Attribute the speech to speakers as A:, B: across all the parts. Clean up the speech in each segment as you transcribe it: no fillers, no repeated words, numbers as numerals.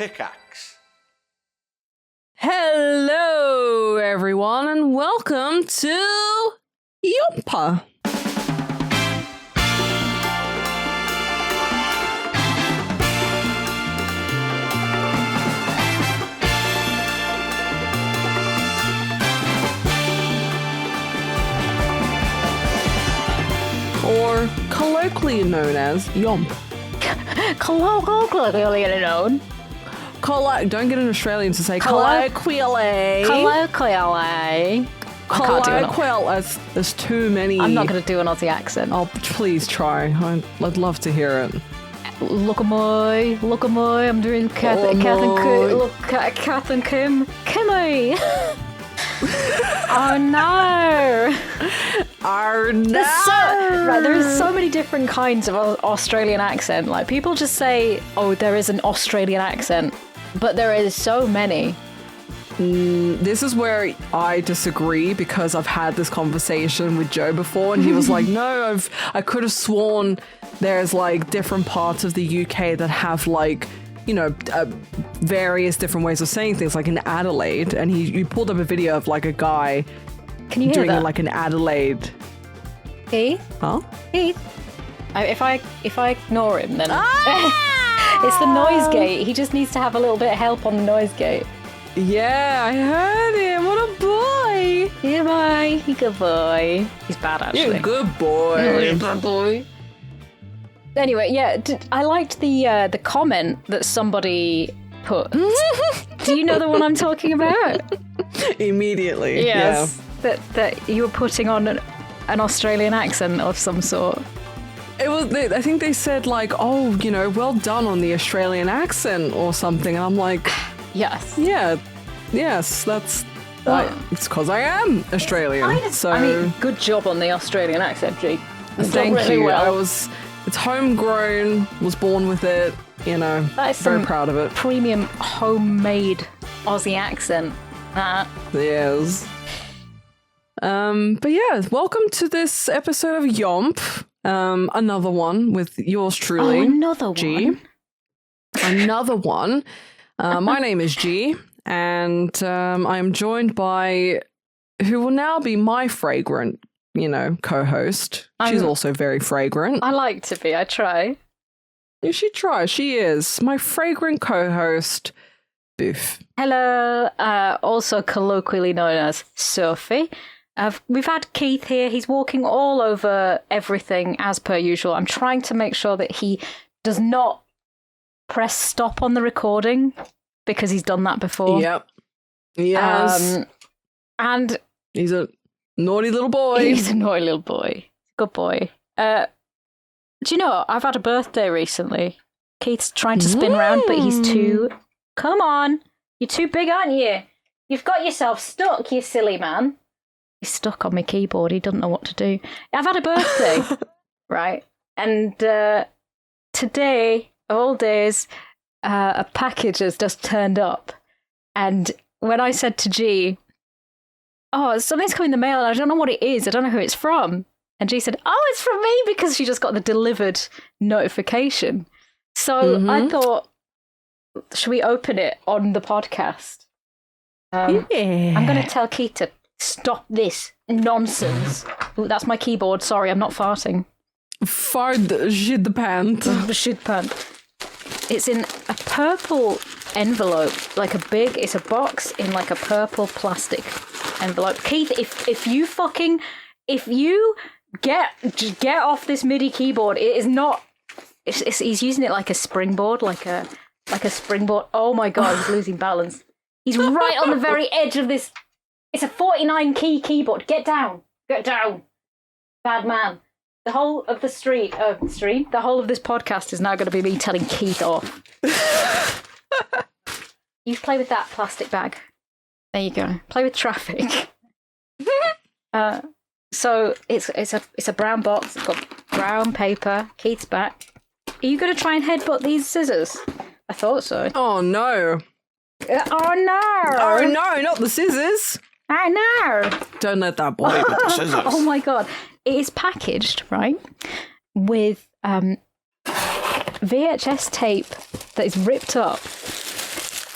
A: Pickaxe.
B: Hello, everyone, and welcome to YOMP. Or colloquially known as YOMP.
C: Colloquially known.
B: Don't get an Australian to say colloquially.
C: Colloquially.
B: Colloquial. There's too many.
C: I'm not going to do an Aussie accent.
B: Oh, please try. I'd love to hear it.
C: Look at me. I'm doing Kath and Kim. Kimmy. Oh no!
B: Oh no!
C: There's so many different kinds of Australian accent. Like, people just say, "Oh, there is an Australian accent," but there is so many.
B: This is where I disagree, because I've had this conversation with Joe before, and he was like, "No, I could have sworn there's like different parts of the UK that have like." You know, various different ways of saying things, like in Adelaide, and you pulled up a video of like a guy doing like an Adelaide.
C: Heath?
B: Huh?
C: Heath? If I ignore him, then it's the noise gate. He just needs to have a little bit of help on the noise gate.
B: Yeah, I heard him. What a boy!
C: Yeah, boy. He's a good boy. He's bad, actually.
B: You're a good boy.
C: He's a bad boy. Anyway, yeah, I liked the comment that somebody put. Do you know the one I'm talking about?
B: Immediately,
C: yes. Yeah. That you were putting on an Australian accent of some sort.
B: It was. I think they said like, "Oh, you know, well done on the Australian accent" or something, and I'm like,
C: yes,
B: yeah, yes, that's. It's because I am Australian. I
C: mean, good job on the Australian accent, G.
B: Thank
C: really
B: you.
C: Well.
B: It's homegrown, was born with it, you know, very proud of it.
C: Premium homemade Aussie accent.
B: Yes. But yeah, welcome to this episode of YOMP. Another one with yours truly.
C: Oh, another
B: G.
C: one?
B: Another one. My name is G, and I am joined by who will now be my fragrant co-host. She's also very fragrant.
C: I like to be. I try.
B: You should try. She is my fragrant co-host, Boof.
C: Hello. Also colloquially known as Sophie. We've had Keith here. He's walking all over everything as per usual. I'm trying to make sure that he does not press stop on the recording, because he's done that before.
B: Yep. Yes.
C: And
B: he's a naughty little boy.
C: He's a naughty little boy. Good boy. Do you know, I've had a birthday recently. Keith's trying to spin round, but he's too... Come on. You're too big, aren't you? You've got yourself stuck, you silly man. He's stuck on my keyboard. He doesn't know what to do. I've had a birthday, right? And today, of all days, a package has just turned up. And when I said to G... "Oh, something's come in the mail and I don't know what it is. I don't know who it's from." And G said, "Oh, it's from me," because she just got the delivered notification. So I thought, should we open it on the podcast?
B: Yeah.
C: I'm going to tell Keith to stop this nonsense. Ooh, that's my keyboard. Sorry, I'm not farting.
B: Fart shit the pant.
C: Shit pant. It's in a purple envelope, it's a box in like a purple plastic envelope. Keith, if you get off this MIDI keyboard, it is not. He's using it like a springboard, like a springboard. Oh my god, he's losing balance. He's right on the very edge of this. It's a 49 key keyboard. Get down, bad man. The whole of the the whole of this podcast is now going to be me telling Keith off. You play with that plastic bag. There you go. Play with traffic. So it's a brown box. It's got brown paper. Keith's back. Are you going to try and headbutt these scissors? I thought so.
B: Oh no.
C: Oh no.
B: Oh no, not the scissors.
C: I know.
B: Don't let that boy with the scissors.
C: Oh my god. It is packaged, right, with VHS tape that is ripped up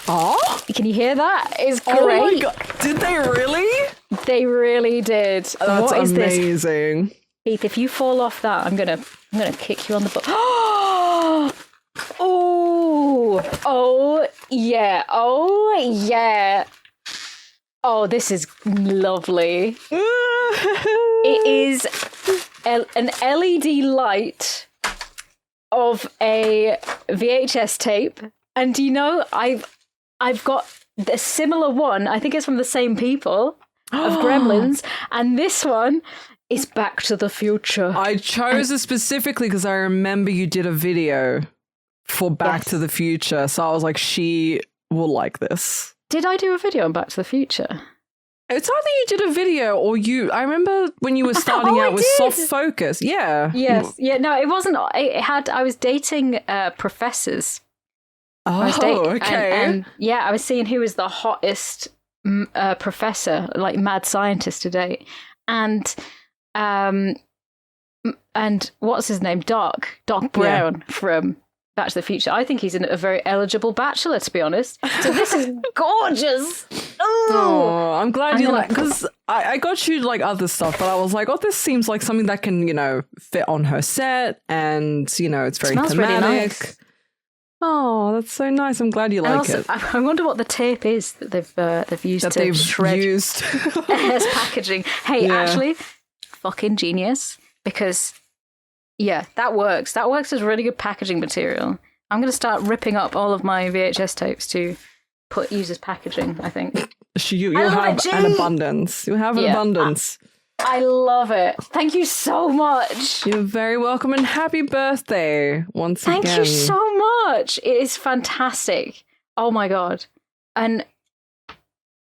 B: Oh,
C: Can you hear that? It's great.
B: oh my god! Did they really?
C: They really did.
B: That's
C: What is this?
B: amazing.
C: Heath, if you fall off that, I'm gonna kick you on the butt. Oh yeah. Oh yeah. Oh, this is lovely. It is an LED light of a VHS tape, and you know, I've got a similar one. I think it's from the same people of Gremlins, and this one is Back to the Future.
B: I chose it specifically because I remember you did a video for Back to the Future, so I was like, she will like this.
C: Did I do a video on Back to the Future?
B: It's either you did a video or you. I remember when you were starting out with soft focus. Yeah.
C: Yes. Yeah. No, it wasn't. I was dating professors.
B: Okay.
C: And yeah, I was seeing who was the hottest professor, like mad scientist to date, and what's his name? Doc Brown from Back to the Future. I think he's a very eligible bachelor, to be honest. So this is gorgeous.
B: Oh, I'm glad you like, because I got you like other stuff, but I was like, oh, this seems like something that can, fit on her set, and it's very
C: smells
B: thematic.
C: really nice.
B: Oh, that's so nice. I'm glad you like it.
C: I wonder what the tape is that they've used shred as packaging. Hey, actually, fucking genius, because that works. That works as really good packaging material. I'm going to start ripping up all of my VHS tapes to use as packaging, I think.
B: You'll have an abundance. You'll have an abundance.
C: I love it. Thank you so much.
B: You're very welcome, and happy birthday once again.
C: Thank you so much. It is fantastic. Oh my god. And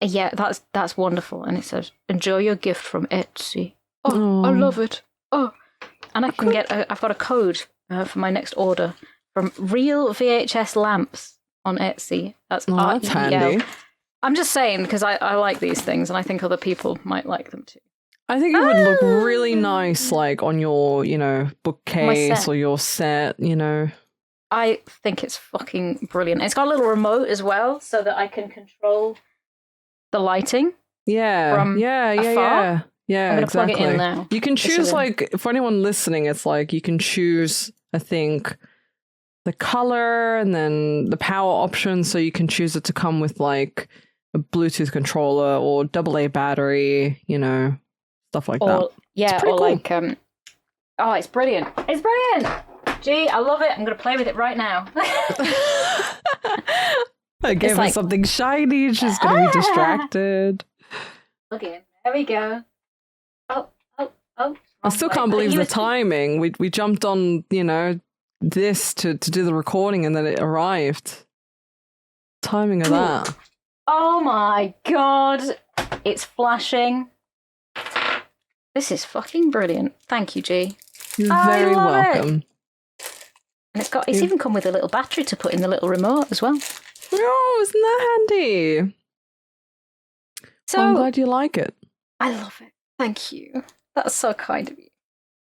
C: yeah, that's wonderful. And it says, enjoy your gift from Etsy. Oh, I love it. Oh, and I can I've got a code for my next order from Real VHS Lamps on Etsy. That's
B: handy.
C: I'm just saying, because I like these things, and I think other people might like them too.
B: I think it would look really nice, like on your, bookcase or your set,
C: I think it's fucking brilliant. It's got a little remote as well, so that I can control the lighting.
B: Yeah,
C: from afar.
B: Yeah,
C: I'm gonna
B: exactly.
C: plug it in now.
B: You can choose, like, for anyone listening, it's like you can choose, I think, the color and then the power option, so you can choose it to come with, like, a Bluetooth controller or AA battery, stuff like that.
C: Yeah, or
B: cool.
C: like, it's brilliant. It's brilliant. Gee, I love it. I'm going to play with it right now.
B: I gave her something shiny. She's going to be distracted.
C: Look in. There we go. Oh.
B: I still can't believe the timing. We jumped on, this to do the recording, and then it arrived. Timing of that.
C: Oh my god. It's flashing. This is fucking brilliant. Thank you, G.
B: You're very welcome.
C: And it's even come with a little battery to put in the little remote as well.
B: Oh, isn't that handy?
C: So
B: I'm glad you like it.
C: I love it. Thank you. That's so kind of you.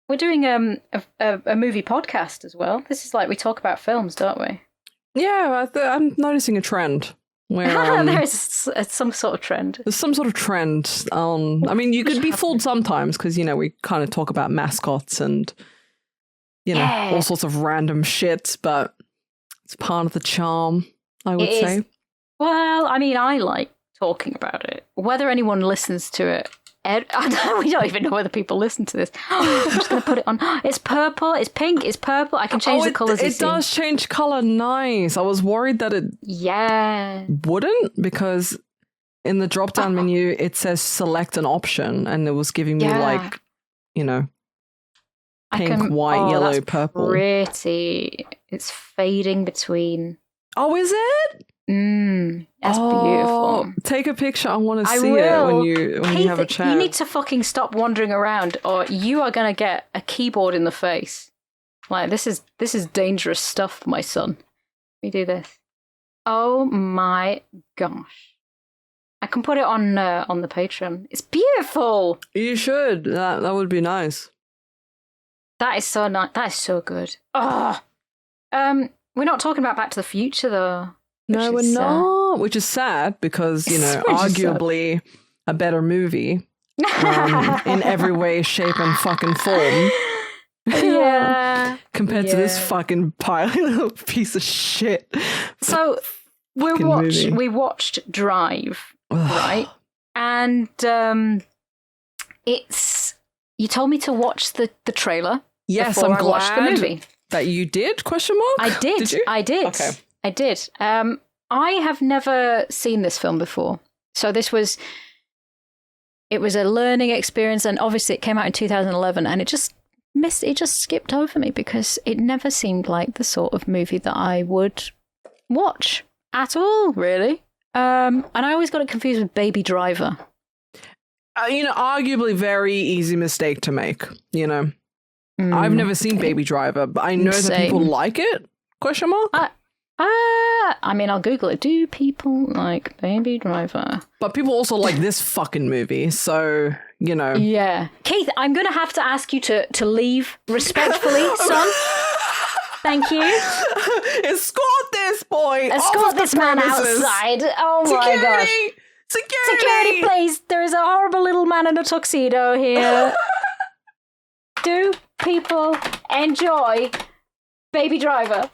C: We're doing a movie podcast as well. This is like we talk about films, don't we?
B: Yeah, I'm noticing a trend. Where,
C: there is some sort of trend.
B: There's some sort of trend. I mean, you could be fooled sometimes because, we kind of talk about mascots and, all sorts of random shit, but it's part of the charm, I would say.
C: Well, I mean, I like talking about it. Whether anyone listens to it, we don't even know whether people listen to this. I'm just going to put it on. It's purple, it's pink, it's purple. I can change the colours.
B: It does change colour. Nice. I was worried that it wouldn't, because in the drop-down menu, it says select an option, and it was giving me pink, white, yellow,
C: that's
B: purple.
C: Pretty. It's fading between.
B: Oh, is it?
C: That's beautiful.
B: Take a picture. I want to see it when you have a chat.
C: You need to fucking stop wandering around, or you are gonna get a keyboard in the face. Like this is dangerous stuff, my son. Let me do this. Oh my gosh! I can put it on the Patreon. It's beautiful.
B: You should. That would be nice.
C: That is so nice. That is so good. Oh, we're not talking about Back to the Future though.
B: No, we're not. which is sad because, you know,
C: Which is
B: arguably a better movie in every way, shape, and fucking form.
C: Yeah.
B: Compared to this fucking little piece of shit.
C: So we watched Drive, right? And you told me to watch the trailer.
B: Yes,
C: before
B: I'm
C: I
B: glad
C: watched the movie.
B: That you did? Question mark?
C: I did.
B: Did you?
C: I did.
B: Okay.
C: I did. I have never seen this film before, so it was a learning experience, and obviously it came out in 2011, and it just skipped over me because it never seemed like the sort of movie that I would watch at all, really. And I always got it confused with Baby Driver.
B: You know, arguably very easy mistake to make, you know. I've never seen Baby Driver, but I know that people like it? Question mark?
C: I mean, I'll Google it. Do people like Baby Driver?
B: But people also like this fucking movie, so, you know.
C: Yeah. Keith, I'm going to have to ask you to leave respectfully, son. Thank you.
B: Escort this boy.
C: Escort this man outside. Oh my gosh. Security, please. There is a horrible little man in a tuxedo here. Do people enjoy Baby Driver?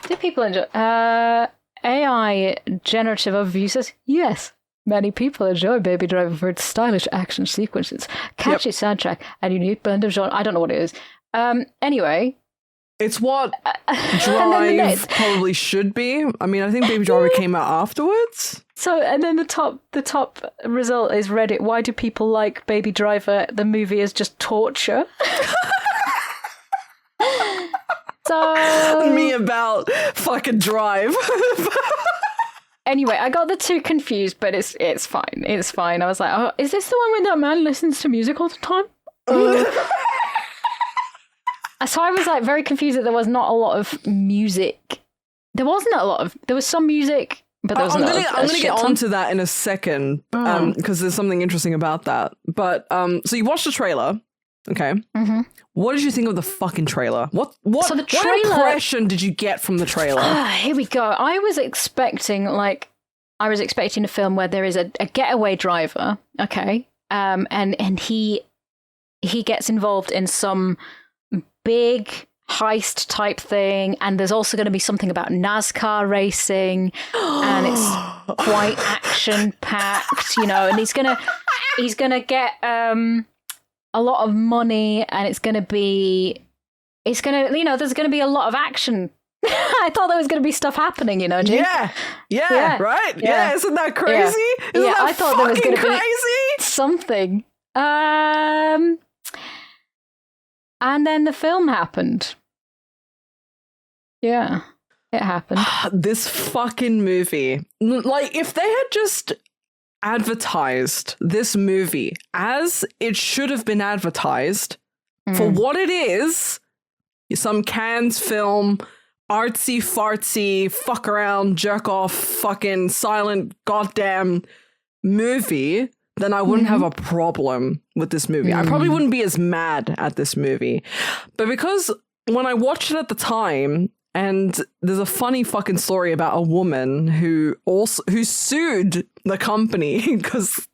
C: Do people enjoy AI generative overview says yes. Many people enjoy Baby Driver for its stylish action sequences, catchy soundtrack, and unique blend of genre. I don't know what it is. Anyway,
B: it's what Drive probably should be. I mean, I think Baby Driver came out afterwards.
C: So, and then the top result is Reddit. Why do people like Baby Driver? The movie is just torture. So
B: me about fucking Drive.
C: Anyway, I got the two confused, but it's fine. It's fine. I was like, oh, is this the one where that man listens to music all the time? So I was like very confused that there was not a lot of music. There was some music, but there was not.
B: I'm gonna get onto that in a second because there's something interesting about that. But so you watched the trailer, okay? Mm-hmm. What did you think of the fucking trailer? What impression did you get from the trailer?
C: Here we go. I was expecting a film where there is a getaway driver, okay, and he gets involved in some big heist type thing, and there's also going to be something about NASCAR racing, and it's quite action packed, you know, and he's gonna get a lot of money, and there's gonna be a lot of action. I thought there was going to be stuff happening, you know, Jim?
B: Yeah, right? Yeah, isn't that crazy?
C: Yeah,
B: Isn't that
C: I thought there was going to be
B: crazy?
C: something. And then the film happened. Yeah, it happened.
B: This fucking movie. Like, if they had just advertised this movie as it should have been advertised for what it is, some Cannes film, artsy fartsy, fuck around, jerk off, fucking silent goddamn movie, then I wouldn't have a problem with this movie. I probably wouldn't be as mad at this movie. But because when I watched it at the time, and there's a funny fucking story about a woman who sued the company because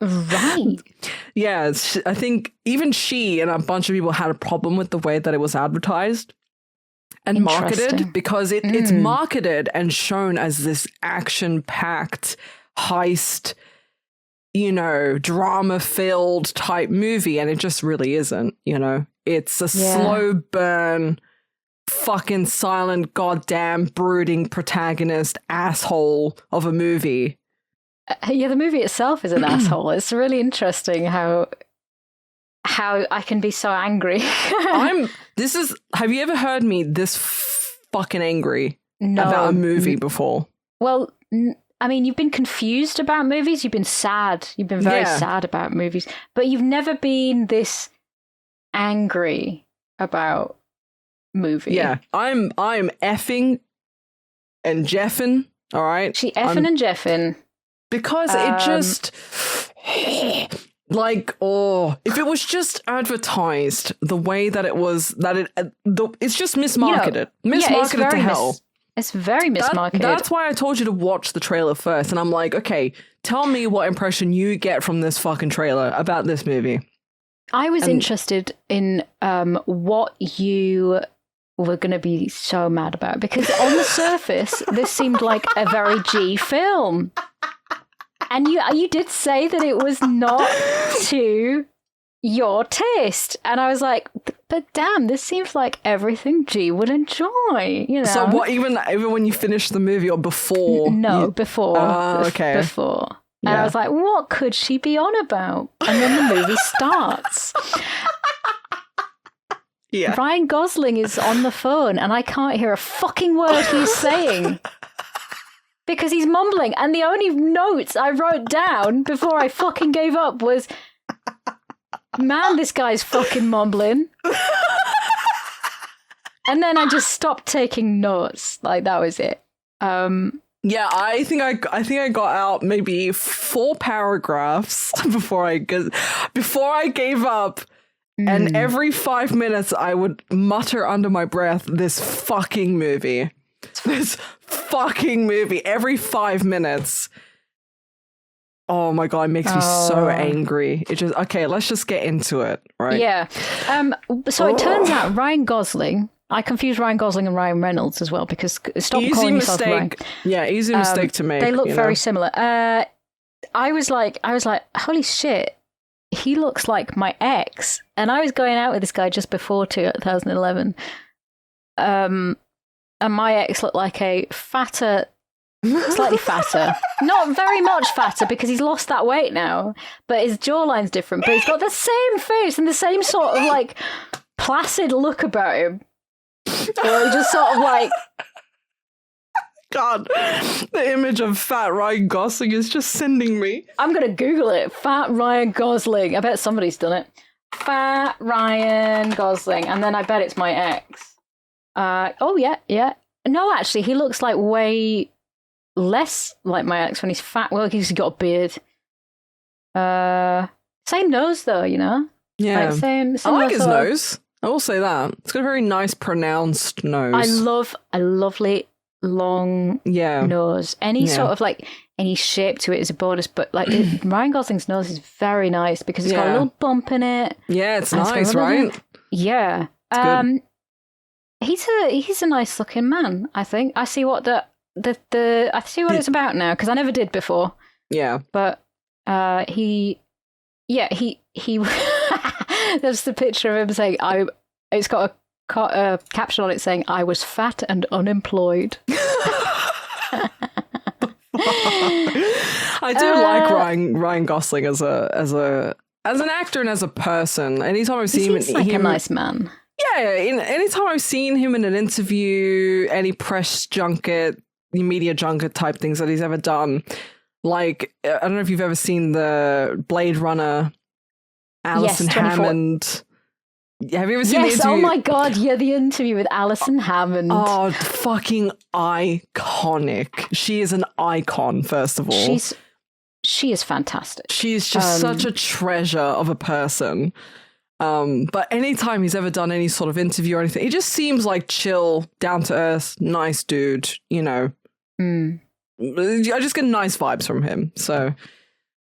B: yeah, I think even she and a bunch of people had a problem with the way that it was advertised and marketed, because it's marketed and shown as this action-packed heist, you know, drama-filled type movie, and it just really isn't, you know. It's a slow burn, fucking silent, goddamn, brooding protagonist asshole of a movie.
C: Yeah, the movie itself is an asshole. It's really interesting how I can be so angry. Have you ever heard me this fucking angry about a movie before? Well, I mean, you've been confused about movies. You've been sad. You've been very sad about movies, but you've never been this angry about movie.
B: Yeah, I'm effing and jeffing. All right,
C: she effing and jeffing
B: because it just like, if it was just advertised the way that it was, it's just mismarketed, mismarketed to hell.
C: It's very mismarketed.
B: That's why I told you to watch the trailer first. And I'm like, okay, tell me what impression you get from this fucking trailer about this movie.
C: I was interested in what you were going to be so mad about, because on the surface, this seemed like a very G film. And you did say that it was not to your taste. And I was like, but damn, this seems like everything G would enjoy, you know?
B: So what, even when you finished the movie or before?
C: No, before.
B: Okay.
C: Before. And
B: Yeah.
C: I was like, what could she be on about? And then the movie starts.
B: Yeah.
C: Ryan Gosling is on the phone and I can't hear a fucking word he's saying. Because he's mumbling. And the only notes I wrote down before I fucking gave up was, man, this guy's fucking mumbling. And then I just stopped taking notes. Like, that was it.
B: Yeah, I think I got out maybe 4 paragraphs before I gave up. And every 5 minutes I would mutter under my breath, this fucking movie. This fucking movie every 5 minutes. Oh my God, it makes me so angry. It just, okay, let's just get into it, right?
C: Yeah. So it turns out Ryan Gosling, I confused Ryan Gosling and Ryan Reynolds as well, because stop calling yourself Ryan.
B: Yeah, easy mistake to make.
C: They look very similar. I was like, holy shit, he looks like my ex. And I was going out with this guy just before 2011. And my ex looked like a fatter, slightly fatter, not very much fatter because he's lost that weight now, but his jawline's different. But he's got the same face and the same sort of like placid look about him. Where he just sort of like,
B: God, the image of fat Ryan Gosling is just sending me.
C: I'm going to Google it. Fat Ryan Gosling. I bet somebody's done it. Fat Ryan Gosling. And then I bet it's my ex. Oh, yeah. No, actually, he looks like way less like my ex when he's fat. Well, he's got a beard. Same nose, though, you know?
B: Yeah.
C: Like same
B: I like his nose. I will say that. It's got a very nice, pronounced nose.
C: I love a lovely, long nose. Any sort of like, any shape to it is a bonus, but like Ryan Gosling's nose is very nice because it's got a little bump in it.
B: Yeah, it's nice, right?
C: Yeah.
B: It's good.
C: He's a nice looking man, I think. I see what I see what it's about now, because I never did before.
B: Yeah.
C: But he there's the picture of him saying it's got a caption on it saying, "I was fat and unemployed."
B: I do like Ryan Gosling as an actor and as a person. Anytime I've seen
C: him, like a nice man.
B: Yeah, anytime I've seen him in an interview, any press junket, media junket type things that he's ever done, like, I don't know if you've ever seen the Blade Runner, Alison Hammond. Have you ever seen the interview?
C: Oh my God, yeah, the interview with Alison Hammond.
B: Oh, fucking iconic. She is an icon, first of all.
C: She is fantastic.
B: She's just such a treasure of a person. But anytime he's ever done any sort of interview or anything, he just seems like chill, down to earth, nice dude, you know. I just get nice vibes from him. So,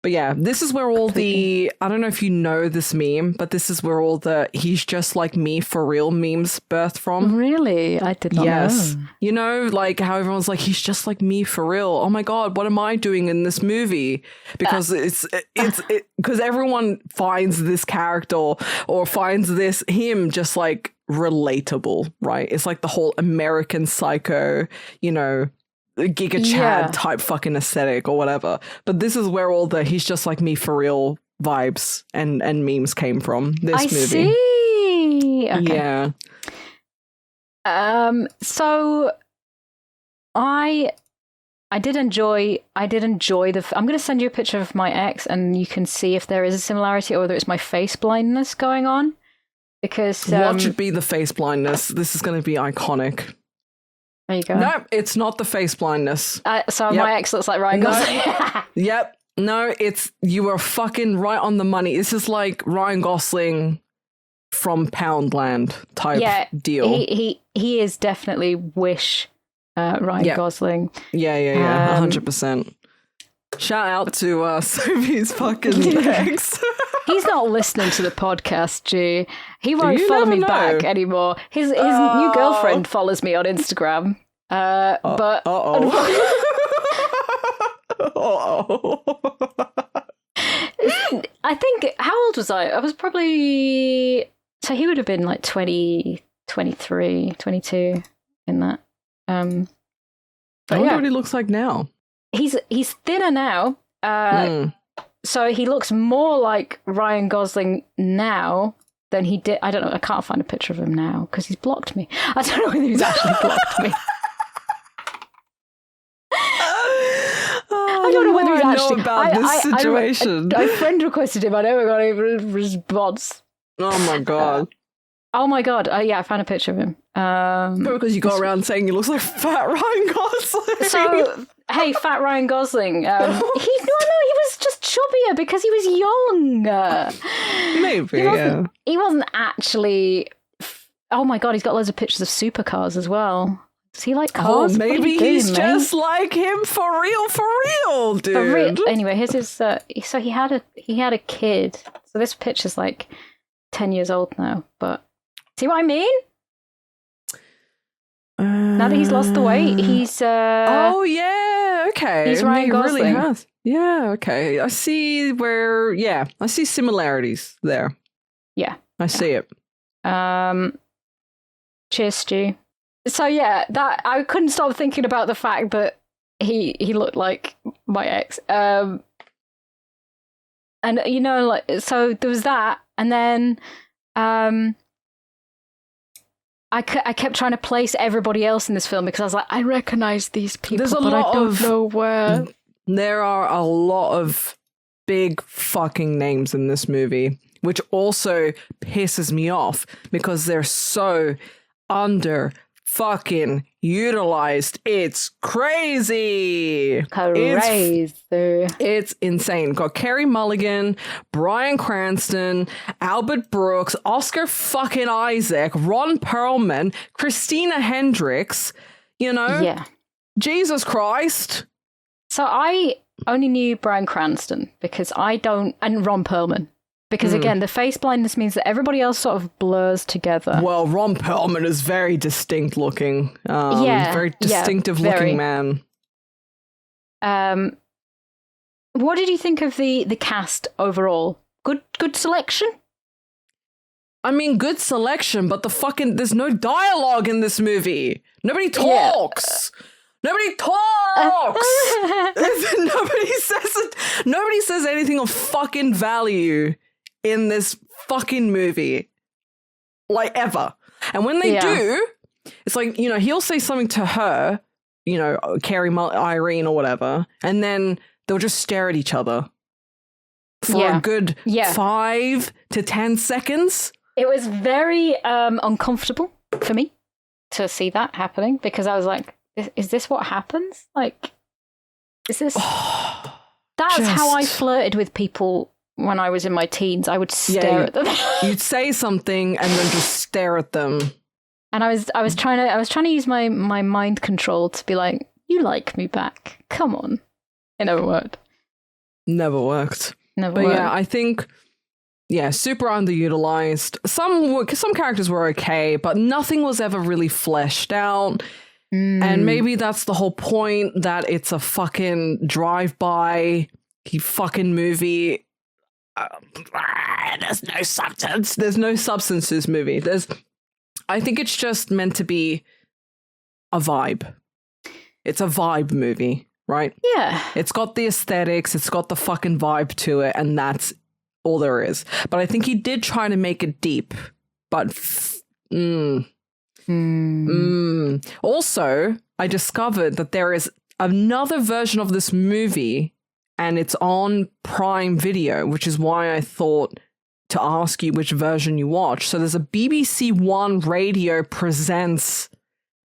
B: but yeah, this is where all I don't know if you know this meme, but this is where all the "he's just like me for real" memes birthed from.
C: Really? I did not know.
B: You know, like how everyone's like, "he's just like me for real." Oh my God, what am I doing in this movie? Because because everyone finds this character or finds him just like relatable, right? It's like the whole American Psycho, you know, Giga Chad type fucking aesthetic or whatever. But this is where all the "he's just like me for real" vibes and memes came from. This movie.
C: See. Okay.
B: Yeah.
C: So I did enjoy the. I'm going to send you a picture of my ex, and you can see if there is a similarity or whether it's my face blindness going on. Because
B: what should be the face blindness? This is going to be iconic.
C: There you go.
B: No, it's not the face blindness.
C: So my ex looks like Ryan Gosling.
B: Yep. No, you were fucking right on the money. This is like Ryan Gosling from Poundland type deal.
C: He is definitely Wish Ryan Gosling.
B: Yeah, 100%. Shout out to Sophie's fucking ex.
C: He's not listening to the podcast, G. He won't follow me back anymore. His new girlfriend follows me on Instagram. But I think, how old was I? I was probably, so he would have been like 20, 23, 22 in that. I
B: wonder what he looks like now.
C: He's thinner now. So he looks more like Ryan Gosling now than he did. I don't know. I can't find a picture of him now because he's blocked me. I don't know whether he's actually blocked me. I don't know whether he's actually
B: about this situation.
C: I friend requested him. I never got any response.
B: Oh my god.
C: Oh my god. Yeah, I found a picture of him.
B: But because you go around saying he looks like fat Ryan Gosling.
C: So, hey, fat Ryan Gosling. He was just chubbier because he was young.
B: Maybe,
C: He wasn't actually. Oh my god, he's got loads of pictures of supercars as well. Does he like cars?
B: Oh, maybe he's just like him for real, dude.
C: For real. Anyway, here's his. So he had a kid. So this picture's like 10 years old now. But see what I mean? Now that he's lost the weight, he's.
B: Oh yeah, okay.
C: He's Ryan Gosling.
B: Really has. Yeah, okay. I see where. Yeah, I see similarities there.
C: Yeah,
B: I see it.
C: Cheers, Stu. So yeah, that I couldn't stop thinking about the fact that he looked like my ex. And you know, like, so there was that, and then I kept trying to place everybody else in this film because I was like, I recognize these people, but I don't know where.
B: There are a lot of big fucking names in this movie, which also pisses me off because they're so under fucking utilized. It's crazy. It's insane. Got Carey Mulligan, Bryan Cranston, Albert Brooks, Oscar fucking Isaac, Ron Perlman, Christina Hendricks, you know?
C: Yeah.
B: Jesus Christ.
C: So I only knew Bryan Cranston because and Ron Perlman. Because again, the face blindness means that everybody else sort of blurs together.
B: Well, Ron Perlman is very distinct looking. Very distinctive looking man.
C: What did you think of the cast overall? Good selection?
B: I mean, good selection, but there's no dialogue in this movie. Nobody talks. Nobody talks. Nobody says anything of fucking value in this fucking movie, like, ever. And when they do, it's like, you know, he'll say something to her, you know, Irene or whatever, and then they'll just stare at each other for a good 5 to 10 seconds. It
C: was very uncomfortable for me to see that happening because I was like, is this what happens? Like, is this... That's how I flirted with people when I was in my teens. I would stare at them.
B: You'd say something and then just stare at them.
C: And I was trying to use my mind control to be like, you like me back. Come on. It never worked.
B: Never worked.
C: But
B: yeah, I think super underutilized. Some characters were okay, but nothing was ever really fleshed out. And maybe that's the whole point, that it's a fucking drive-by fucking movie. There's no substance. There's no substance to this movie. I think it's just meant to be a vibe. It's a vibe movie, right?
C: Yeah.
B: It's got the aesthetics, it's got the fucking vibe to it, and that's all there is. But I think he did try to make it deep, but Also, I discovered that there is another version of this movie and it's on Prime Video, which is why I thought to ask you which version you watch. So there's a BBC One Radio Presents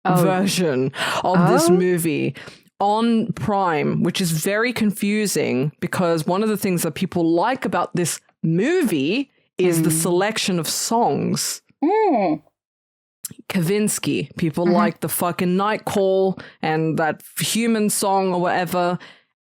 B: version of this movie on Prime, which is very confusing because one of the things that people like about this movie is the selection of songs. Kavinsky. People like the fucking Night Call and that Human song or whatever.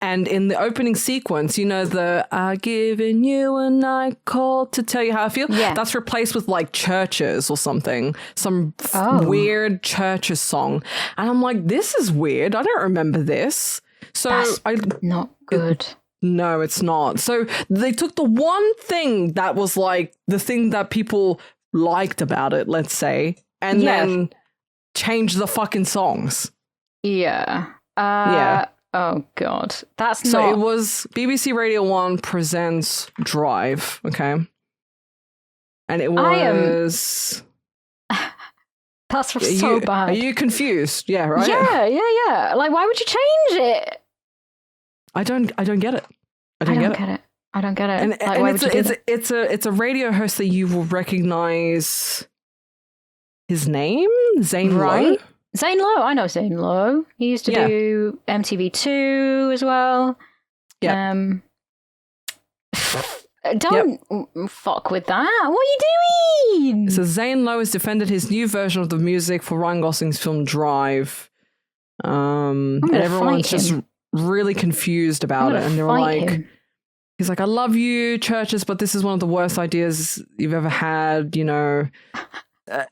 B: And in the opening sequence, you know, the I've given you a night call to tell you how I feel.
C: Yeah.
B: That's replaced with like Churches or something. Some weird Churches song. And I'm like, this is weird. I don't remember this. So
C: That's not good.
B: No, it's not. So they took the one thing that was like the thing that people liked about it, let's say, and then changed the fucking songs.
C: Yeah.
B: Yeah.
C: Oh, God. That's
B: So
C: not...
B: it was BBC Radio 1 presents Drive, okay? And it was...
C: That's so bad.
B: Are you confused? Yeah, right?
C: Yeah. Like, why would you change it?
B: I don't get it. I don't get it.
C: I don't get it.
B: And,
C: like,
B: and
C: why would you do that?
B: it's a radio host that you will recognize his name? Zane Lowe?
C: Zane Lowe. I know Zane Lowe. He used to do MTV2 as well.
B: Yeah.
C: Don't fuck with that. What are you doing?
B: So Zane Lowe has defended his new version of the music for Ryan Gosling's film Drive. And everyone's just really confused about it. And they were like, he's like, I love you, Churches, but this is one of the worst ideas you've ever had, you know.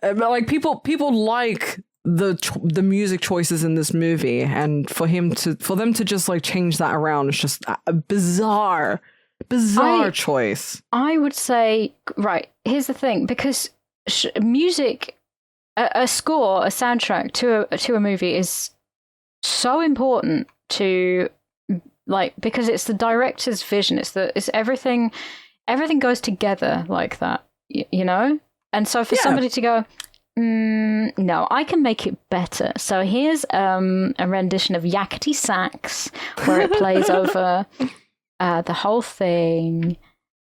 B: Like people like the music choices in this movie, and for them to just like change that around is just a bizarre choice.
C: I would say, right, here's the thing, because music, a score, a soundtrack to a movie is so important to, like, because it's the director's vision. It's everything goes together like that, you know? And so for somebody to go, no, I can make it better. So here's a rendition of Yakety Sax where it plays over the whole thing.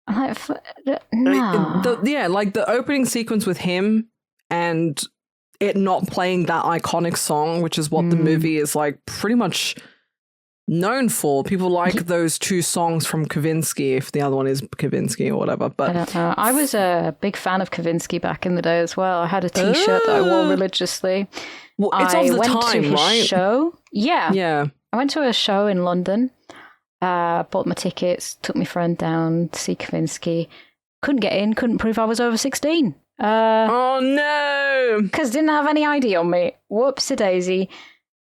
C: I'm like, no.
B: Like the opening sequence with him and it not playing that iconic song, which is what the movie is like pretty much known for. People like those two songs from Kavinsky, if the other one is Kavinsky or whatever. But
C: I don't know. I was a big fan of Kavinsky back in the day as well. I had a T-shirt that I wore religiously.
B: Well, it's of the time,
C: to his
B: right?
C: show. Yeah. I went to a show in London. Bought my tickets. Took my friend down to see Kavinsky. Couldn't get in. Couldn't prove I was over 16.
B: Oh no!
C: Because didn't have any ID on me. Whoopsie daisy.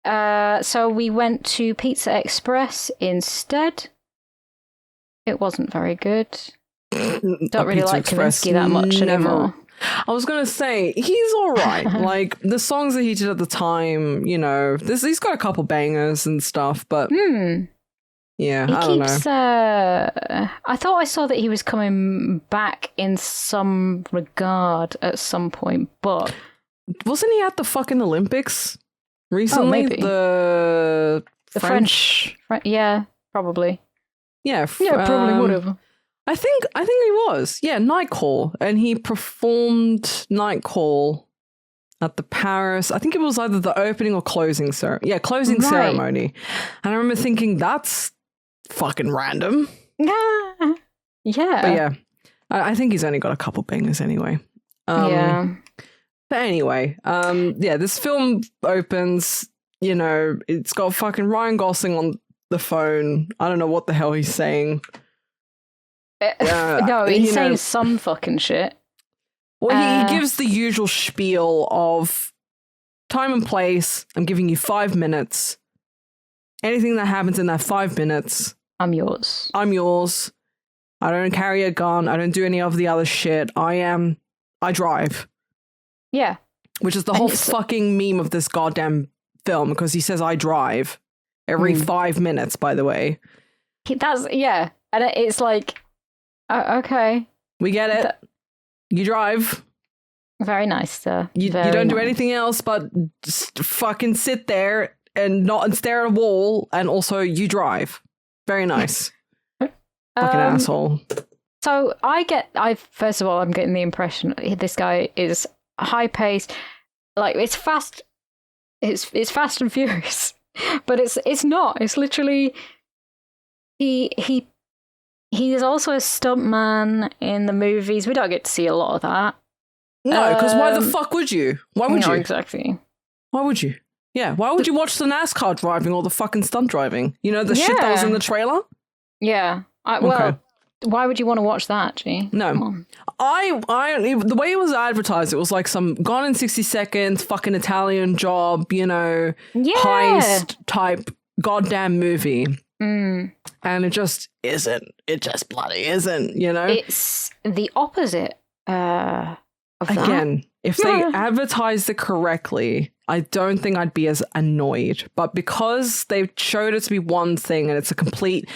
C: So we went to Pizza Express instead. It wasn't very good. Don't really like Kavinsky that much anymore.
B: I was going to say, he's all right. Like, the songs that he did at the time, you know, he's got a couple bangers and stuff, but yeah, I don't know.
C: I thought I saw that he was coming back in some regard at some point, but...
B: Wasn't he at the fucking Olympics recently?
C: Oh, maybe.
B: The
C: French. Yeah, probably.
B: Yeah,
C: probably, whatever.
B: I think he was. Yeah, Night Call. And he performed Night Call at the Paris. I think it was either the opening or closing ceremony. And I remember thinking, that's fucking random.
C: Yeah.
B: But yeah, I think he's only got a couple bangers anyway.
C: Yeah.
B: But anyway, this film opens, you know, it's got fucking Ryan Gosling on the phone. I don't know what the hell he's saying.
C: No, he's saying some fucking shit.
B: Well, he gives the usual spiel of time and place. I'm giving you 5 minutes. Anything that happens in that 5 minutes,
C: I'm yours.
B: I don't carry a gun. I don't do any of the other shit. I drive.
C: Yeah.
B: Which is the whole fucking meme of this goddamn film, because he says I drive every 5 minutes, by the way.
C: And it's like, okay.
B: We get it. You drive.
C: Very nice, sir.
B: You don't do anything else but just fucking sit there and stare at a wall, and also you drive. Very nice. Fucking asshole.
C: So first of all, I'm getting the impression this guy is high paced, like it's fast and furious, but it's not. It's literally he is also a stuntman in the movies. We don't get to see a lot of that.
B: No, because why the fuck would you? Why would you?
C: Exactly.
B: Why would you? Yeah, why would you watch the NASCAR driving or the fucking stunt driving? You know, the shit that was in the trailer?
C: Yeah. Well, why would you want to watch that, G?
B: No. The way it was advertised, it was like some Gone in 60 Seconds, fucking Italian Job, you know, heist type goddamn movie. And it just isn't. It just bloody isn't, you know?
C: It's the opposite of
B: Again,
C: that.
B: if they advertised it correctly, I don't think I'd be as annoyed. But because they showed it to be one thing and it's a complete,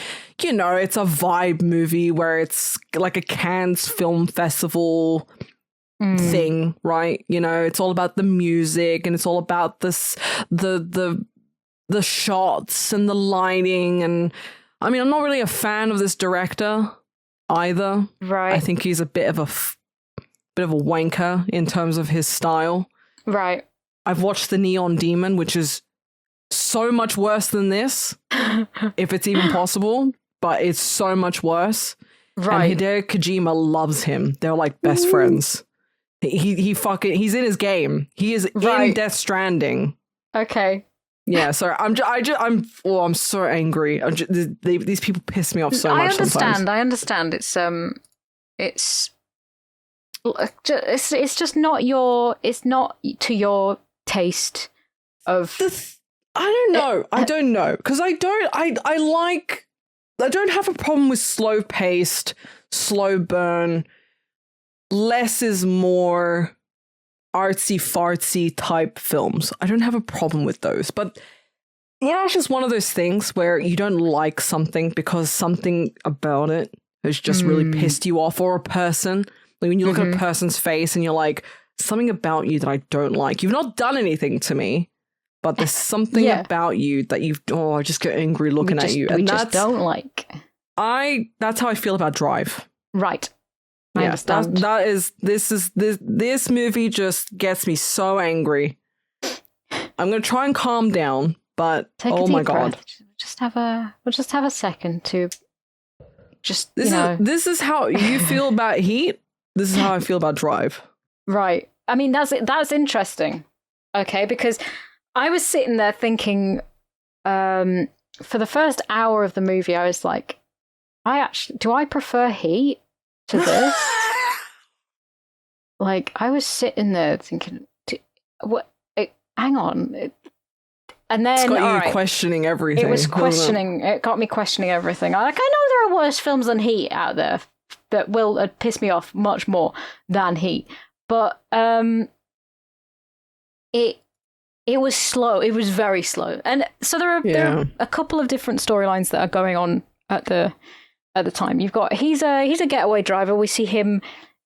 B: you know, it's a vibe movie where it's like a Cannes Film Festival thing, right? You know, it's all about the music and it's all about this, the shots and the lighting. And I mean, I'm not really a fan of this director either.
C: Right.
B: I think he's a bit of a wanker in terms of his style.
C: Right.
B: I've watched The Neon Demon, which is so much worse than this, if it's even possible, but it's so much worse. Right. And Hideo Kojima loves him. They're like best friends. He's in his game. He is in Death Stranding.
C: Okay.
B: Yeah, so I'm so angry. These people piss me off so much sometimes.
C: I understand. It's just not it's not to your taste of
B: I don't know because I don't have a problem with slow paced, slow burn, less is more artsy fartsy type films. I don't have a problem with those, but you know, it's just one of those things where you don't like something because something about it has just really pissed you off, or a person. Like when you look at a person's face and you're like, something about you that I don't like. You've not done anything to me, but there's something about you that I just get angry looking at you.
C: And just don't like.
B: That's how I feel about Drive.
C: Right. I understand.
B: This movie just gets me so angry. I'm going to try and calm down, but oh my God.
C: We'll just have a second to just,
B: This is how you feel about Heat. This is how I feel about Drive.
C: Right. I mean, that's interesting. Okay, because I was sitting there thinking, for the first hour of the movie, I was like, do I prefer Heat to this? Like, I was sitting there thinking, hang on. And then
B: it's got you questioning everything.
C: It got me questioning everything. I know there are worse films than Heat out there that will piss me off much more than Heat. But it was slow. It was very slow. And so there are a couple of different storylines that are going on at the time. You've got he's a getaway driver. We see him,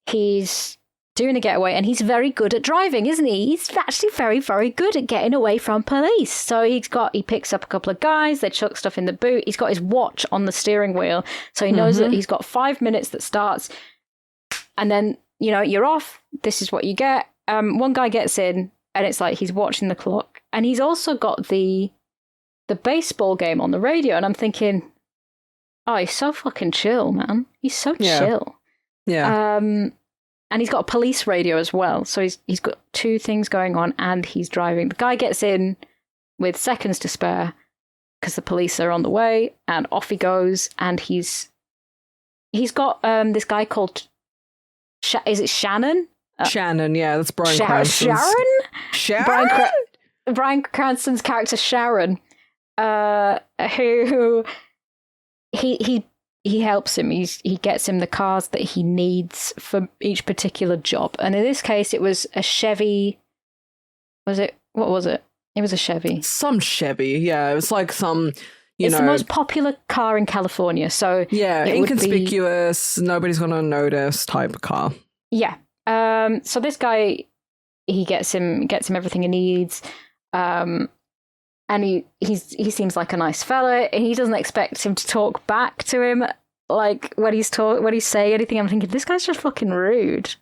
C: he's doing a getaway, and he's very good at driving, isn't he? He's actually very, very good at getting away from police. So he picks up a couple of guys, they chuck stuff in the boot. He's got his watch on the steering wheel, so he knows that he's got 5 minutes that starts, and then, you're off. This is what you get. One guy gets in, and it's like he's watching the clock, and he's also got the baseball game on the radio, and I'm thinking, oh, he's so fucking chill, man. He's so chill. Yeah. And he's got a police radio as well. So he's got two things going on, and he's driving. The guy gets in with seconds to spare because the police are on the way, and off he goes. And he's got this guy called is it Shannon?
B: Shannon, yeah, that's Bryan Cranston's.
C: Sharon? Bryan Cranston's character Sharon, who he helps him. He gets him the cars that he needs for each particular job. And in this case, it was a Chevy. What was it? It was a Chevy.
B: Some Chevy, yeah. It was like some,
C: it's the most popular car in California. So
B: yeah, inconspicuous, nobody's going to notice type of car.
C: Yeah. So this guy, he gets him everything he needs. And he seems like a nice fella, and he doesn't expect him to talk back to him, like when he's saying anything. I'm thinking, this guy's just fucking rude.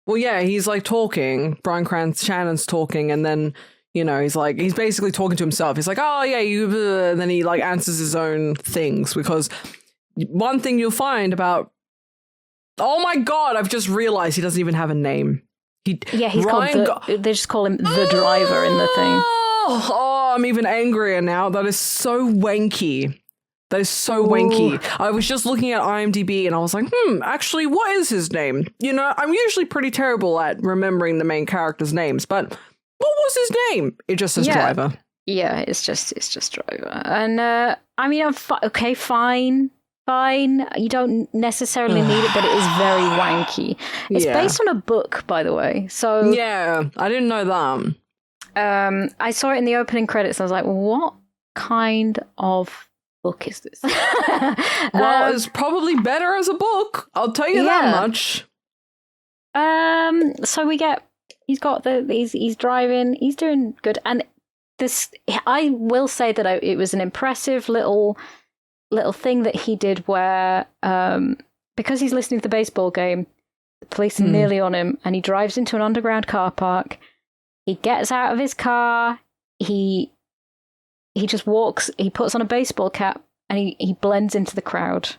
B: Well, yeah, he's like talking. Shannon's talking, and then he's basically talking to himself. He's like, oh yeah, and then he like answers his own things, because one thing you'll find about, oh my God, I've just realized he doesn't even have a name.
C: He's called they just call him the driver in the thing.
B: Oh, I'm even angrier now. That is so wanky. That is so wanky. I was just looking at IMDb and I was like, actually, what is his name? You know, I'm usually pretty terrible at remembering the main characters' names, but what was his name? It just says driver.
C: Yeah, it's just driver. And I mean, I'm okay, fine. You don't necessarily need it, but it is very wanky. It's based on a book, by the way. So
B: yeah, I didn't know that.
C: I saw it in the opening credits. I was like, what kind of book is this?
B: Well, it's probably better as a book. I'll tell you that much.
C: So he's driving. He's doing good, and this I will say that it was an impressive little thing that he did where because he's listening to the baseball game, the police are nearly on him, and he drives into an underground car park. He gets out of his car. He just walks. He puts on a baseball cap and he blends into the crowd.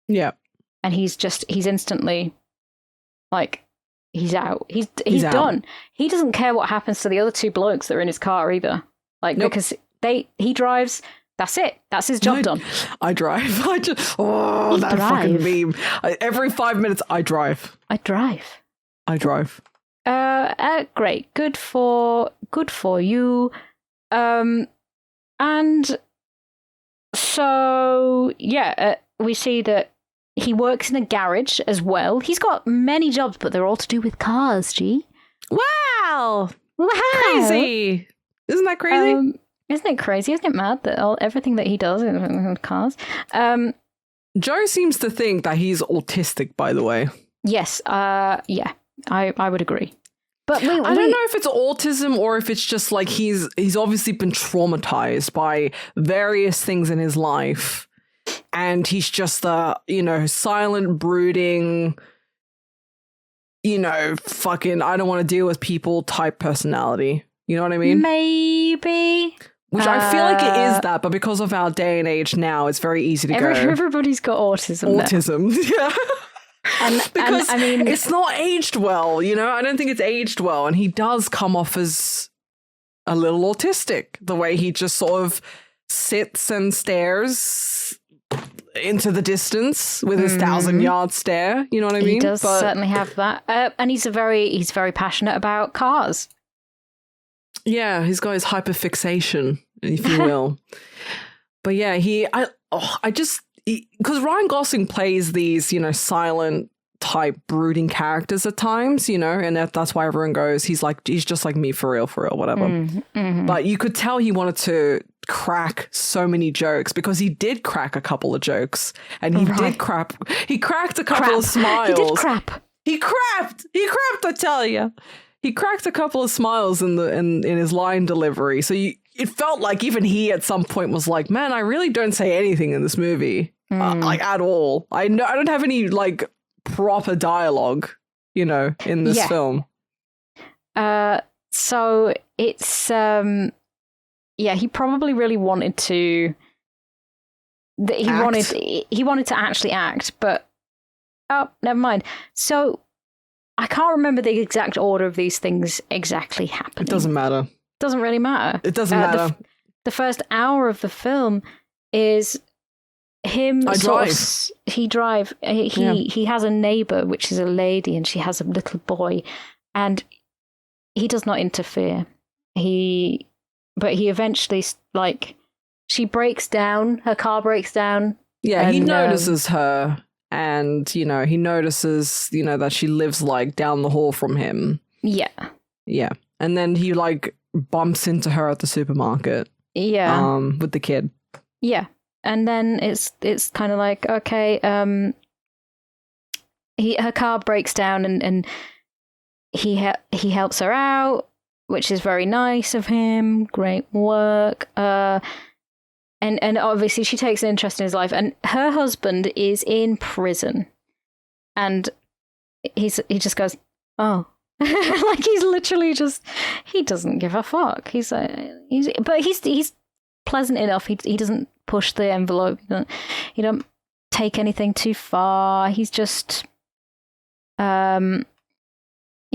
C: Yeah, and he's instantly like he's out. He's done. Out. He doesn't care what happens to the other two blokes that are in his car either. Like because he drives. That's it. That's his job done. I drive. Fucking meme. Every 5 minutes, I drive. Great. Good for you. And so we see that he works in a garage as well. He's got many jobs, but they're all to do with cars. Gee. Wow. Crazy. Isn't that crazy? Isn't it crazy? Isn't it mad that everything that he does in cars?
B: Joe seems to think that he's autistic, by the way.
C: Yes. I would agree. But I
B: don't know if it's autism or if it's just like he's obviously been traumatized by various things in his life. And he's just a, silent, brooding, fucking I don't want to deal with people type personality. You know what I mean?
C: Maybe.
B: Which I feel like it is that, but because of our day and age now, it's very easy to go.
C: Everybody's got autism.
B: Yeah. Because
C: I mean,
B: it's not aged well, I don't think it's aged well. And he does come off as a little autistic, the way he just sort of sits and stares into the distance with his 1,000-yard stare. You know what I mean?
C: He does certainly have that. And he's very passionate about cars.
B: Yeah, he's got his hyperfixation, if you will. But yeah, because Ryan Gosling plays these, silent type brooding characters at times, and that's why everyone goes, he's just like me for real, whatever. Mm-hmm. But you could tell he wanted to crack so many jokes because he did crack a couple of jokes, and he cracked a couple of smiles.
C: He did crap.
B: He crapped, I tell you. He cracked a couple of smiles in his line delivery. So it felt like even he at some point was like, man, I really don't say anything in this movie, like at all. I don't have any like proper dialogue, in this film.
C: So it's he probably really wanted to. He wanted to actually act, but never mind. So. I can't remember the exact order of these things exactly happening.
B: It doesn't matter.
C: It doesn't really matter.
B: It doesn't matter.
C: The first hour of the film is him. He has a neighbor, which is a lady, and she has a little boy, and he does not interfere. But he eventually, she breaks down. Her car breaks down.
B: Yeah, he notices her. And, he notices, that she lives, down the hall from him.
C: Yeah.
B: Yeah. And then he, bumps into her at the supermarket.
C: Yeah.
B: With the kid.
C: Yeah. And then it's kind of like, okay, her car breaks down and he helps her out, which is very nice of him. Great work. And obviously she takes an interest in his life, and her husband is in prison, and he just goes, oh, he's literally he doesn't give a fuck. He's pleasant enough. He doesn't push the envelope. He don't take anything too far. He's just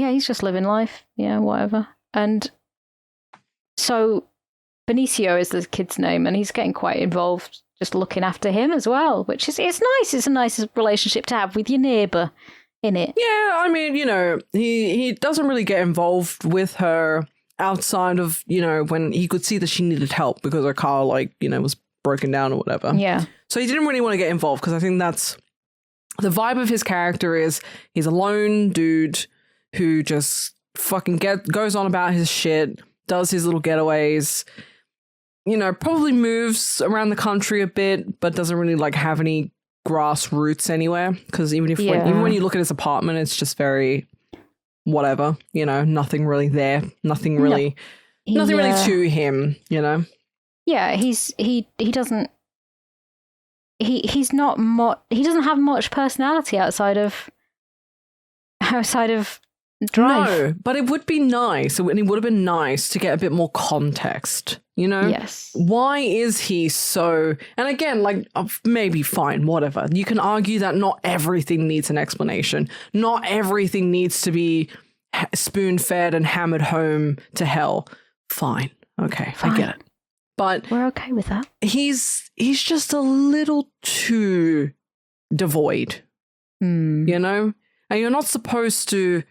C: yeah, he's just living life. Yeah, whatever. And so Benicio is the kid's name, and he's getting quite involved, just looking after him as well, which is it's nice. It's a nice relationship to have with your neighbour, innit?
B: Yeah, I mean, he doesn't really get involved with her outside of, when he could see that she needed help because her car, was broken down or whatever.
C: Yeah.
B: So he didn't really want to get involved because I think that's the vibe of his character is he's a lone dude who just fucking goes on about his shit, does his little getaways, probably moves around the country a bit, but doesn't really have any grassroots anywhere. Because even when you look at his apartment, it's just very whatever, nothing really there, nothing really to him,
C: Yeah, he doesn't have much personality outside of drive.
B: No, but it would be nice, and it would have been nice to get a bit more context,
C: Yes.
B: Why is he so... And again, maybe fine, whatever. You can argue that not everything needs an explanation. Not everything needs to be spoon-fed and hammered home to hell. Fine. Okay, I get it. But
C: we're okay with that.
B: He's just a little too devoid, And you're not supposed to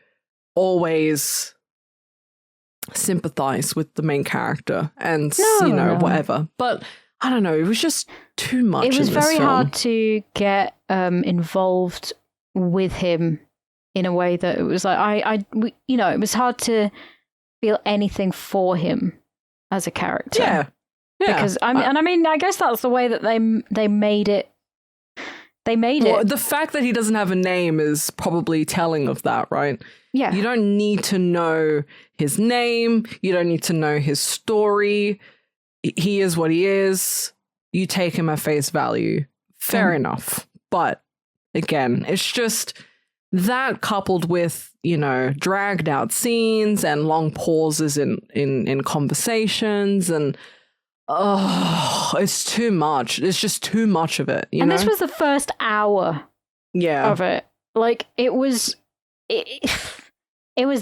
B: always sympathize with the main character and whatever, but I don't know, it was just too much.
C: It was very
B: film.
C: hard to get involved with him in a way that it was it was hard to feel anything for him as a character.
B: Yeah
C: because I guess that's the way that they made it.
B: The fact that he doesn't have a name is probably telling of that, right?
C: Yeah.
B: You don't need to know his name. You don't need to know his story. He is what he is. You take him at face value. Fair enough. But again, it's just that coupled with, dragged out scenes and long pauses in conversations and it's too much. It's just too much of it.
C: This was the first hour of it. It was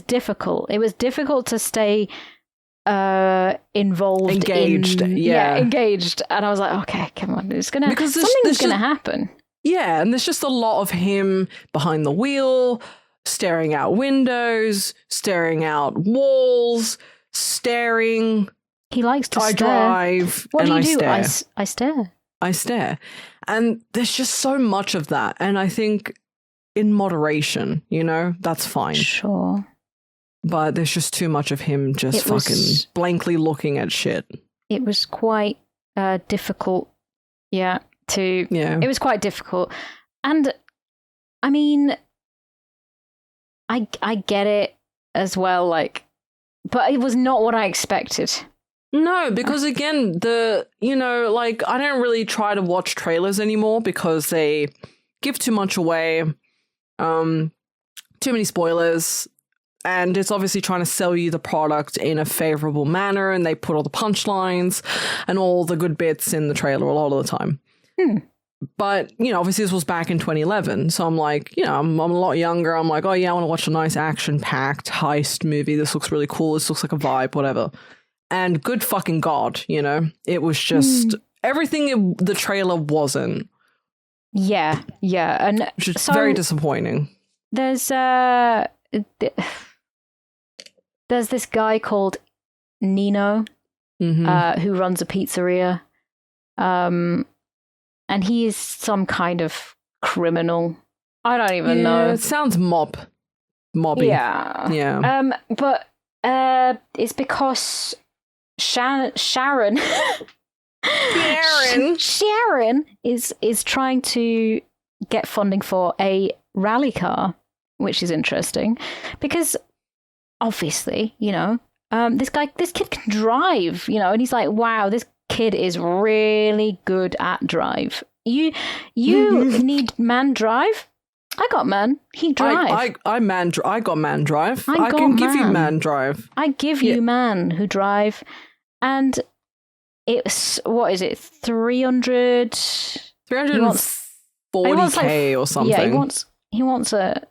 C: difficult. It was difficult to stay involved,
B: engaged.
C: Engaged. And I was like, okay, come on, something's gonna happen.
B: Yeah, and there's just a lot of him behind the wheel, staring out windows, staring out walls, staring.
C: He likes to stare.
B: I drive.
C: What do you do?
B: Stare.
C: I stare.
B: I stare. And there's just so much of that. And I think in moderation, that's fine.
C: Sure.
B: But there's just too much of him just blankly looking at shit.
C: It was quite difficult. Yeah. It was quite difficult. And I mean, I get it as well, but it was not what I expected.
B: No, because again, I don't really try to watch trailers anymore because they give too much away, too many spoilers, and it's obviously trying to sell you the product in a favorable manner, and they put all the punchlines and all the good bits in the trailer a lot of the time. But, obviously this was back in 2011, so I'm like, I'm a lot younger. I'm like, oh yeah, I want to watch a nice action-packed heist movie. This looks really cool. This looks like a vibe, whatever. And good fucking God, it was just everything the trailer wasn't.
C: Yeah. And
B: which is very disappointing.
C: There's this guy called Nino who runs a pizzeria. And he is some kind of criminal. I don't even know.
B: It sounds mobby.
C: Yeah. But it's because Sharon is trying to get funding for a rally car, which is interesting because obviously, this kid can drive, and he's like, wow, this kid is really good at drive. You need man drive? I got man. He drive.
B: I got man drive. I can give you man drive.
C: I give you man who drive. And it's, what is it, 300?
B: 340K or something.
C: Yeah, he wants like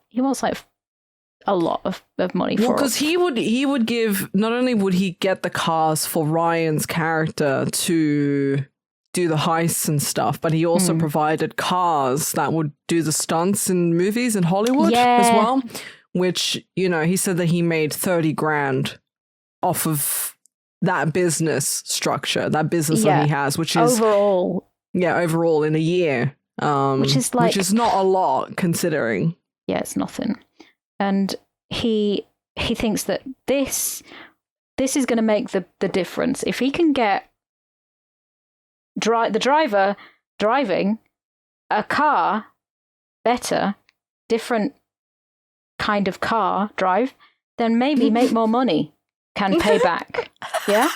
C: a lot of money for.
B: Because he would give, not only would he get the cars for Ryan's character to do the heists and stuff, but he also provided cars that would do the stunts in movies in Hollywood as well, which, you know, he said that he made 30 grand off of that business structure, that business that he has, which is overall in a year, which is not a lot considering.
C: Yeah, it's nothing. And he thinks that this is going to make the difference. If he can get the driver driving a car better, different kind of car drive, then maybe make more money, can pay back. Yeah?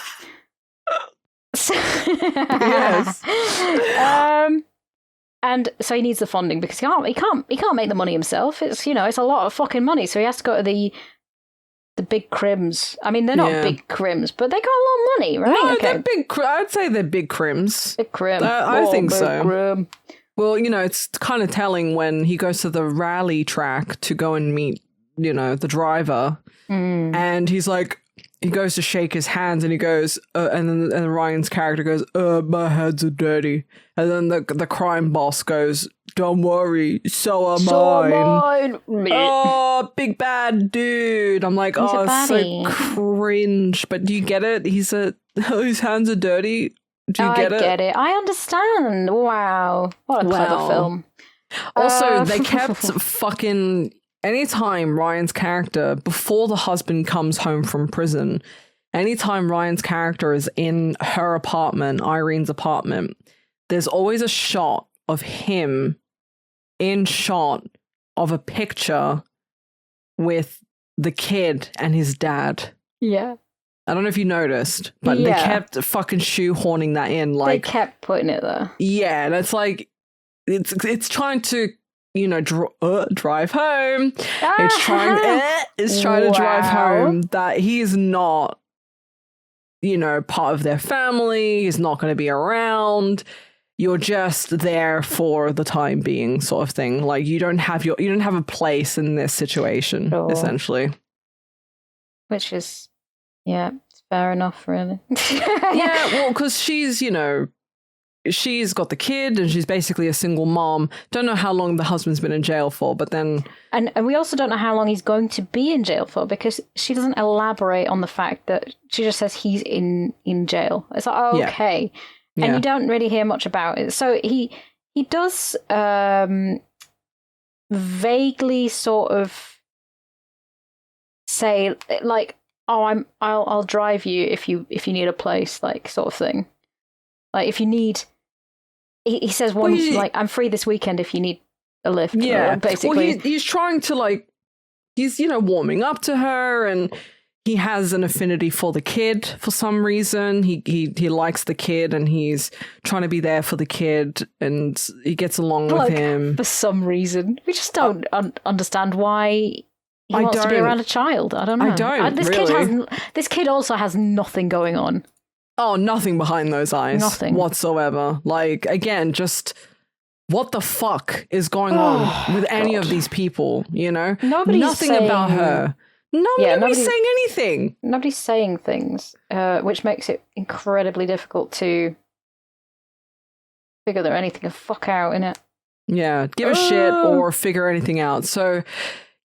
B: Yes.
C: And so he needs the funding because he can't make the money himself. It's, you know, it's a lot of fucking money. So he has to go to the big crims. I mean, they're not big crims, but they got a lot of money, right?
B: No, they're big. I'd say they're big crims.
C: Big crim.
B: I think so.
C: Crim.
B: Well, you know, it's kind of telling when he goes to the rally track to go and meet, you know, the driver, and he's like, he goes to shake his hands, and he goes, and then Ryan's character goes, "My hands are dirty," and then the crime boss goes, "Don't worry, so are mine." Oh, big bad dude! I'm like,
C: He's
B: it's so cringe. But do you get it? His hands are dirty. Do you get it?
C: I get it. I understand. Wow, what a clever film.
B: Also, they kept fucking. Anytime Ryan's character, before the husband comes home from prison, anytime Ryan's character is in her apartment, Irene's apartment, there's always a shot of him in shot of a picture with the kid and his dad.
C: Yeah.
B: I don't know if you noticed, but they kept fucking shoehorning that in. Like,
C: they kept putting it there.
B: Yeah, and it's like, it's trying to, you know, drive home. It's trying to drive home that he is not, you know, part of their family. He's not going to be around. You're just there for the time being, sort of thing. Like, you don't have a place in this situation, essentially.
C: Which is, it's fair enough, really.
B: Yeah, well, because she's, you know, she's got the kid and she's basically a single mom. Don't know how long the husband's been in jail for, but then...
C: And we also don't know how long he's going to be in jail for, because she doesn't elaborate on the fact that she just says he's in jail. It's like, oh, okay. Yeah. And you don't really hear much about it. So he does vaguely sort of say, like, oh, I'll drive you if you need a place, like, sort of thing. Like, if you need, he says like, I'm free this weekend if you need a lift.
B: Yeah,
C: basically.
B: Well, he's trying to, like, he's, you know, warming up to her, and he has an affinity for the kid for some reason. He likes the kid, and he's trying to be there for the kid, and he gets along with him.
C: For some reason. We just don't understand why he wants to be around a child. I don't know.
B: I don't,
C: this kid also has nothing going on.
B: Oh, nothing behind those eyes.
C: Nothing.
B: Whatsoever. Like, again, just what the fuck is going on with any of these people, you know? Nothing about her. Nobody's saying anything.
C: Nobody's saying things, which makes it incredibly difficult to figure anything the fuck out, innit?
B: Yeah, give a shit or figure anything out. So...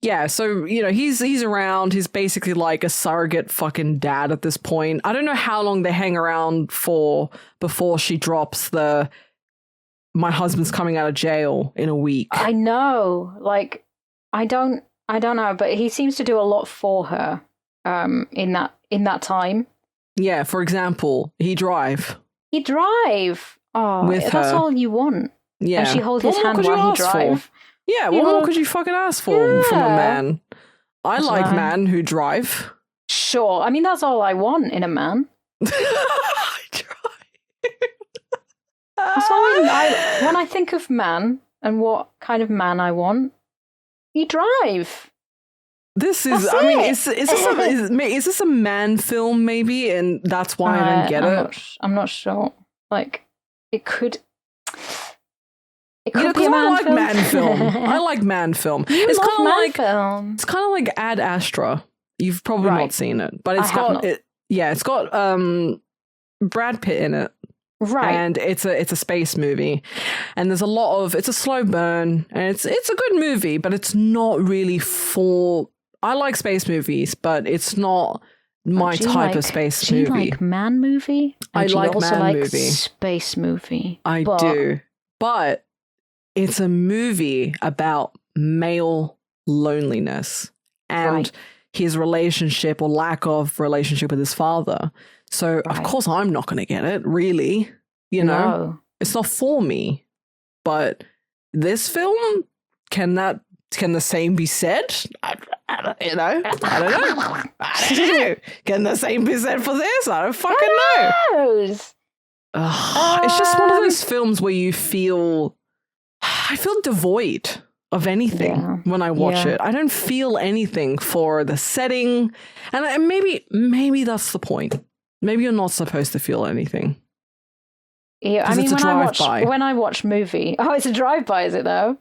B: yeah, so, you know, he's around. He's basically like a surrogate fucking dad at this point. I don't know how long they hang around for before she drops my husband's coming out of jail in a week.
C: I know. Like, I don't know, but he seems to do a lot for her in that time.
B: Yeah, for example, he drive.
C: Oh,
B: with
C: that's
B: her.
C: all you want.
B: Yeah.
C: And she hold his hand while he drive.
B: Yeah, what more could you fucking ask for from a man? I like men who drive.
C: Sure. I mean, that's all I want in a man.
B: I try.
C: That's all when I think of man and what kind of man I want, you drive.
B: This is, I mean, is this a man film maybe? And that's why I don't get it?
C: I'm not sure. Like, it could... It could be a
B: I
C: man
B: like
C: film.
B: man film. I like man film. It's
C: love
B: kind of
C: man
B: like
C: film.
B: it's kind of like Ad Astra. You've probably
C: Right.
B: not seen it, but it's
C: I have
B: got
C: not.
B: it's got Brad Pitt in it.
C: Right.
B: And it's a space movie, and there's it's a slow burn, and it's a good movie, but it's not really for. I like space movies, but it's not my type of space movie.
C: Do you like man movie?
B: I like
C: also
B: man
C: like
B: movie.
C: Space movie.
B: I do, but it's a movie about male loneliness and his relationship or lack of relationship with his father. So of course I'm not going to get it, really. You know, it's not for me. But this film, can the same be said? I don't know. Can the same be said for this? I don't fucking know. It's just one of those films where I feel devoid of anything when I watch it. I don't feel anything for the setting, and maybe that's the point. Maybe you're not supposed to feel anything.
C: Yeah, I mean, when I watch movie, it's a drive-by, is it though?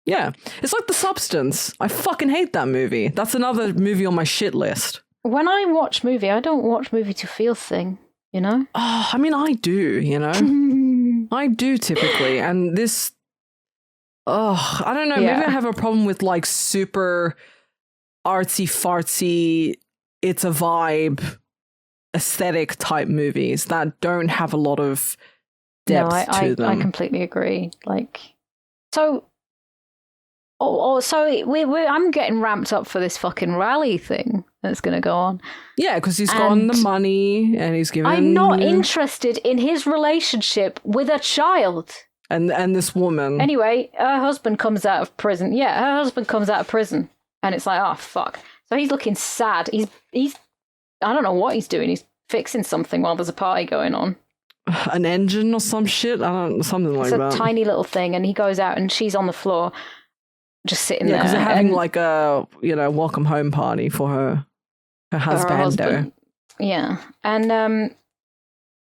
B: Yeah, it's like The Substance. I fucking hate that movie. That's another movie on my shit list.
C: When I watch movie, I don't watch movie to feel thing, you know?
B: Oh, I mean, I do, you know? I do typically, and this... I don't know, maybe I have a problem with like super artsy-fartsy, it's a vibe, aesthetic type movies that don't have a lot of depth to them.
C: I completely agree. Like, so I'm getting ramped up for this fucking rally thing that's going to go on.
B: Yeah, because he's gotten the money and he's given.
C: I'm not interested in his relationship with a child.
B: And this woman.
C: Anyway, her husband comes out of prison. Yeah, her husband comes out of prison, and it's like, oh fuck. So he's looking sad. He's I don't know what he's doing. He's fixing something while there's a party going on.
B: An engine or some shit? Something like that.
C: It's a tiny little thing, and he goes out, and she's on the floor, just sitting there.
B: Yeah, because they're having like a welcome home party for her husband.
C: Yeah, and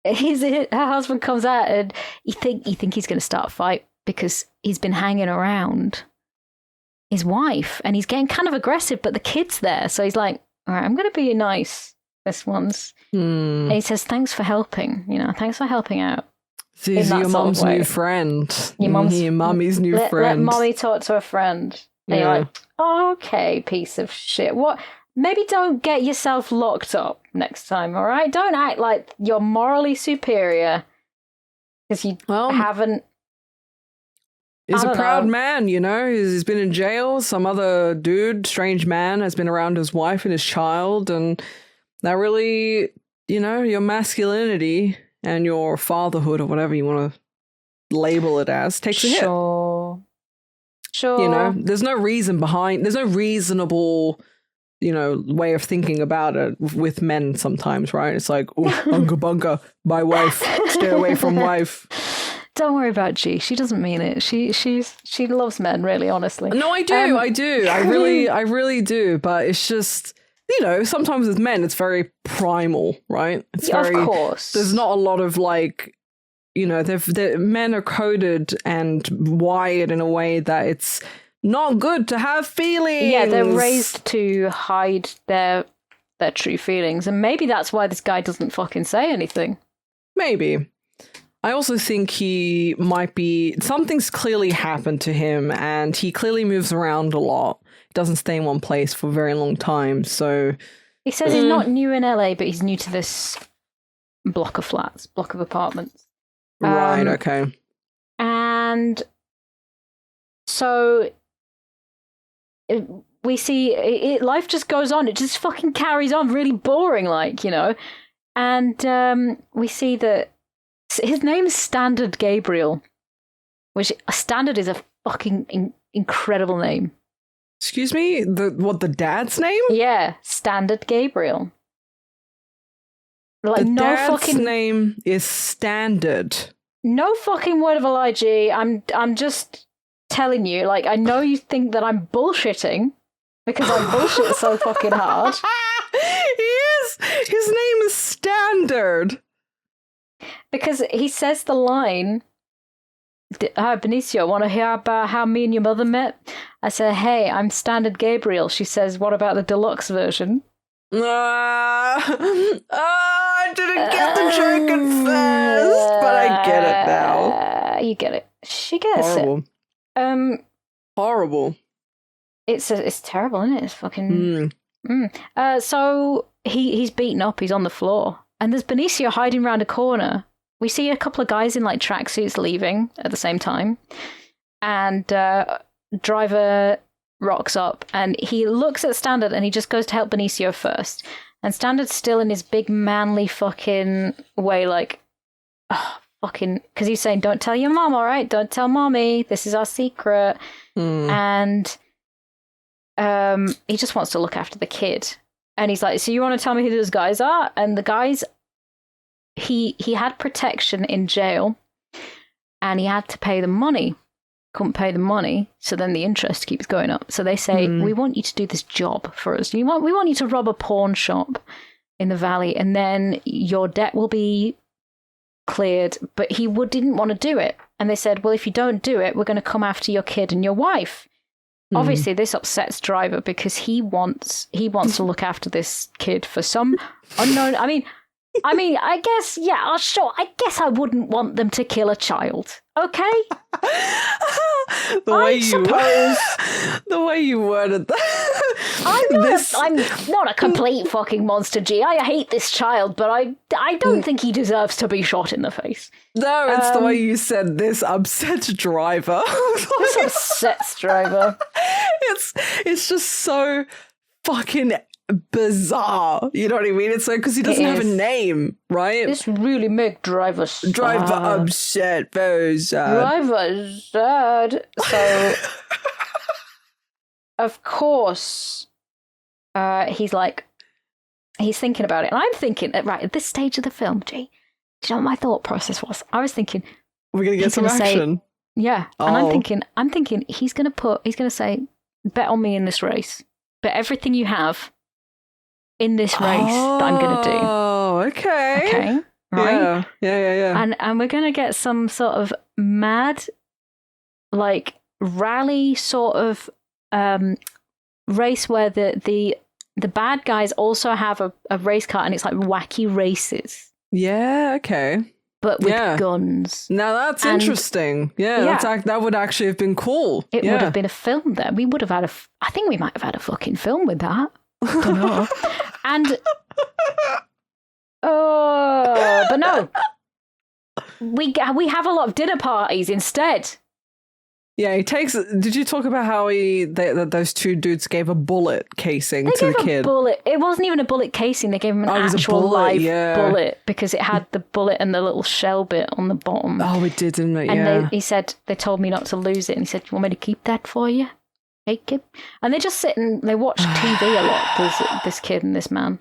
C: her husband comes out, and you think he's going to start a fight because he's been hanging around his wife, and he's getting kind of aggressive. But the kid's there, so he's like, "All right, I'm going to be nice this once." And he says, "Thanks for helping. Thanks for helping out."
B: She's your mum's new friend. Your mummy's new friend.
C: Let mommy talk to a friend. And you're like, okay, piece of shit. What? Maybe don't get yourself locked up next time, all right? Don't act like you're morally superior because you haven't.
B: He's a proud man, He's been in jail. Some other dude, strange man, has been around his wife and his child, and that really, your masculinity and your fatherhood or whatever you want to label it as takes a hit.
C: Sure.
B: There's no reasonable, way of thinking about it with men sometimes, right? It's like, oh, unga bunga, my wife, stay away from wife.
C: Don't worry about G. She doesn't mean it. She loves men, really, honestly.
B: No, I do. I do. I really do. But it's just, sometimes with men, it's very primal, right? It's
C: of course.
B: There's not a lot of like, men are coded and wired in a way that it's not good to have feelings.
C: Yeah, they're raised to hide their true feelings. And maybe that's why this guy doesn't fucking say anything.
B: Maybe. I also think he might be... Something's clearly happened to him, and he clearly moves around a lot. He doesn't stay in one place for a very long time, so...
C: He says he's not new in LA, but he's new to this block of apartments.
B: Right, okay.
C: And so we see life just goes on. It just fucking carries on, really boring, And we see that his name is Standard Gabriel, which Standard is a fucking incredible name.
B: Excuse me? The dad's name?
C: Yeah, Standard Gabriel. Like,
B: the dad's name is Standard.
C: No fucking word of a lie, G. I'm just telling you, I know you think that I'm bullshitting because I bullshit so fucking hard.
B: He is! His name is Standard.
C: Because he says the line, Hi, Benicio, want to hear about how me and your mother met? I said, hey, I'm Standard Gabriel. She says, what about the deluxe version?
B: I didn't get the joke at first, but I get it now.
C: You get it. She gets
B: Horrible.
C: it.
B: Horrible.
C: It's terrible, isn't it? It's fucking... So he's beaten up. He's on the floor. And there's Benicio hiding around a corner. We see a couple of guys in like tracksuits leaving at the same time. And driver rocks up and he looks at Standard and he just goes to help Benicio first. And Standard's still in his big manly fucking way, like, oh, fucking, because he's saying, don't tell your mom, all right? Don't tell mommy. This is our secret. And he just wants to look after the kid. And he's like, so you want to tell me who those guys are? And the guys, he had protection in jail and he had to pay the money. Couldn't pay the money, so then the interest keeps going up. So they say, we want you to do this job for us. We want you to rob a pawn shop in the valley, and then your debt will be cleared. But he didn't want to do it. And they said, well, if you don't do it, we're going to come after your kid and your wife. Obviously, this upsets Driver because he wants to look after this kid for some unknown... I guess, yeah, sure. I guess I wouldn't want them to kill a child. Okay?
B: The way you worded that.
C: I'm not a complete fucking monster, G. I hate this child, but I don't think he deserves to be shot in the face.
B: No, it's the way you said this upset Driver.
C: This upsets Driver.
B: It's just so fucking bizarre. You know what I mean? It's like, because he doesn't have a name, right?
C: This really make Driver sad.
B: Driver upset, very sad.
C: Driver sad. So, of course, he's thinking about it. And I'm thinking, right, at this stage of the film, G, do you know what my thought process was? I was thinking,
B: we're going to get some action.
C: Yeah. Oh. And I'm thinking he's going to say, bet on me in this race. Bet everything you have in this race that I'm going to do.
B: Oh, okay.
C: Okay, right?
B: Yeah.
C: And we're going to get some sort of mad, like, rally sort of race where the bad guys also have a race car and it's like wacky races.
B: Yeah, okay.
C: But with guns.
B: Now that's interesting. Yeah. That would actually have been cool.
C: It would have been a film there. We would have had I think we might have had a fucking film with that. I don't know. And but no. We have a lot of dinner parties instead.
B: Yeah, he takes. Did you talk about how that those two dudes gave a bullet casing to the kid?
C: Bullet. It wasn't even a bullet casing. They gave him an actual live bullet because it had the bullet and the little shell bit on the bottom.
B: Oh, it did, didn't it?
C: And he said they told me not to lose it. And he said, "You want me to keep that for you? Take it." And they just sit and they watch TV a lot. This kid and this man.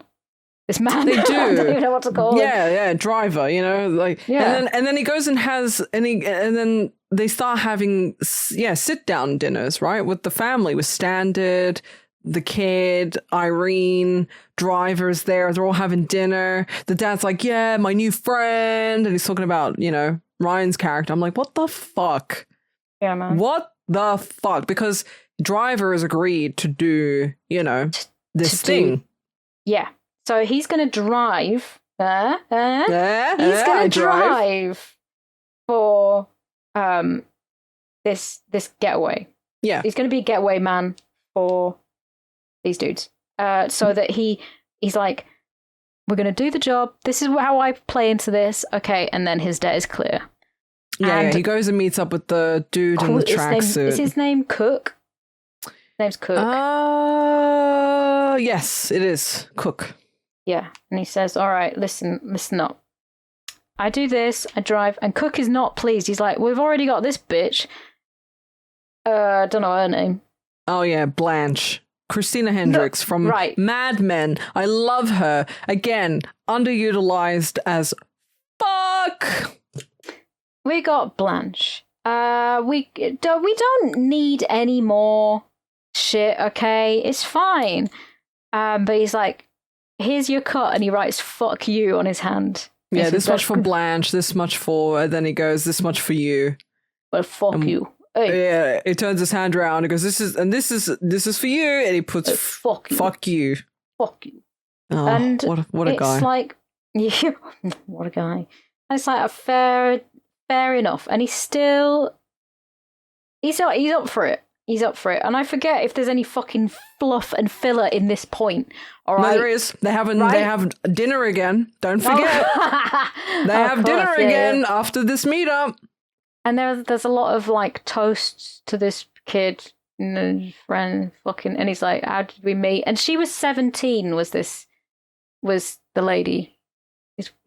C: This man.
B: They do.
C: I don't even know what to call him.
B: Yeah, Driver. You know, like and then he goes and has and then they start having sit down dinners, right, with the family, with Standard, the kid, Irene, Driver's there. They're all having dinner. The dad's like, yeah, my new friend, and he's talking about, you know, Ryan's character. I'm like, what the fuck?
C: Yeah, man.
B: What the fuck? Because Driver has agreed to do, you know, this thing.
C: Yeah. So he's going to drive. He's going to drive for this getaway.
B: Yeah.
C: He's going to be a getaway man for these dudes. So that he's like, we're going to do the job. This is how I play into this. Okay. And then his debt is clear.
B: Yeah, he goes and meets up with the dude in the tracksuit. Is
C: his name Cook? His name's Cook.
B: Yes, it is. Cook.
C: Yeah, and he says, all right, listen up. I do this, I drive, and Cook is not pleased. He's like, we've already got this bitch. I don't know her name.
B: Oh, yeah, Blanch. Christina Hendricks from Mad Men. I love her. Again, underutilized as fuck.
C: We got Blanch. We don't need any more shit, okay? It's fine. But he's like, here's your cut, and he writes "fuck you" on his hand.
B: Yeah, this much for Blanche, this much for, then he goes, this much for you.
C: Well, fuck you. Hey.
B: Yeah, he turns his hand around and goes, this is for you, and he puts
C: fuck you.
B: Fuck you.
C: Fuck you.
B: Oh,
C: And
B: what a guy.
C: It's like, what a guy. And it's like a fair enough. And he's up for it. He's up for it. And I forget if there's any fucking fluff and filler in this point. All right.
B: No, there is. They have dinner again. Don't forget. They have dinner again after this meetup.
C: And there's a lot of like toasts to this kid and friend fucking, and he's like, how did we meet? And she was 17, was the lady,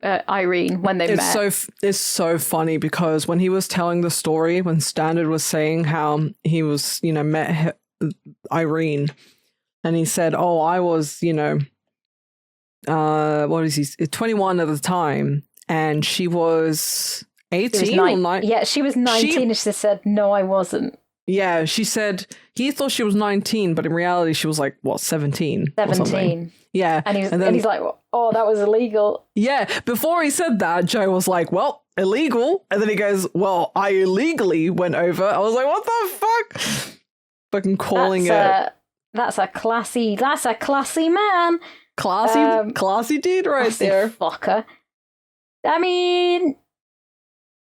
C: Irene, when they met.
B: It's so funny because when he was telling the story, when Standard was saying how he was, met Irene, and he said, oh, I was, 21 at the time, and she was 18 or 9.
C: Yeah, she was 19 and she said, no, I wasn't.
B: Yeah, she said he thought she was 19, but in reality she was like, what, 17?
C: 17.
B: Yeah.
C: And he's like, oh, that was illegal.
B: Yeah, before he said that, Joe was like, well, illegal. And then he goes, well, I illegally went over. I was like, what the fuck? Fucking calling it.
C: That's a classy man.
B: Classy dude right there.
C: Fucker. I mean...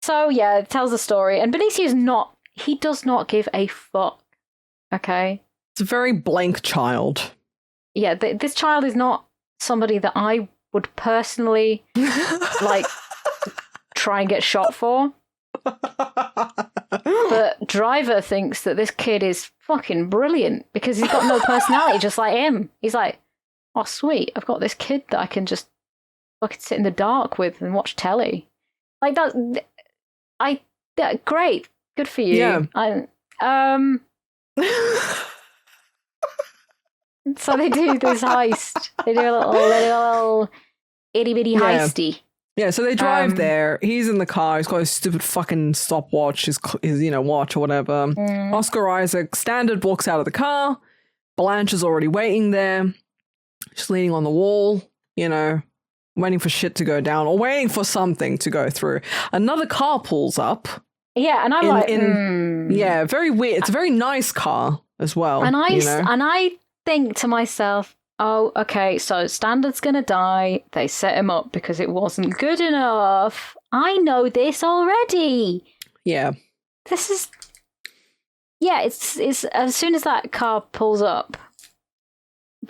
C: So, yeah, it tells the story. And Benicio's he does not give a fuck. Okay?
B: It's a very blank child.
C: Yeah, this child is not somebody that I would personally, try and get shot for. But Driver thinks that this kid is fucking brilliant because he's got no personality, just like him. He's like, oh, sweet, I've got this kid that I can just fucking sit in the dark with and watch telly. Like, great. Good for you.
B: Yeah.
C: So they do this heist. They do a little itty bitty heisty.
B: Yeah, so they drive there. He's in the car. He's got his stupid fucking stopwatch, his watch or whatever. Oscar Isaac, Standard, walks out of the car. Blanch is already waiting there. She's leaning on the wall, waiting for shit to go down or waiting for something to go through. Another car pulls up.
C: Yeah, and I'm
B: yeah, very weird. It's a very nice car as well.
C: And I think to myself, oh, okay, so Standard's gonna die. They set him up because it wasn't good enough. I know this already.
B: Yeah.
C: This is... Yeah, it's as soon as that car pulls up.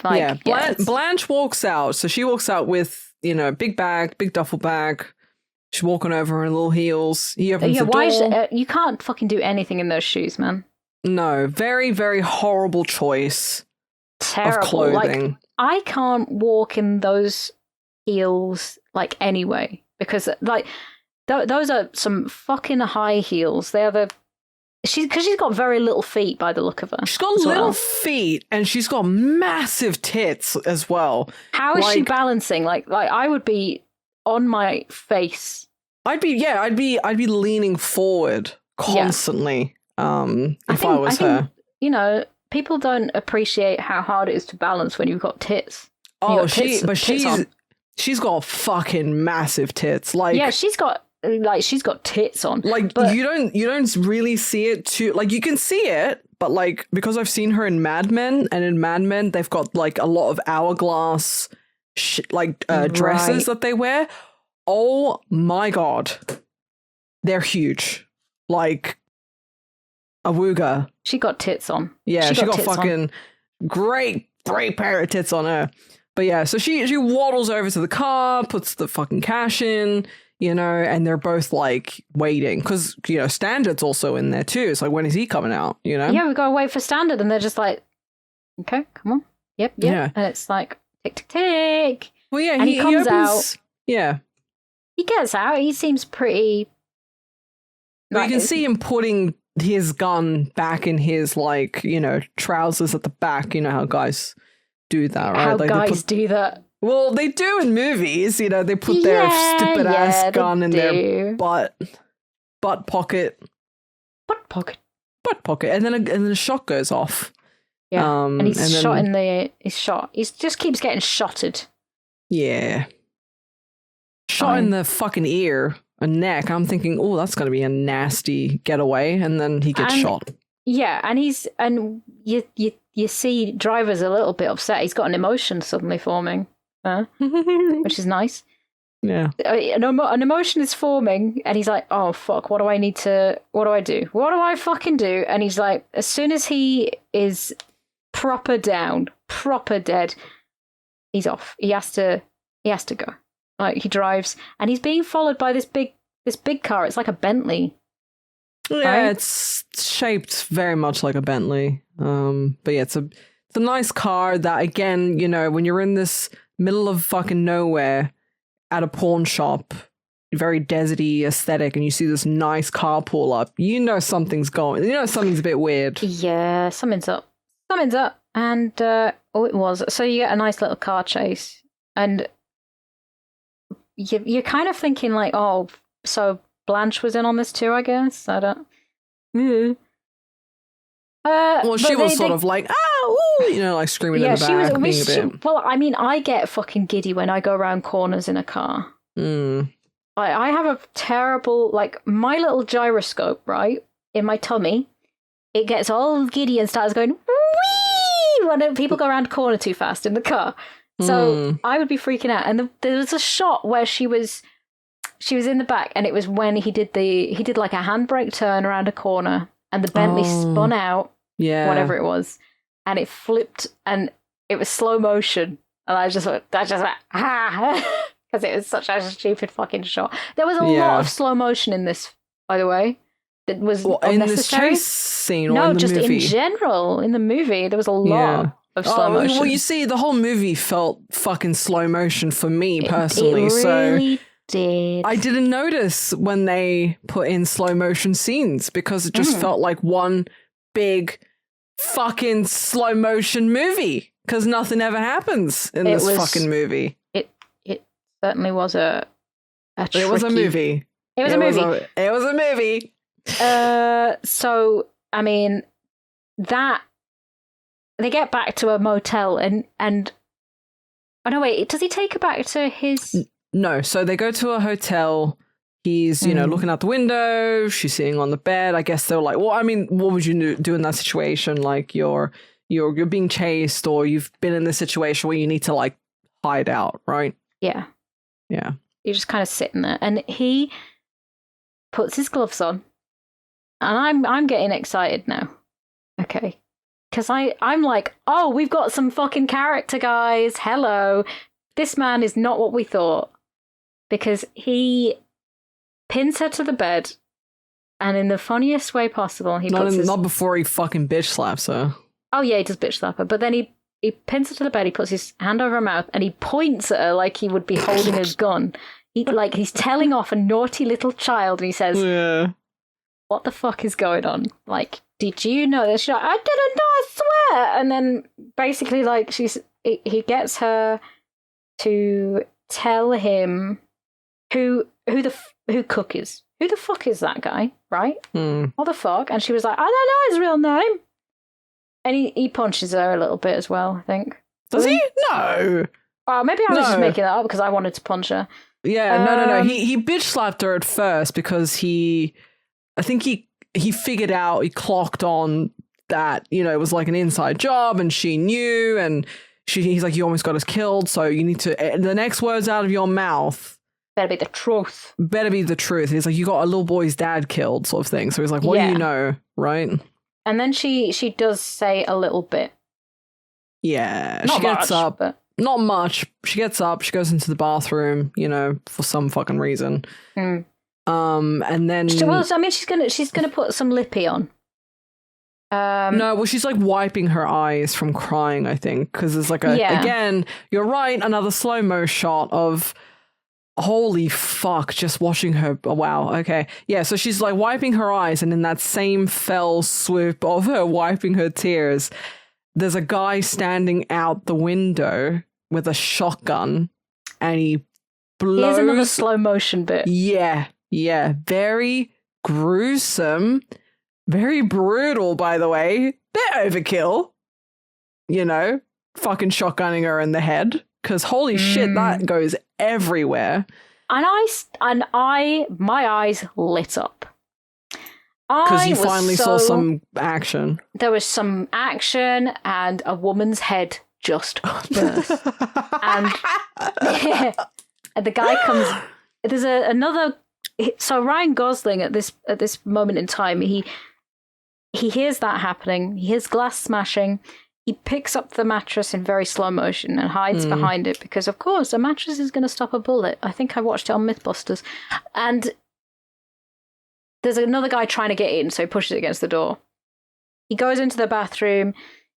B: Blanche walks out. So she walks out with, big duffel bag. She's walking over in little heels. He opens the door.
C: You can't fucking do anything in those shoes, man.
B: No, very, very horrible choice.
C: Terrible.
B: Of clothing.
C: I can't walk in those heels anyway because those are some fucking high heels. They are she's got very little feet by the look of her.
B: She's got little feet and she's got massive tits as well.
C: How is she balancing? Like I would be on my face.
B: I'd be leaning forward constantly. If I was her.
C: People don't appreciate how hard it is to balance when you've got tits.
B: Oh, she's got fucking massive tits.
C: She's got tits on.
B: But you don't really see it too. You can see it, but because I've seen her in Mad Men, and in Mad Men they've got a lot of hourglass dresses that they wear. Oh my god, they're huge. Awooga.
C: She got tits on.
B: Yeah, she got fucking great pair of tits on her. But yeah, so she waddles over to the car, puts the fucking cash in, and they're both waiting because Standard's also in there too. It's when is he coming out?
C: Yeah, we gotta wait for Standard, and they're just like, okay, come on, yep, yeah. And it's tick tick tick.
B: Well, yeah,
C: and he comes out.
B: Yeah,
C: he gets out. He seems pretty.
B: But you can see him putting his gun back in his trousers at the back. You know how guys do that, right?
C: How guys do that.
B: Well, they do in movies. They put their stupid ass gun in their butt pocket. Butt pocket, and then a shot goes off.
C: Yeah, and he's shot in the. He's shot. He just keeps getting shotted.
B: Yeah. Shot in the fucking ear. a neck. I'm thinking, oh, that's going to be a nasty getaway. And then he gets shot.
C: Yeah, and you see Driver's a little bit upset. He's got an emotion suddenly forming, which is nice.
B: Yeah.
C: An emotion is forming, and he's like, oh, fuck, what do I do? What do I fucking do? And he's like, as soon as he is proper down, proper dead, he's off. He has to go. Like, he drives, and he's being followed by this big car. It's like a Bentley.
B: Yeah, right? It's shaped very much like a Bentley. But yeah, it's a nice car that, again, you know, when you're in this middle of fucking nowhere at a pawn shop, very deserty aesthetic, and you see this nice car pull up, you know something's a bit weird.
C: Yeah, something's up. And it was. So you get a nice little car chase, and you're kind of thinking like, oh, so Blanch was in on this too, I guess. I don't. Mm.
B: Well, she was sort of like, oh, you know, like screaming in the back. Being a bit...
C: Well, I mean, I get fucking giddy when I go around corners in a car. I have a terrible, like, my little gyroscope, right, in my tummy, it gets all giddy and starts going, wee, when people go around a corner too fast in the car. So I would be freaking out. And there was a shot where she was in the back, and it was when he did like a handbrake turn around a corner, and the Bentley spun out, whatever it was, and it flipped, and it was slow motion, and I just went, because it was such a stupid fucking shot. There was a lot of slow motion in this, by the way. That was unnecessary.
B: In this chase scene, or
C: no,
B: in the
C: just
B: movie?
C: In general, in the movie, there was a lot of slow motion.
B: Well, you see, the whole movie felt fucking slow motion for me personally.
C: It really did.
B: I didn't notice when they put in slow motion scenes because it just felt like one big fucking slow motion movie because nothing ever happens in this fucking movie.
C: It certainly was a tricky...
B: It was a movie.
C: It was a
B: movie.
C: So, I mean, that... They get back to a motel and oh no, wait, does he take her back to his...
B: No, so they go to a hotel. He's, you know, looking out the window. She's sitting on the bed. I guess they're like, well, I mean, what would you do in that situation? Like you're being chased, or you've been in this situation where you need to like hide out, right?
C: Yeah.
B: Yeah.
C: You're just kind of sitting there, and he puts his gloves on, and I'm getting excited now. Okay. Because I'm like, oh, we've got some fucking character, guys. Hello. This man is not what we thought. Because he pins her to the bed, and in the funniest way possible, not
B: before he fucking bitch slaps her.
C: Oh yeah, he does bitch slap her. But then he pins her to the bed, he puts his hand over her mouth, and he points at her like he would be holding a gun. He's telling off a naughty little child, and he says,
B: yeah.
C: What the fuck is going on? Like, did you know this? She's like, I didn't know, I swear. And then basically, like, he gets her to tell him who Cook is. Who the fuck is that guy, right? What the fuck? And she was like, I don't know his real name. And he punches her a little bit as well, I think.
B: Does he? No.
C: Oh, maybe I was just making that up because I wanted to punch her.
B: Yeah, no. He bitch slapped her at first because I think he figured out, he clocked on that, you know, it was like an inside job and she knew, and he's like, you almost got us killed, so you need to, the next words out of your mouth
C: better be the truth.
B: He's like, you got a little boy's dad killed, sort of thing. So he's like, what do you know, right?
C: And then she does say a little bit.
B: Yeah, she gets up. But... Not much. She gets up, she goes into the bathroom, you know, for some fucking reason. And then...
C: Well, I mean, she's gonna put some lippy on.
B: No, well, she's like wiping her eyes from crying, I think, because there's like again, you're right, another slow-mo shot of... Holy fuck, just watching her. Oh, wow, okay. Yeah, so she's like wiping her eyes, and in that same fell swoop of her wiping her tears, there's a guy standing out the window with a shotgun, and he blows... Here's
C: another slow motion bit.
B: Yeah. Very gruesome. Very brutal, by the way. Bit overkill. You know? Fucking shotgunning her in the head. Because holy shit, that goes everywhere.
C: my eyes lit up.
B: Because you finally saw some action.
C: There was some action, and a woman's head just burst. And the guy comes. There's another. So Ryan Gosling at this moment in time, he hears that happening. He hears glass smashing. He picks up the mattress in very slow motion and hides behind it because, of course, a mattress is going to stop a bullet. I think I watched it on Mythbusters. And there's another guy trying to get in, so he pushes it against the door. He goes into the bathroom.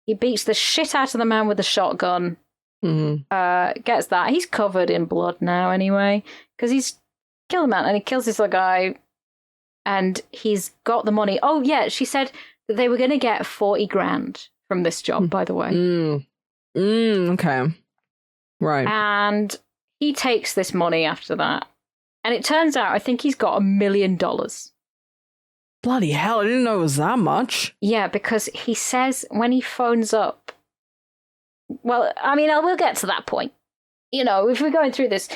C: He beats the shit out of the man with the shotgun. Gets that. He's covered in blood now anyway because he's killed a man and he kills this other guy and he's got the money. Oh, yeah, she said that they were going to get 40 grand from this job, by the way.
B: Okay. Right.
C: And he takes this money after that. And it turns out, I think he's got $1 million.
B: Bloody hell, I didn't know it was that much.
C: Yeah, because he says when he phones up... Well, I mean, we'll get to that point. You know, if we're going through this.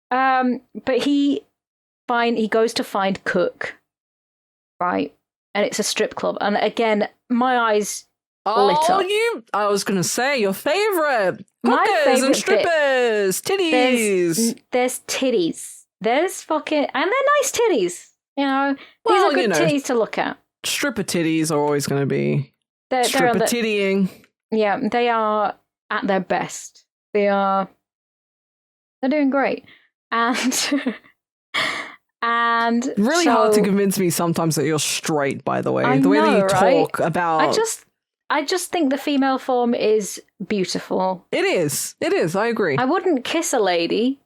C: But he goes to find Cook. Right? And it's a strip club. And again, my eyes... lit up.
B: I was going to say, your favourite.
C: My
B: Hookers and
C: favourite
B: strippers. Titties.
C: There's titties. There's fucking... And they're nice titties. You know? These are good titties to look at.
B: Stripper titties are always going to be stripper tittying.
C: Yeah, they are at their best. They're doing great. And... and
B: really hard to convince me sometimes that you're straight, by the way. The way that you talk about...
C: I just think the female form is beautiful.
B: It is. I agree.
C: I wouldn't kiss a lady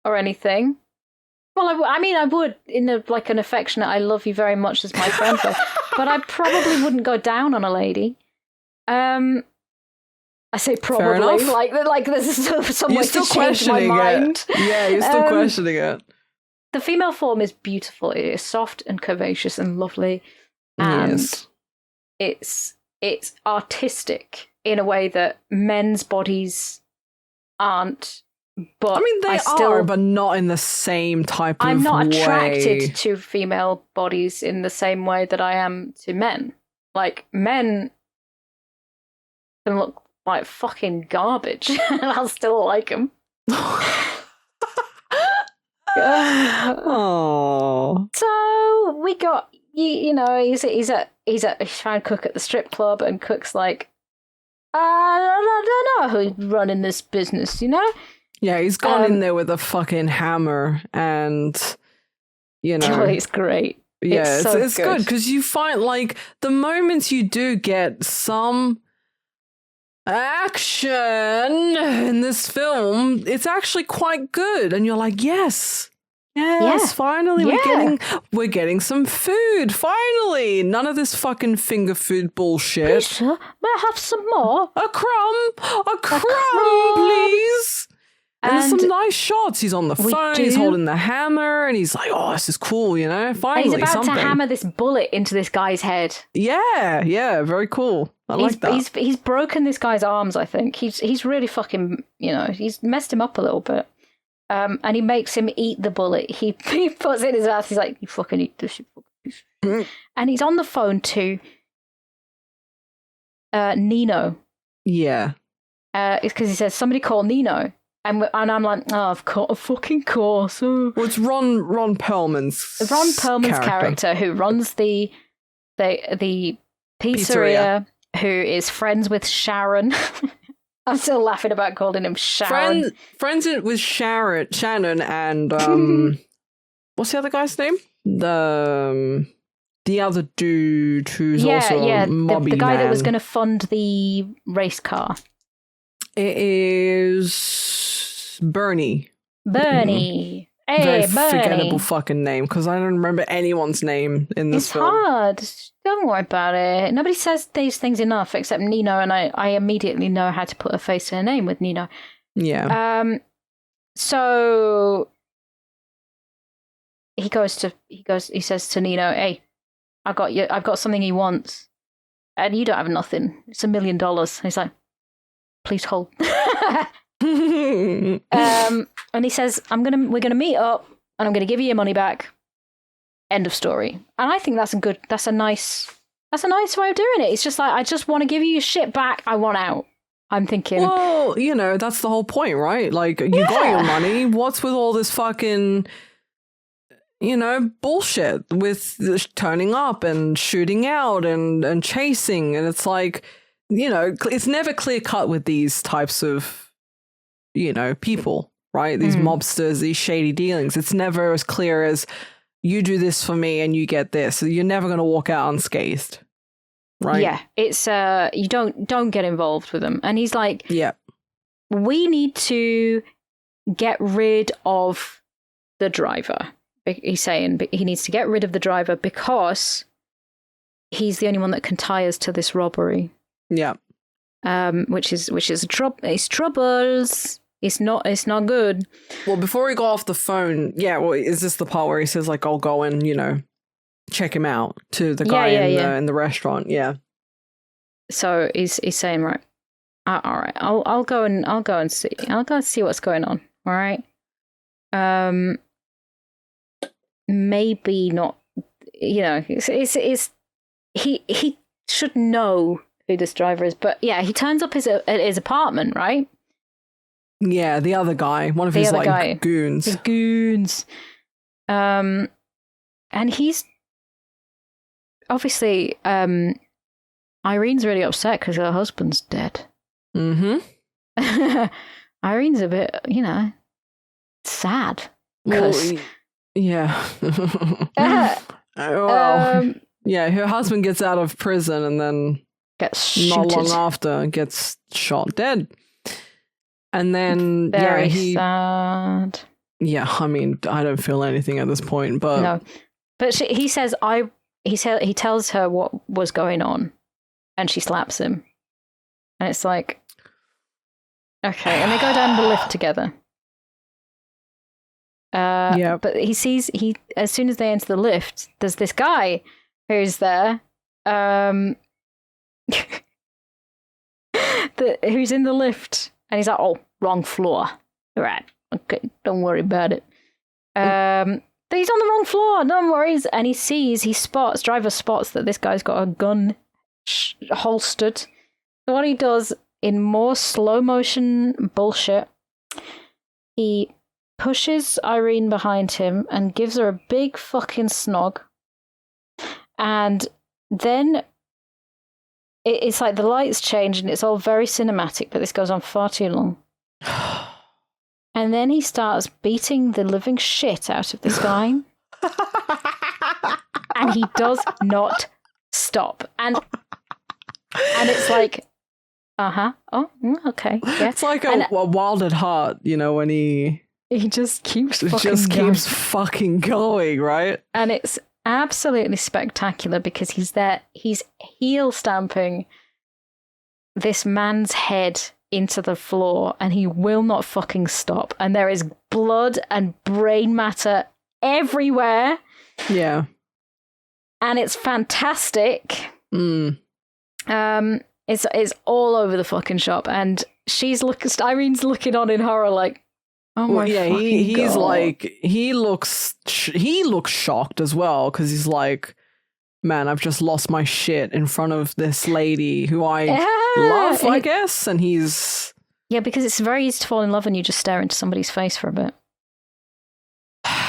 C: or anything. Well, I would in an affectionate, I love you very much as my friend, but I probably wouldn't go down on a lady. I say probably, like there's some way to change my mind.
B: Yeah, you're still questioning it.
C: The female form is beautiful. It is soft and curvaceous and lovely, and it's artistic in a way that men's bodies aren't. But
B: I mean, they are, but not in the same type of way.
C: I'm not attracted to female bodies in the same way that I am to men. Like, men can look like fucking garbage, and I'll still like them.
B: Oh.
C: So we got you know he's found Cook at the strip club, and Cook's like, I don't know who's running this business, you know.
B: Yeah, he's gone in there with a fucking hammer, and you know,
C: it's great.
B: Yeah, it's good because you find like the moments you do get some action in this film, it's actually quite good, and you're like, yes, finally we're getting some food. Finally, none of this fucking finger food bullshit.
C: Please, sir, may I have some more?
B: A crumb, please. And there's some nice shots. He's on the phone, he's holding the hammer, and he's like, oh, this is cool, you know? Finally,
C: and he's about to hammer this bullet into this guy's head.
B: Yeah, very cool. I like that.
C: He's broken this guy's arms, I think. He's really fucking, you know, he's messed him up a little bit. And he makes him eat the bullet. He puts it in his mouth, he's like, you fucking eat this, you fucking piece. And he's on the phone to Nino.
B: Yeah.
C: It's because he says, somebody call Nino. And I'm like, oh, of fucking course. Oh.
B: Well, it's Ron Perlman's
C: character who runs the pizzeria, who is friends with Sharon. I'm still laughing about calling him Sharon.
B: Friends with Shannon and what's the other guy's name? The other dude who's also a mobby
C: the guy
B: man.
C: that was going to fund the race car.
B: It is Bernie.
C: Bernie. Hey,
B: very
C: Bernie.
B: forgettable fucking name because I don't remember anyone's name in this film.
C: It's hard. Don't worry about it. Nobody says these things enough except Nino, and I immediately know how to put a face to a name with Nino.
B: Yeah.
C: So he says to Nino, "Hey, I've got something he wants, and you don't have nothing. It's $1 million." And he's like, "Please hold." And he says, we're gonna meet up and I'm going to give you your money back. End of story. And I think that's a nice way of doing it. It's just like, I just want to give you your shit back. I want out. I'm thinking.
B: Well, that's the whole point, right? Like, you got your money. What's with all this fucking, bullshit with turning up and shooting out and chasing? And it's like, it's never clear cut with these types of, people, right? These mobsters, these shady dealings. It's never as clear as, you do this for me and you get this. You're never going to walk out unscathed. Right?
C: Yeah, it's you don't get involved with them. And he's like,
B: yeah,
C: we need to get rid of the driver. He's saying he needs to get rid of the driver because he's the only one that can tie us to this robbery.
B: Yeah.
C: Which is it's troubles. It's not good.
B: Well, before we go off the phone, is this the part where he says, like, I'll go and, check him out to the guy in the restaurant? Yeah.
C: So he's saying, right, all right, I'll go and see what's going on. All right. Maybe not, it's he should know who this driver is, but yeah, he turns up at his apartment, right?
B: Yeah, the other guy, one of his goons.
C: His goons. And he's obviously Irene's really upset because her husband's dead.
B: Mm-hmm.
C: Irene's a bit, sad.
B: Well, yeah. Yeah, her husband gets out of prison and then
C: gets shooted.
B: Not long after gets shot dead. And then,
C: Very sad.
B: Yeah, I mean, I don't feel anything at this point, but
C: no. But he says he tells her what was going on, and she slaps him, and it's like, okay, and they go down the lift together. Yeah, but he sees as soon as they enter the lift, there's this guy who's there, who's in the lift. And he's like, oh, wrong floor. All right. Okay, don't worry about it. But he's on the wrong floor. No worries. And driver spots that this guy's got a gun holstered. So what he does, in more slow motion bullshit, he pushes Irene behind him and gives her a big fucking snog. And then it's like the lights change and it's all very cinematic, but this goes on far too long. And then he starts beating the living shit out of this guy. And he does not stop. And it's like, oh, okay. Yeah.
B: It's like a Wild at Heart, when he
C: just keeps
B: fucking going, right?
C: And it's absolutely spectacular because he's heel stamping this man's head into the floor and he will not fucking stop, and there is blood and brain matter everywhere.
B: Yeah.
C: And it's fantastic. It's all over the fucking shop, and Irene's looking on in horror like, oh my God.
B: He's like, he looks shocked as well, because he's like, man, I've just lost my shit in front of this lady who I love, I guess. And he's...
C: Yeah, because it's very easy to fall in love when you just stare into somebody's face for a bit.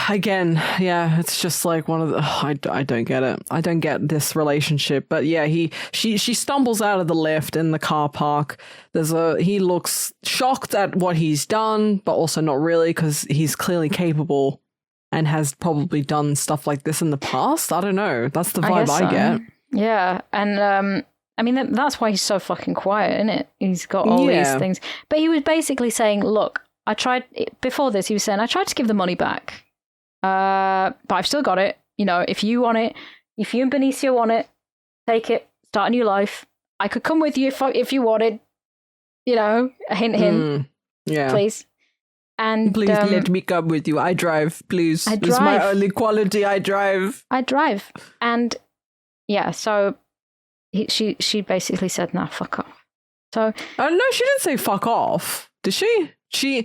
B: Again, yeah, it's just like one of the... I don't get it. I don't get this relationship. But yeah, she stumbles out of the lift in the car park. He looks shocked at what he's done, but also not really, because he's clearly capable and has probably done stuff like this in the past. I don't know. That's the vibe I get.
C: Yeah, and I mean, that's why he's so fucking quiet, isn't it? He's got all these things. But he was basically saying, look, before this, he was saying, I tried to give the money back, but I've still got it. If you want it, if you and Benicio want it, take it, start a new life. I could come with you if you wanted, a hint,
B: yeah,
C: please. And
B: please let me come with you. I drive, please. It's my only quality. I drive.
C: And yeah, so she basically said, "Nah, fuck off." So
B: no, she didn't say fuck off, did she? She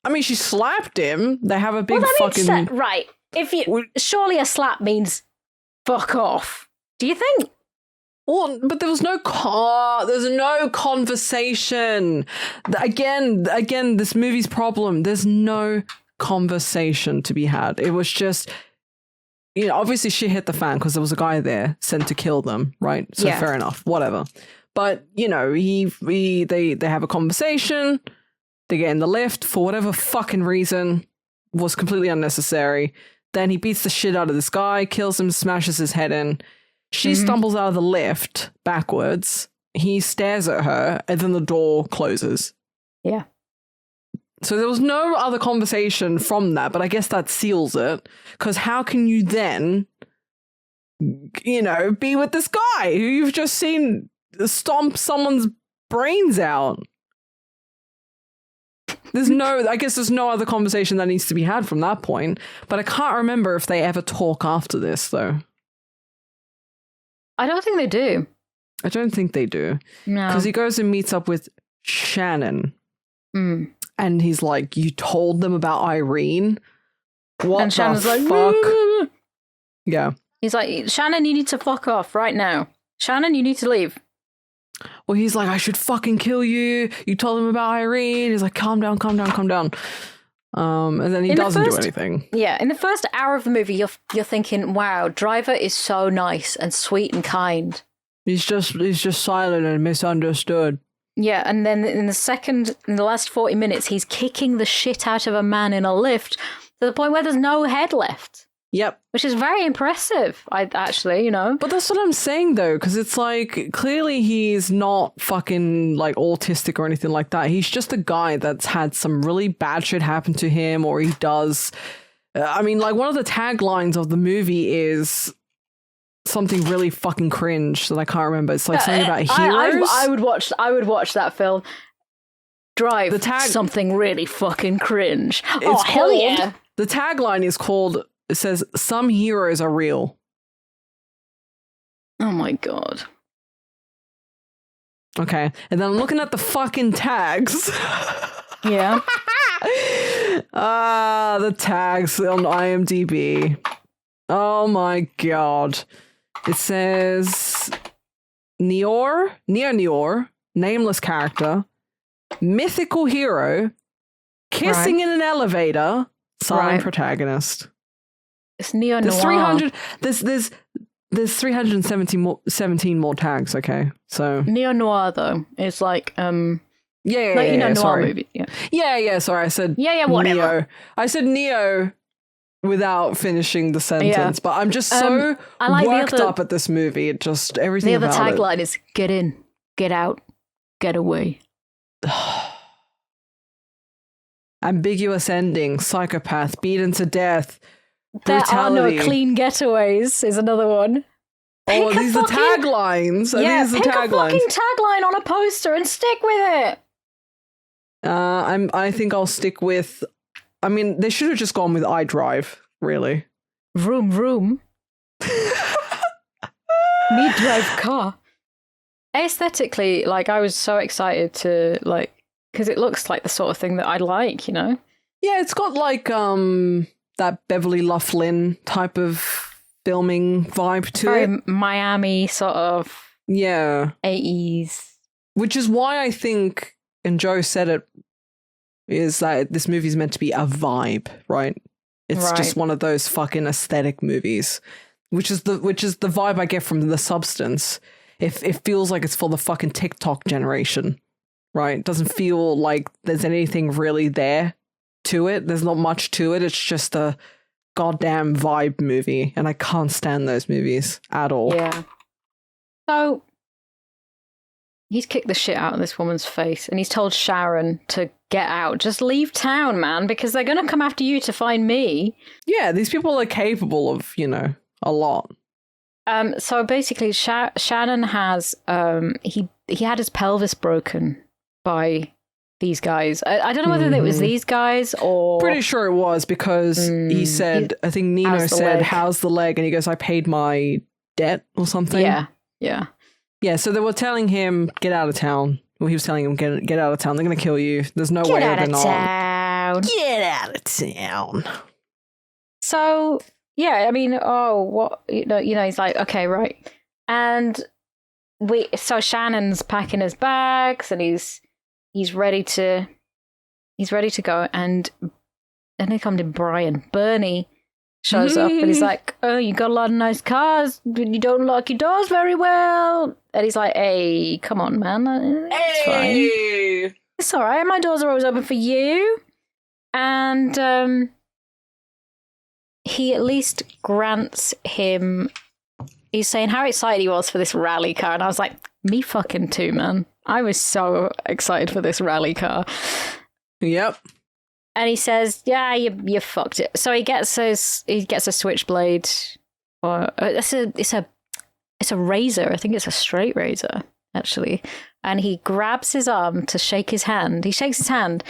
B: I mean, she slapped him. They have a big
C: Well,
B: fucking...
C: right. Surely a slap means fuck off. Do you think?
B: Well, but there was no there's no conversation. Again, this movie's problem. There's no conversation to be had. It was just, obviously shit hit the fan because there was a guy there sent to kill them, right? So fair enough, whatever. But they have a conversation. They get in the lift for whatever fucking reason, was completely unnecessary. Then he beats the shit out of this guy, kills him, smashes his head in. She stumbles out of the lift backwards. He stares at her, and then the door closes.
C: Yeah.
B: So there was no other conversation from that, but I guess that seals it. Because how can you then, be with this guy who you've just seen stomp someone's brains out? There's no other conversation that needs to be had from that point. But I can't remember if they ever talk after this, though.
C: I don't think they do.
B: I don't think they do.
C: No.
B: Because he goes and meets up with Shannon. And he's like, you told them about Irene? What
C: and Shannon's like,
B: fuck? Yeah.
C: He's like, Shannon, you need to fuck off right now. Shannon, you need to leave.
B: Well, he's like, I should fucking kill you. You told them about Irene. He's like, calm down, calm down, calm down. And then he doesn't do anything.
C: Yeah, in the first hour of the movie, you're thinking, wow, Driver is so nice and sweet and kind.
B: He's just silent and misunderstood.
C: Yeah, and then in the last 40 minutes, he's kicking the shit out of a man in a lift to the point where there's no head left.
B: Yep.
C: Which is very impressive, actually. But
B: that's what I'm saying, though, because it's like, clearly he's not fucking, like, autistic or anything like that. He's just a guy that's had some really bad shit happen to him, or he does... one of the taglines of the movie is something really fucking cringe that I can't remember. It's like something about heroes.
C: I would watch that film. Drive something really fucking cringe. Hell yeah.
B: The tagline is called... It says, some heroes are real.
C: Oh my God.
B: Okay. And then I'm looking at the fucking tags.
C: Yeah.
B: The tags on IMDb. Oh my God. It says Nior, nameless character, mythical hero, kissing in an elevator, silent protagonist.
C: It's neo-noir.
B: There's 317 more tags, okay? So
C: neo-noir though. It's like noir movie.
B: Yeah, sorry. I said
C: whatever.
B: Neo. I said Neo without finishing the sentence, but I'm just so worked up at this movie. It just everything about it.
C: The other tagline is get in, get out, get away.
B: Ambiguous ending, psychopath, beaten to death.
C: Brutality.
B: There
C: are no clean getaways is another one.
B: These are taglines.
C: Pick a fucking tagline on a poster and stick with it.
B: I think I'll stick with. I mean, they should have just gone with I drive. Really.
C: Vroom vroom. Me drive car. Aesthetically, I was so excited to because it looks like the sort of thing that I'd like.
B: Yeah, it's got that Beverly Loughlin type of filming vibe to it.
C: Miami sort of 80s.
B: Which is why I think, and Joe said it, is that this movie's meant to be a vibe, right? It's just one of those fucking aesthetic movies, which is the vibe I get from The Substance. It feels like it's for the fucking TikTok generation, right? It doesn't feel like there's anything really there to it. There's not much to it. It's just a goddamn vibe movie, and I can't stand those movies at all.
C: Yeah. So he's kicked the shit out of this woman's face, and he's told Sharon to get out. Just leave town, man, because they're going to come after you to find me.
B: Yeah, these people are capable of, a lot.
C: So basically, Shannon has he had his pelvis broken by these guys. I don't know whether it was these guys or...
B: Pretty sure it was, because he said, I think Nino said, how's the leg? And he goes, I paid my debt or something.
C: Yeah.
B: Yeah, so they were telling him, get out of town. Well, he was telling him, get out of town. They're going to kill you. There's no way they're not.
C: town.
B: Get out of town.
C: So, yeah, I mean, what, he's like, okay, right. And so Shannon's packing his bags and he's ready to go. And then here comes Bernie shows up and he's like, oh, you got a lot of nice cars, but you don't lock your doors very well. And he's like, hey, come on, man. It's fine. It's all right. My doors are always open for you. And he at least grants him. He's saying how excited he was for this rally car. And I was like, me fucking too, man. I was so excited for this rally car.
B: Yep.
C: And he says, yeah, you fucked it. So he gets a switchblade. Or it's a razor. I think it's a straight razor, actually. And he grabs his arm to shake his hand. He shakes his hand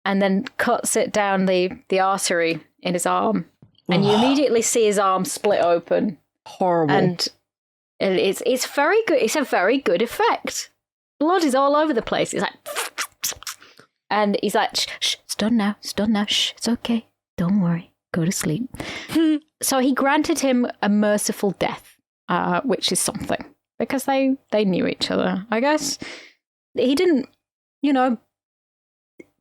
C: and then cuts it down the artery in his arm. And you immediately see his arm split open.
B: Horrible.
C: And it's very good. It's a very good effect. Blood is all over the place. It's like, and he's like, shh, it's done now. It's done now. Shh, it's okay. Don't worry. Go to sleep. So he granted him a merciful death, which is something because they knew each other. I guess he didn't,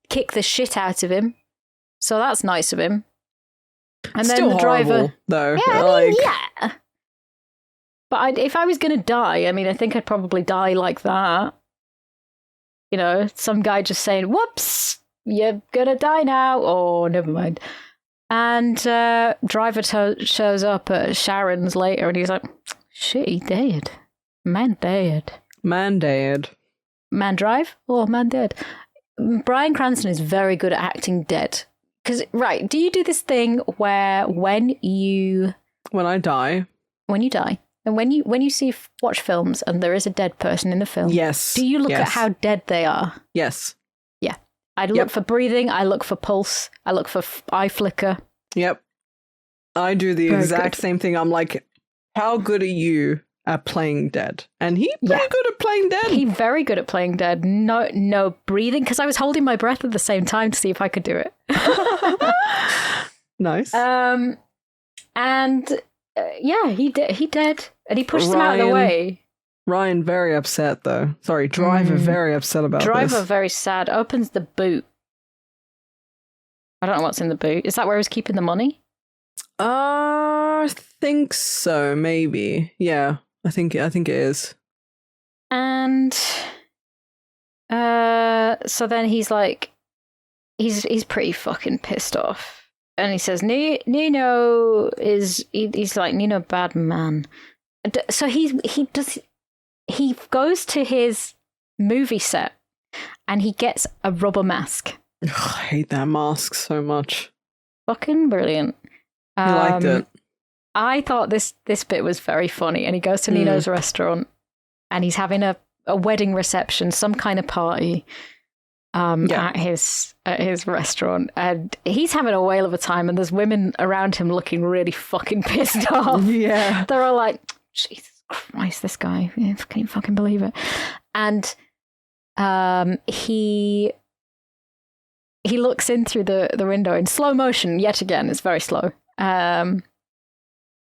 C: kick the shit out of him. So that's nice of him. And
B: Still
C: then the driver,
B: horrible, though.
C: Yeah. But if I was going to die, I think I'd probably die like that. Some guy just saying, whoops, you're going to die now. Oh, never mind. And driver shows up at Sharon's later and he's like, shit, he dead. Man dead.
B: Man dead.
C: Man drive? Oh, man dead. Bryan Cranston is very good at acting dead. Because, right, do you do this thing where when you die, and when you watch films and there is a dead person in the film,
B: yes,
C: do you look at how dead they are?
B: Yes.
C: Yeah. I look for breathing, I look for pulse, I look for eye flicker.
B: Yep. I do the exact same thing. I'm like, how good are you at playing dead? And he's pretty good at playing dead.
C: He's very good at playing dead. No breathing, because I was holding my breath at the same time to see if I could do it.
B: Nice.
C: He dead, and he pushed him out of the way.
B: Ryan very upset though. Sorry, Driver very upset about this.
C: Driver very sad. Opens the boot. I don't know what's in the boot. Is that where he was keeping the money?
B: I think so. Maybe. Yeah, I think it is.
C: And so then he's like, he's pretty fucking pissed off. And he says, Nino is, he's like, Nino, bad man. So he goes to his movie set and he gets a rubber mask.
B: I hate that mask so much.
C: Fucking brilliant.
B: You liked it.
C: I thought this bit was very funny. And he goes to Nino's restaurant and he's having a wedding reception, some kind of party. At his restaurant, and he's having a whale of a time, and there's women around him looking really fucking pissed off.
B: Yeah,
C: they're all like, Jesus Christ, this guy, can you fucking believe it? And he looks in through the window in slow motion yet again. It's very slow.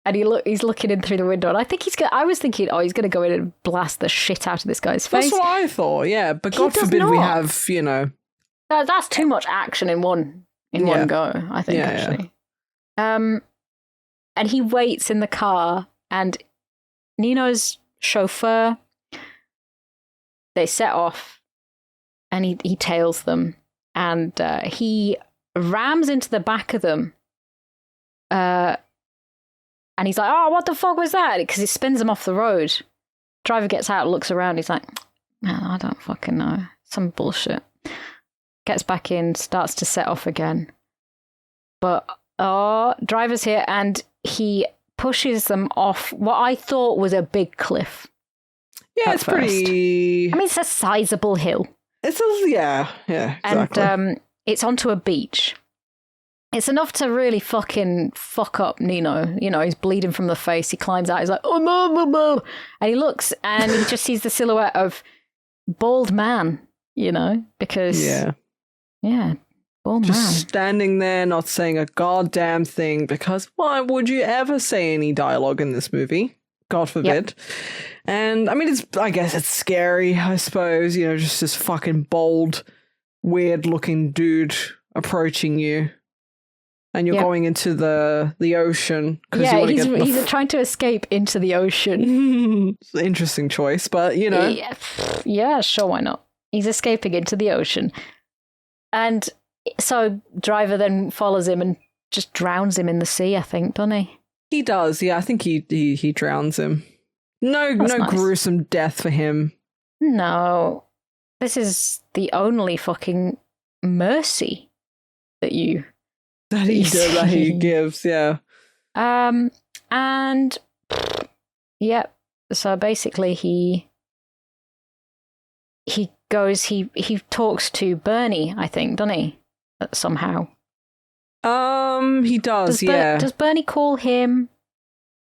C: And he's looking in through the window, and I think I was thinking, he's going to go in and blast the shit out of this guy's face.
B: That's what I thought, yeah. But God forbid we have,
C: That's too much action in one go, I think, actually. Yeah. And he waits in the car, and Nino's chauffeur, they set off, and he tails them, and he rams into the back of them, and he's like, oh, what the fuck was that? Because he spins him off the road. Driver gets out, looks around. He's like, man, I don't fucking know. Some bullshit. Gets back in, starts to set off again. But, driver's here, and he pushes them off what I thought was a big cliff.
B: Yeah, it's first. Pretty...
C: it's a sizable hill.
B: Yeah, exactly.
C: And it's onto a beach. It's enough to really fucking fuck up Nino. He's bleeding from the face. He climbs out. He's like, oh, no. And he looks and he just sees the silhouette of bald man, because... Yeah, Oh,
B: just
C: man.
B: standing there, not saying a goddamn thing, because why would you ever say any dialogue in this movie? God forbid. Yep. And I mean, I guess it's scary, I suppose, just this fucking bold, weird looking dude approaching you. And you're going into the ocean.
C: Yeah, he's trying to escape into the ocean.
B: It's an interesting choice, but
C: Yeah, sure, why not? He's escaping into the ocean. And so driver then follows him and just drowns him in the sea, I think, doesn't he?
B: He does, yeah. I think he drowns him. That's no nice. Gruesome death for him.
C: No. This is the only fucking mercy that he
B: gives, yeah.
C: And yeah, so basically he goes, he talks to Bernie, I think, doesn't he? Somehow.
B: He does, yeah.
C: Does Bernie call him?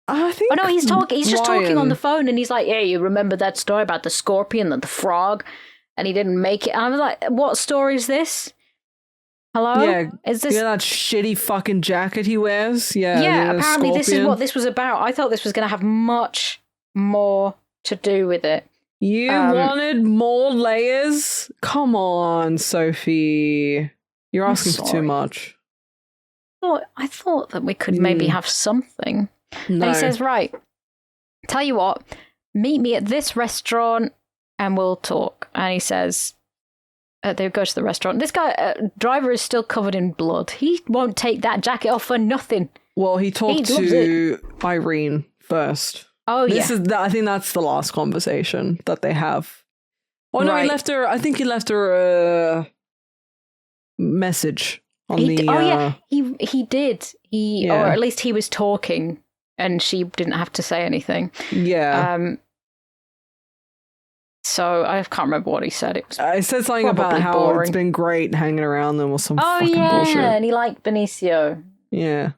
B: I think.
C: Oh no, he's just talking on the phone, and he's like, "Hey, you remember that story about the scorpion and the frog, and he didn't make it?" And I was like, "What story is this? Hello?
B: Yeah,
C: is this
B: that shitty fucking jacket he wears? Yeah,
C: yeah. Apparently, this is what this was about. I thought this was going to have much more to do with it.
B: You wanted more layers? Come on, Sophie. You're asking for too much.
C: I thought that we could maybe have something.
B: No.
C: And he says, right, tell you what, meet me at this restaurant and we'll talk. And he says, they go to the restaurant. This guy, driver, is still covered in blood. He won't take that jacket off for nothing.
B: Well, he talked to Irene first.
C: Oh, yeah.
B: I think that's the last conversation that they have. Oh, no,
C: right.
B: he left her a message on the...
C: Oh, yeah, he did. Or at least he was talking and she didn't have to say anything.
B: Yeah.
C: So I can't remember what he said. It was
B: I said something about how
C: boring.
B: It's been great hanging around them or some fucking bullshit.
C: Oh, yeah, and he liked Benicio.
B: Yeah.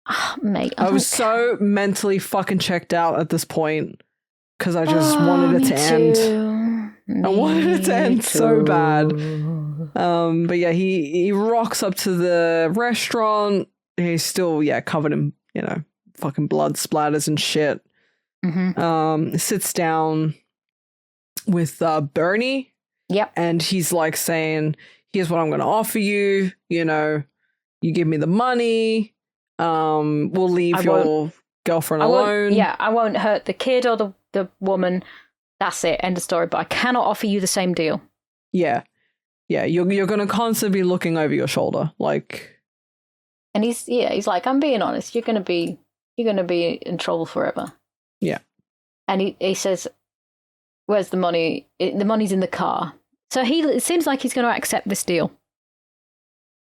C: Oh, mate.
B: I was so mentally fucking checked out at this point because I just wanted it to end. I wanted it to end so bad. But yeah, he rocks up to the restaurant. He's still, covered in, fucking blood splatters and shit.
C: Mm-hmm.
B: Sits down with Bernie.
C: Yep.
B: And he's like saying, here's what I'm going to offer you. You give me the money. We'll leave your girlfriend alone.
C: I won't hurt the kid or the woman. That's it. End of story. But I cannot offer you the same deal.
B: Yeah. Yeah, you're going to constantly be looking over your shoulder.
C: And he's like, I'm being honest. You're going to be in trouble forever.
B: Yeah.
C: And he says, where's the money? The money's in the car. So it seems like he's going to accept this deal.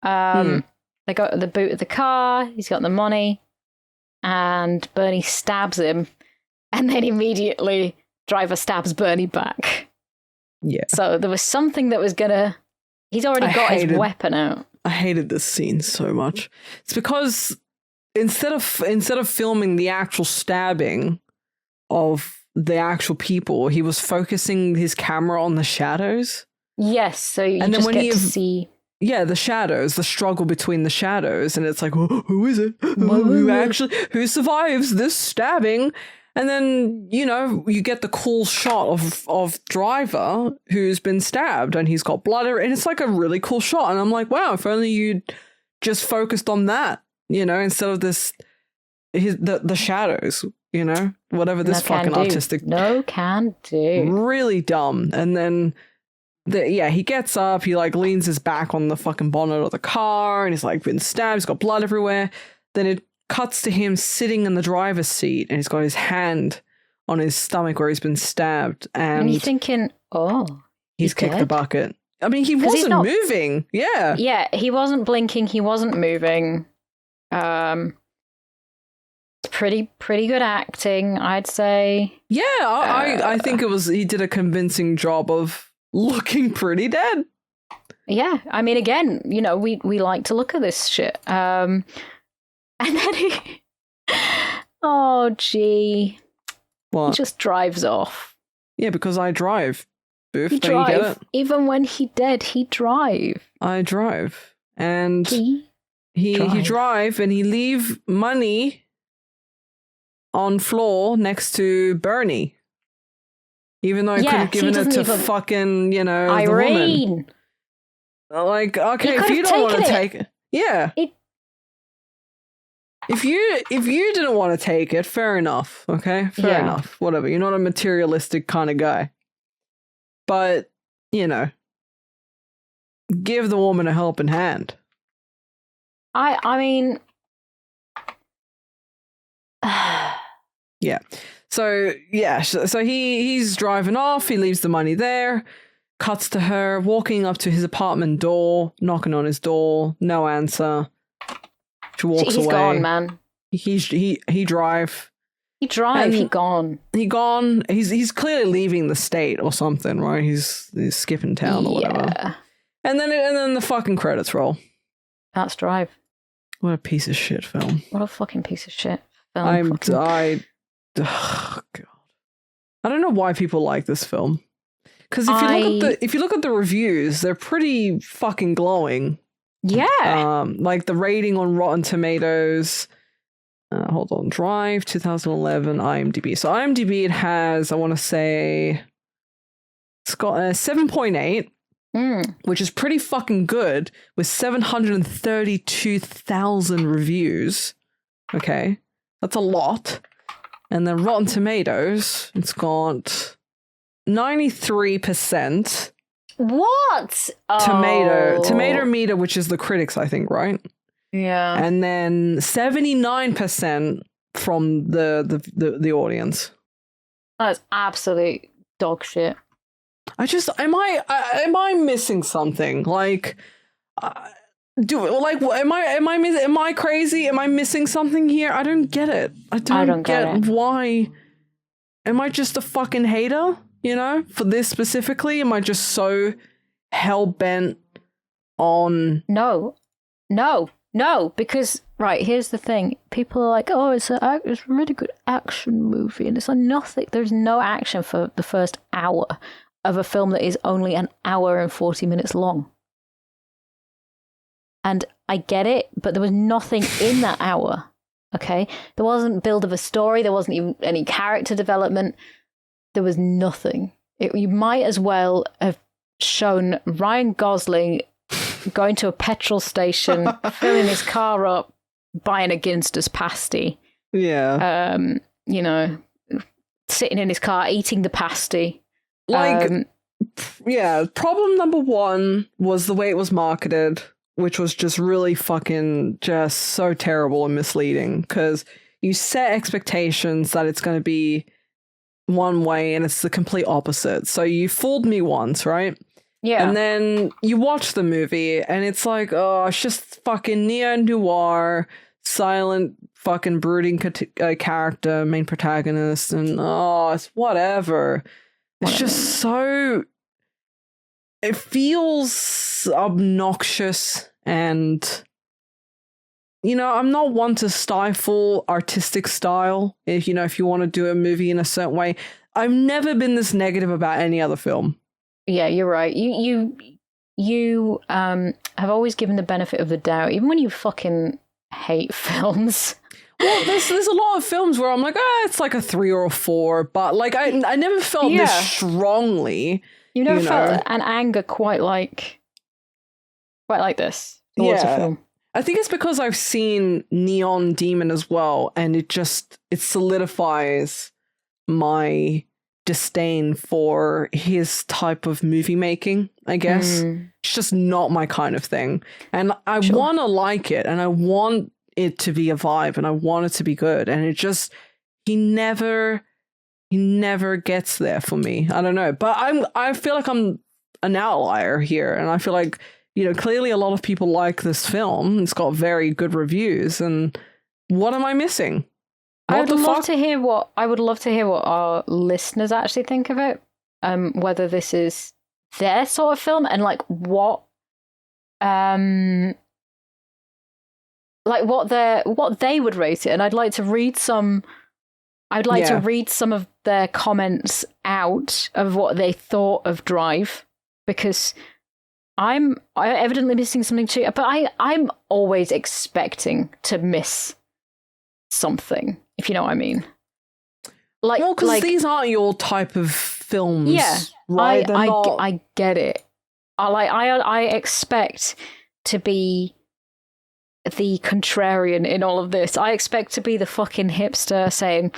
C: They go to the boot of the car. He's got the money. And Bernie stabs him. And then immediately, driver stabs Bernie back.
B: Yeah. So
C: there was something that was going to... He's already got his weapon out.
B: I hated this scene so much. It's because instead of filming the actual stabbing of the actual people, he was focusing his camera on the shadows.
C: Yes, so you just get to see...
B: Yeah, the shadows, the struggle between the shadows, and it's like, who is it? Who survives this stabbing? And then, you get the cool shot of driver who's been stabbed and he's got blood, and it's like a really cool shot. And I'm like, wow, if only you'd just focused on that, instead of the shadows, whatever this fucking artistic.
C: No can do.
B: Really dumb. And then, he gets up, he leans his back on the fucking bonnet of the car and he's been stabbed, he's got blood everywhere. Then it cuts to him sitting in the driver's seat and he's got his hand on his stomach where he's been stabbed. And
C: you're thinking,
B: he's kicked
C: dead?
B: the bucket. I mean, he wasn't moving. Yeah.
C: Yeah, he wasn't blinking. He wasn't moving. Pretty good acting, I'd say.
B: Yeah, I think he did a convincing job of looking pretty dead.
C: Yeah, I mean, again, we like to look at this shit. And then he... Oh, gee.
B: What?
C: He just drives off.
B: Yeah, because I drive. Boof,
C: He
B: don't you get
C: drive.
B: it?
C: Even when he dead, he drive.
B: I drive. And
C: He
B: he drive and he leave money on floor next to Bernie. Even though I could have given it to fucking, you know,
C: Irene.
B: the woman. Like, okay, if you don't want to take it. Yeah. If you didn't want to take it, fair enough. Okay? Fair enough. Whatever. You're not a materialistic kind of guy. But, you know, give the woman a helping hand.
C: I mean
B: yeah. So he's driving off, he leaves the money there, cuts to her walking up to his apartment door, knocking on his door, no answer. She walks away.
C: He's gone, man.
B: He drive.
C: He drive, he gone.
B: He gone. He's clearly leaving the state or something, right? He's skipping town or whatever. And then the fucking credits roll.
C: That's Drive.
B: What a piece of shit film.
C: What a fucking piece of shit film.
B: Oh god. I don't know why people like this film. Because if you look at the reviews, they're pretty fucking glowing.
C: Yeah.
B: Like the rating on Rotten Tomatoes. Hold on, Drive 2011 IMDb. So IMDb, it has, I want to say, it's got a 7.8, which is pretty fucking good, with 732,000 reviews. Okay, that's a lot. And then Rotten Tomatoes, it's got 93%.
C: What?
B: Tomato meter, which is the critics, I think, right?
C: Yeah.
B: And then 79% from the audience.
C: That's absolute dog shit.
B: Am I missing something? Like, am I crazy? Am I missing something here? I don't get it. I don't get why. Am I just a fucking hater? You know, for this specifically, am I just so hell bent on?
C: No, because right, here's the thing: people are like, "Oh, it's a really good action movie," and it's like nothing. There's no action for the first hour of a film that is only an hour and 40 minutes long. And I get it, but there was nothing in that hour. Okay, there wasn't build of a story. There wasn't even any character development. There was nothing. You might as well have shown Ryan Gosling going to a petrol station, filling his car up, buying a Ginster's pasty.
B: Yeah.
C: You know, sitting in his car, eating the pasty.
B: Like, yeah, problem number one was the way it was marketed, which was just really fucking just so terrible and misleading, because you set expectations that it's going to be one way and it's the complete opposite. So you fooled me once, right?
C: Yeah.
B: And then you watch the movie and it's like, oh, it's just fucking neo-noir, silent, fucking brooding character, main protagonist, and oh, it's whatever. It's just so... It feels obnoxious, and... You know, I'm not one to stifle artistic style. If you want to do a movie in a certain way, I've never been this negative about any other film.
C: Yeah, you're right. You have always given the benefit of the doubt, even when you fucking hate films.
B: Well, there's a lot of films where I'm like, it's like a 3 or a 4, but like I never felt this strongly.
C: You never felt an anger quite like this towards a film.
B: I think it's because I've seen Neon Demon as well, and it solidifies my disdain for his type of movie making, I guess. It's just not my kind of thing. And I want to like it, and I want it to be a vibe, and I want it to be good. And he never gets there for me. I don't know. But I feel like I'm an outlier here, and I feel like, clearly a lot of people like this film. It's got very good reviews, and what am I missing?
C: I would love to hear what our listeners actually think of it. Whether this is their sort of film, and like what they would rate it. And I'd like to read some I'd like to read some of their comments out of what they thought of Drive, because I'm evidently missing something too. But I'm always expecting to miss something, if you know what I mean.
B: Well, because these aren't your type of films, right?
C: I get it. I expect to be the contrarian in all of this. I expect to be the fucking hipster saying,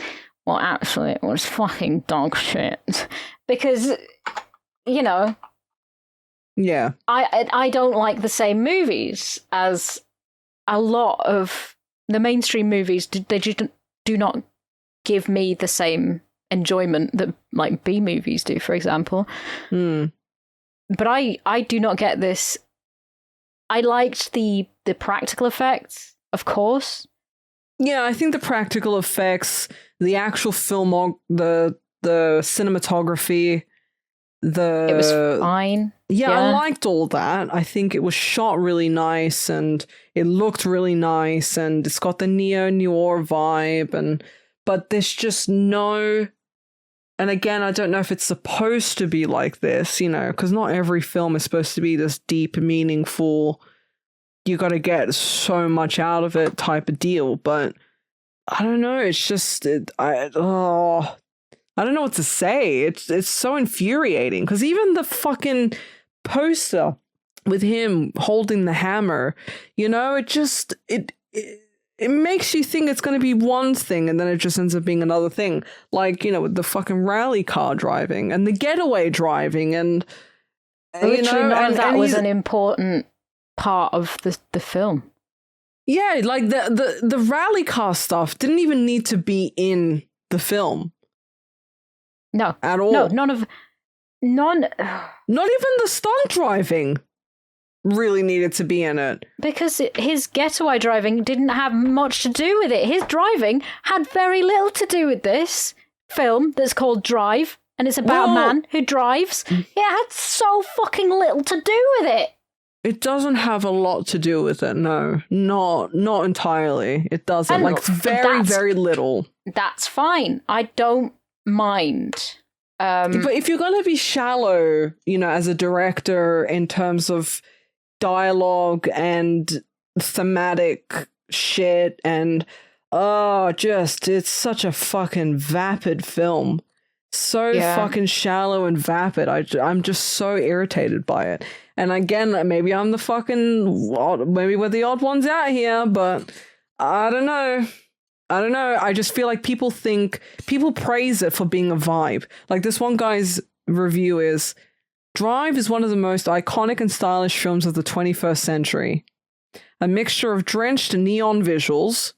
C: well, actually, it was fucking dog shit. Because, you know...
B: Yeah.
C: I don't like the same movies as a lot of the mainstream movies. They just do not give me the same enjoyment that, like, B movies do, for example. But I do not get this. I liked the practical effects, of course.
B: Yeah, I think the practical effects, the actual film, the cinematography,
C: it was fine.
B: Yeah, I liked all that. I think it was shot really nice and it looked really nice and it's got the neo-noir vibe, but there's just no... And again, I don't know if it's supposed to be like this, you know, because not every film is supposed to be this deep, meaningful, you got to get so much out of it type of deal. But I don't know. It's just, I don't know what to say. It's so infuriating because even the fucking poster with him holding the hammer, you know, it makes you think it's going to be one thing and then it just ends up being another thing. Like, you know, with the fucking rally car driving and the getaway driving and,
C: you know, none of that was an important part of the film.
B: Yeah, like the rally car stuff didn't even need to be in the film.
C: No.
B: At all.
C: No, none.
B: Not even the stunt driving really needed to be in it.
C: Because his getaway driving didn't have much to do with it. His driving had very little to do with this film that's called Drive, and it's about a man who drives. It had so fucking little to do with it.
B: It doesn't have a lot to do with it, no. Not entirely. It doesn't.
C: And
B: it's very little.
C: That's fine. I don't mind.
B: But if you're going to be shallow, you know, as a director in terms of dialogue and thematic shit and it's such a fucking vapid film. So fucking shallow and vapid. I'm just so irritated by it. And again, maybe I'm the fucking maybe we're the odd ones out here, but I don't know. I just feel like people praise it for being a vibe. Like this one guy's review is, Drive is one of the most iconic and stylish films of the 21st century. A mixture of drenched neon visuals.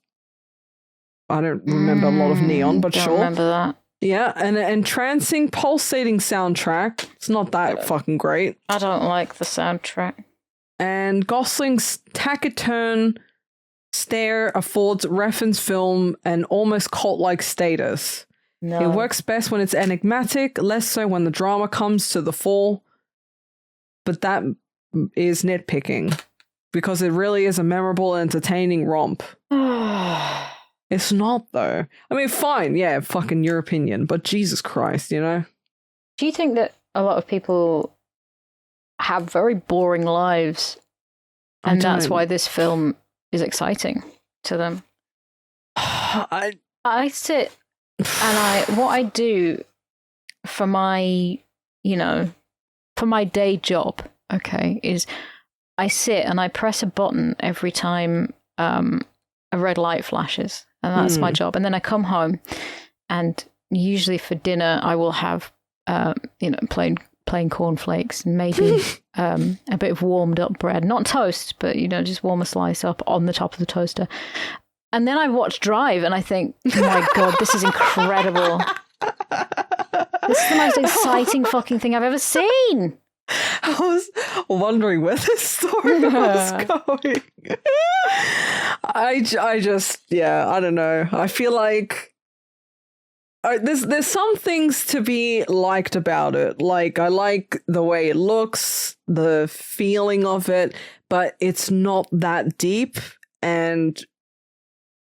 B: I don't remember a lot of neon, but
C: don't
B: sure.
C: Remember that.
B: Yeah, and an entrancing, pulsating soundtrack. It's not that fucking great.
C: I don't like the soundtrack.
B: And Gosling's taciturn stare affords reference film an almost cult-like status.
C: No.
B: It works best when it's enigmatic, less so when the drama comes to the fore. But that is nitpicking, because it really is a memorable, entertaining romp. It's not, though. I mean, fine, yeah, fucking your opinion, but Jesus Christ, you know?
C: Do you think that a lot of people have very boring lives, and that's why this film is exciting to them? I sit and what I do for my, for my day job, okay, is I sit and I press a button every time a red light flashes, and that's my job. And then I come home, and usually for dinner I will have, plain cornflakes and maybe a bit of warmed up bread, not toast, but just warm a slice up on the top of the toaster. And then I watch Drive and I think, oh my God, this is incredible. This is the most exciting fucking thing I've ever seen.
B: I was wondering where this story was going. I just, I don't know. I feel like there's some things to be liked about it. Like, I like the way it looks, the feeling of it, but it's not that deep, and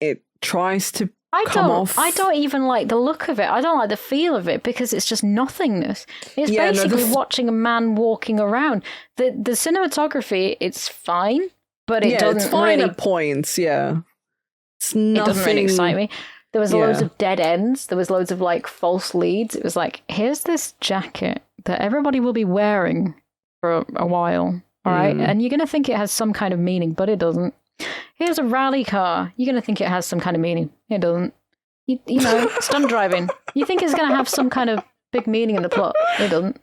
B: it tries to
C: I don't even like the look of it. I don't like the feel of it because it's just nothingness. It's basically watching a man walking around. The cinematography, it's fine, but it doesn't
B: it's fine
C: really...
B: at points, It's nothing...
C: It doesn't really excite me. There was loads of dead ends. There was loads of, like, false leads. It was like, here's this jacket that everybody will be wearing for a while, all right? And you're going to think it has some kind of meaning, but it doesn't. Here's a rally car. You're going to think it has some kind of meaning. It doesn't. You know, stunt driving. You think it's going to have some kind of big meaning in the plot. It doesn't.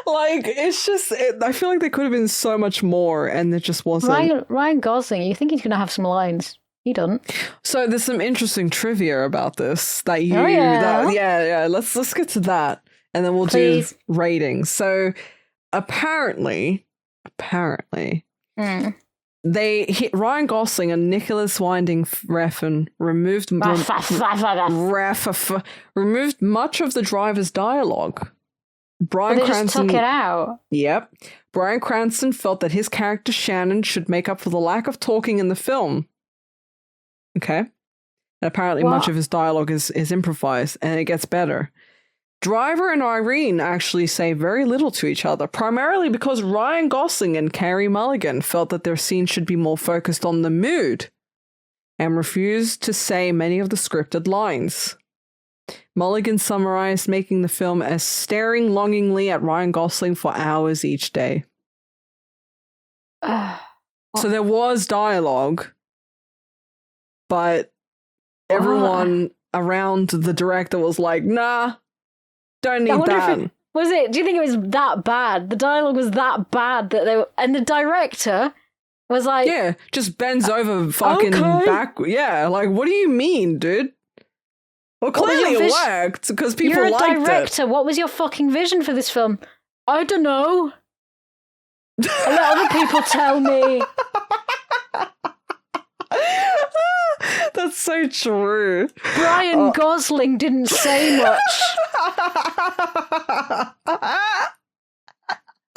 B: Like, it's just... I feel like there could have been so much more, and it just wasn't.
C: Ryan Gosling, you think he's going to have some lines. He doesn't. So
B: there's some interesting trivia about this that you... Let's get to that, and then we'll do ratings. So apparently... They hit Ryan Gosling and Nicholas Winding Refn removed much of the driver's dialogue. Bryan Cranston
C: just took it out.
B: Yep. Bryan Cranston felt that his character Shannon should make up for the lack of talking in the film. Okay. And apparently much of his dialogue is improvised, and it gets better. Driver and Irene actually say very little to each other, primarily because Ryan Gosling and Carey Mulligan felt that their scene should be more focused on the mood and refused to say many of the scripted lines. Mulligan summarized making the film as staring longingly at Ryan Gosling for hours each day. So there was dialogue, but everyone around the director was like, nah, don't need that.
C: Do you think it was that bad? The dialogue was that bad that they were, and the director was like,
B: yeah, just bends over fucking back. Yeah, like, what do you mean, dude? Well, clearly it worked because people liked it.
C: You're a director. What was your fucking vision for this film? I don't know. I let other people tell me.
B: That's so true.
C: Ryan Gosling didn't say much.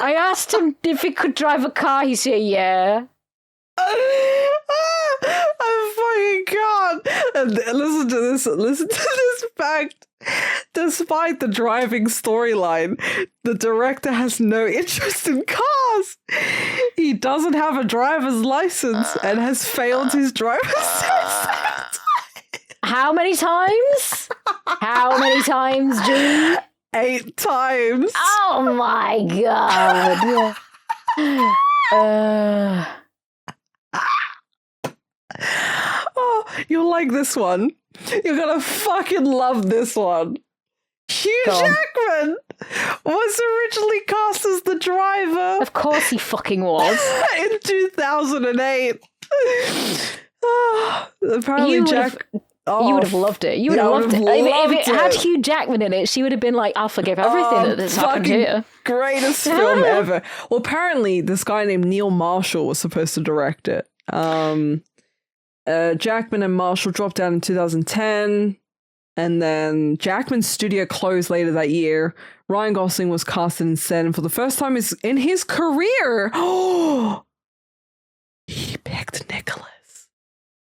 C: I asked him if he could drive a car. He said, yeah.
B: Oh fucking god! And listen to this fact. Despite the driving storyline, the director has no interest in cars. He doesn't have a driver's license and has failed his driver's test.
C: How many times? How many times, June?
B: 8 times.
C: Oh my god.
B: Oh, you'll like this one. You're gonna fucking love this one. Hugh Jackman was originally cast as the driver.
C: Of course he fucking was.
B: In 2008. Apparently
C: you would have loved it. You would have loved it. If it had Hugh Jackman in it, she would have been like, I'll forgive everything that's happened here.
B: Greatest film ever. Well, apparently this guy named Neil Marshall was supposed to direct it. Jackman and Marshall dropped out in 2010, and then Jackman's studio closed later that year. Ryan Gosling was casted instead, and for the first time in his career, he picked Nicholas.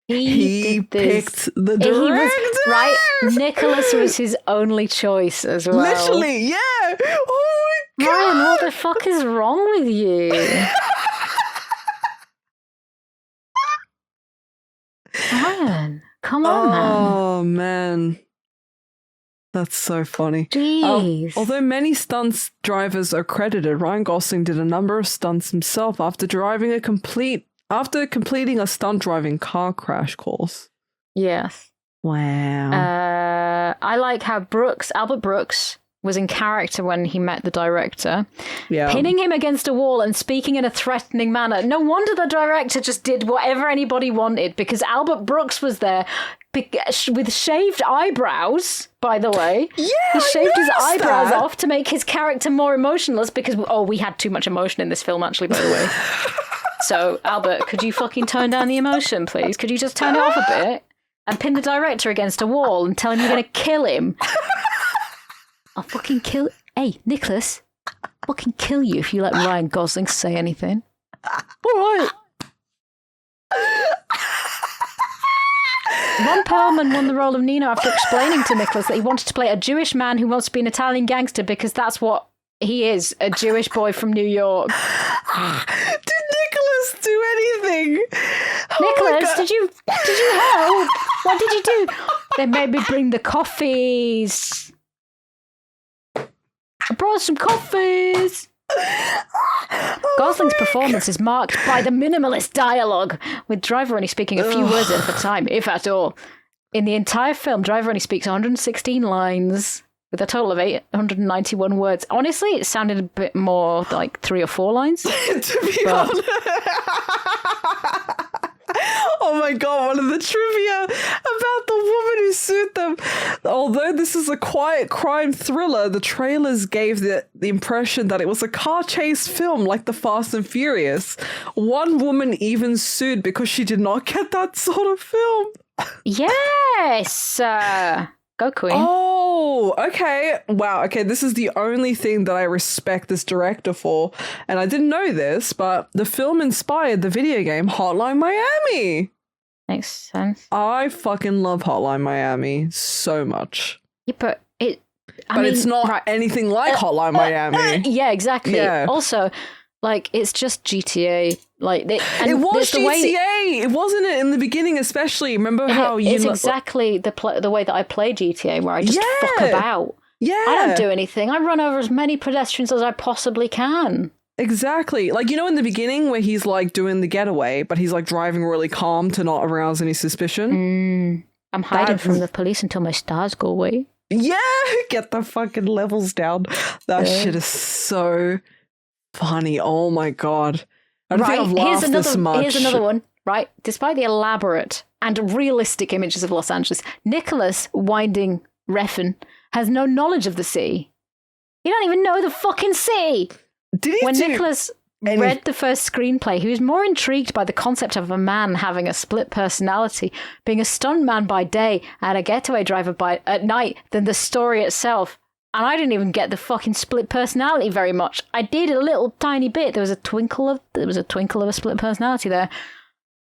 B: He picked the director.
C: Nicholas was his only choice as well.
B: Literally, yeah. Oh my god.
C: Ryan, what the fuck is wrong with you? Ryan, come on, man.
B: Oh, man. That's so funny.
C: Jeez.
B: Although many stunts drivers are credited, Ryan Gosling did a number of stunts himself after completing a stunt driving car crash course.
C: Yes.
B: Wow.
C: I like how Albert Brooks, was in character when he met the director, pinning him against a wall and speaking in a threatening manner. No wonder the director just did whatever anybody wanted, because Albert Brooks was there with shaved eyebrows, by the way.
B: Yeah,
C: he shaved his eyebrows off to make his character more emotionless because, we had too much emotion in this film, actually, by the way. So, Albert, could you fucking tone down the emotion, please? Could you just turn it off a bit and pin the director against a wall and tell him you're going to kill him? I'll fucking kill... Hey, Nicholas, I'll fucking kill you if you let Ryan Gosling say anything. All right. Ron Perlman won the role of Nino after explaining to Nicholas that he wanted to play a Jewish man who wants to be an Italian gangster because that's what he is, a Jewish boy from New York.
B: Did Nicholas do anything?
C: Nicholas, did you help? What did you do? They made me bring the coffees. I brought some coffees. Gosling's performance is marked by the minimalist dialogue, with Driver only speaking a few words at a time, if at all. In the entire film, Driver only speaks 116 lines, with a total of 891 words. Honestly, it sounded a bit more like 3 or 4 lines.
B: To be honest. Oh my god, one of the trivia about the woman who sued them. Although this is a quiet crime thriller, the trailers gave the impression that it was a car chase film like The Fast and Furious. One woman even sued because she did not get that sort of film.
C: Yes! Go Queen.
B: Oh, okay. Wow, okay, this is the only thing that I respect this director for. And I didn't know this, but the film inspired the video game Hotline Miami.
C: Makes sense.
B: I fucking love Hotline Miami so much.
C: Yeah, but
B: I mean, it's not anything like Hotline Miami.
C: Yeah, exactly. Yeah. Also, like, it's just GTA. Like, it was
B: GTA. It wasn't it in the beginning, especially. Remember how
C: it's exactly the way that I play GTA, where I just fuck about.
B: Yeah,
C: I don't do anything. I run over as many pedestrians as I possibly can.
B: Exactly. Like, in the beginning where he's like doing the getaway, but he's like driving really calm to not arouse any suspicion.
C: I'm hiding from the police until my stars go away.
B: Yeah, get the fucking levels down. That shit is so funny. Oh my god. I don't think I've laughed this much.
C: Here's another one, right? Despite the elaborate and realistic images of Los Angeles, Nicholas Winding Refn has no knowledge of the sea. He don't even know the fucking sea. Nicholas read the first screenplay, he was more intrigued by the concept of a man having a split personality, being a stuntman by day and a getaway driver at night, than the story itself. And I didn't even get the fucking split personality very much. I did a little tiny bit. There was a twinkle of a split personality there.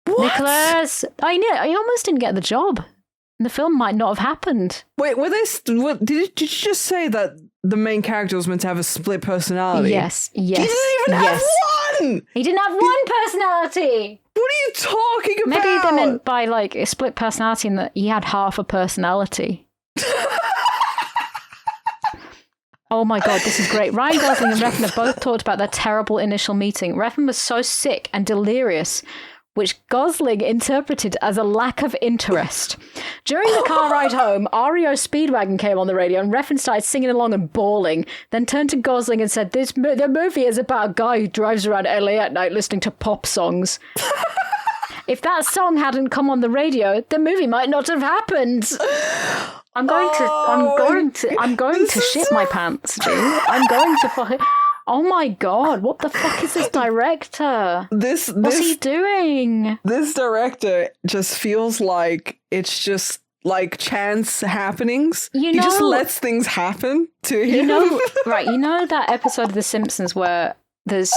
B: What?
C: Nicholas, I almost didn't get the job. And the film might not have happened.
B: Wait, did you just say that the main character was meant to have a split personality?
C: Yes.
B: He didn't even have one!
C: He didn't have one personality!
B: What are you talking about?
C: Maybe they meant by, like, a split personality in that he had half a personality. Oh my god, this is great. Ryan Gosling and Refn have both talked about their terrible initial meeting. Refn was so sick and delirious, which Gosling interpreted as a lack of interest. During the car ride home, REO Speedwagon came on the radio and Refn started singing along and bawling, then turned to Gosling and said, the movie is about a guy who drives around LA at night listening to pop songs. If that song hadn't come on the radio, the movie might not have happened. I'm going to shit my pants, dude. I'm going to fucking... Oh my god, what the fuck is this director? What's he doing?
B: This director just feels like it's just like chance happenings. He just lets things happen to him.
C: You know that episode of The Simpsons where there's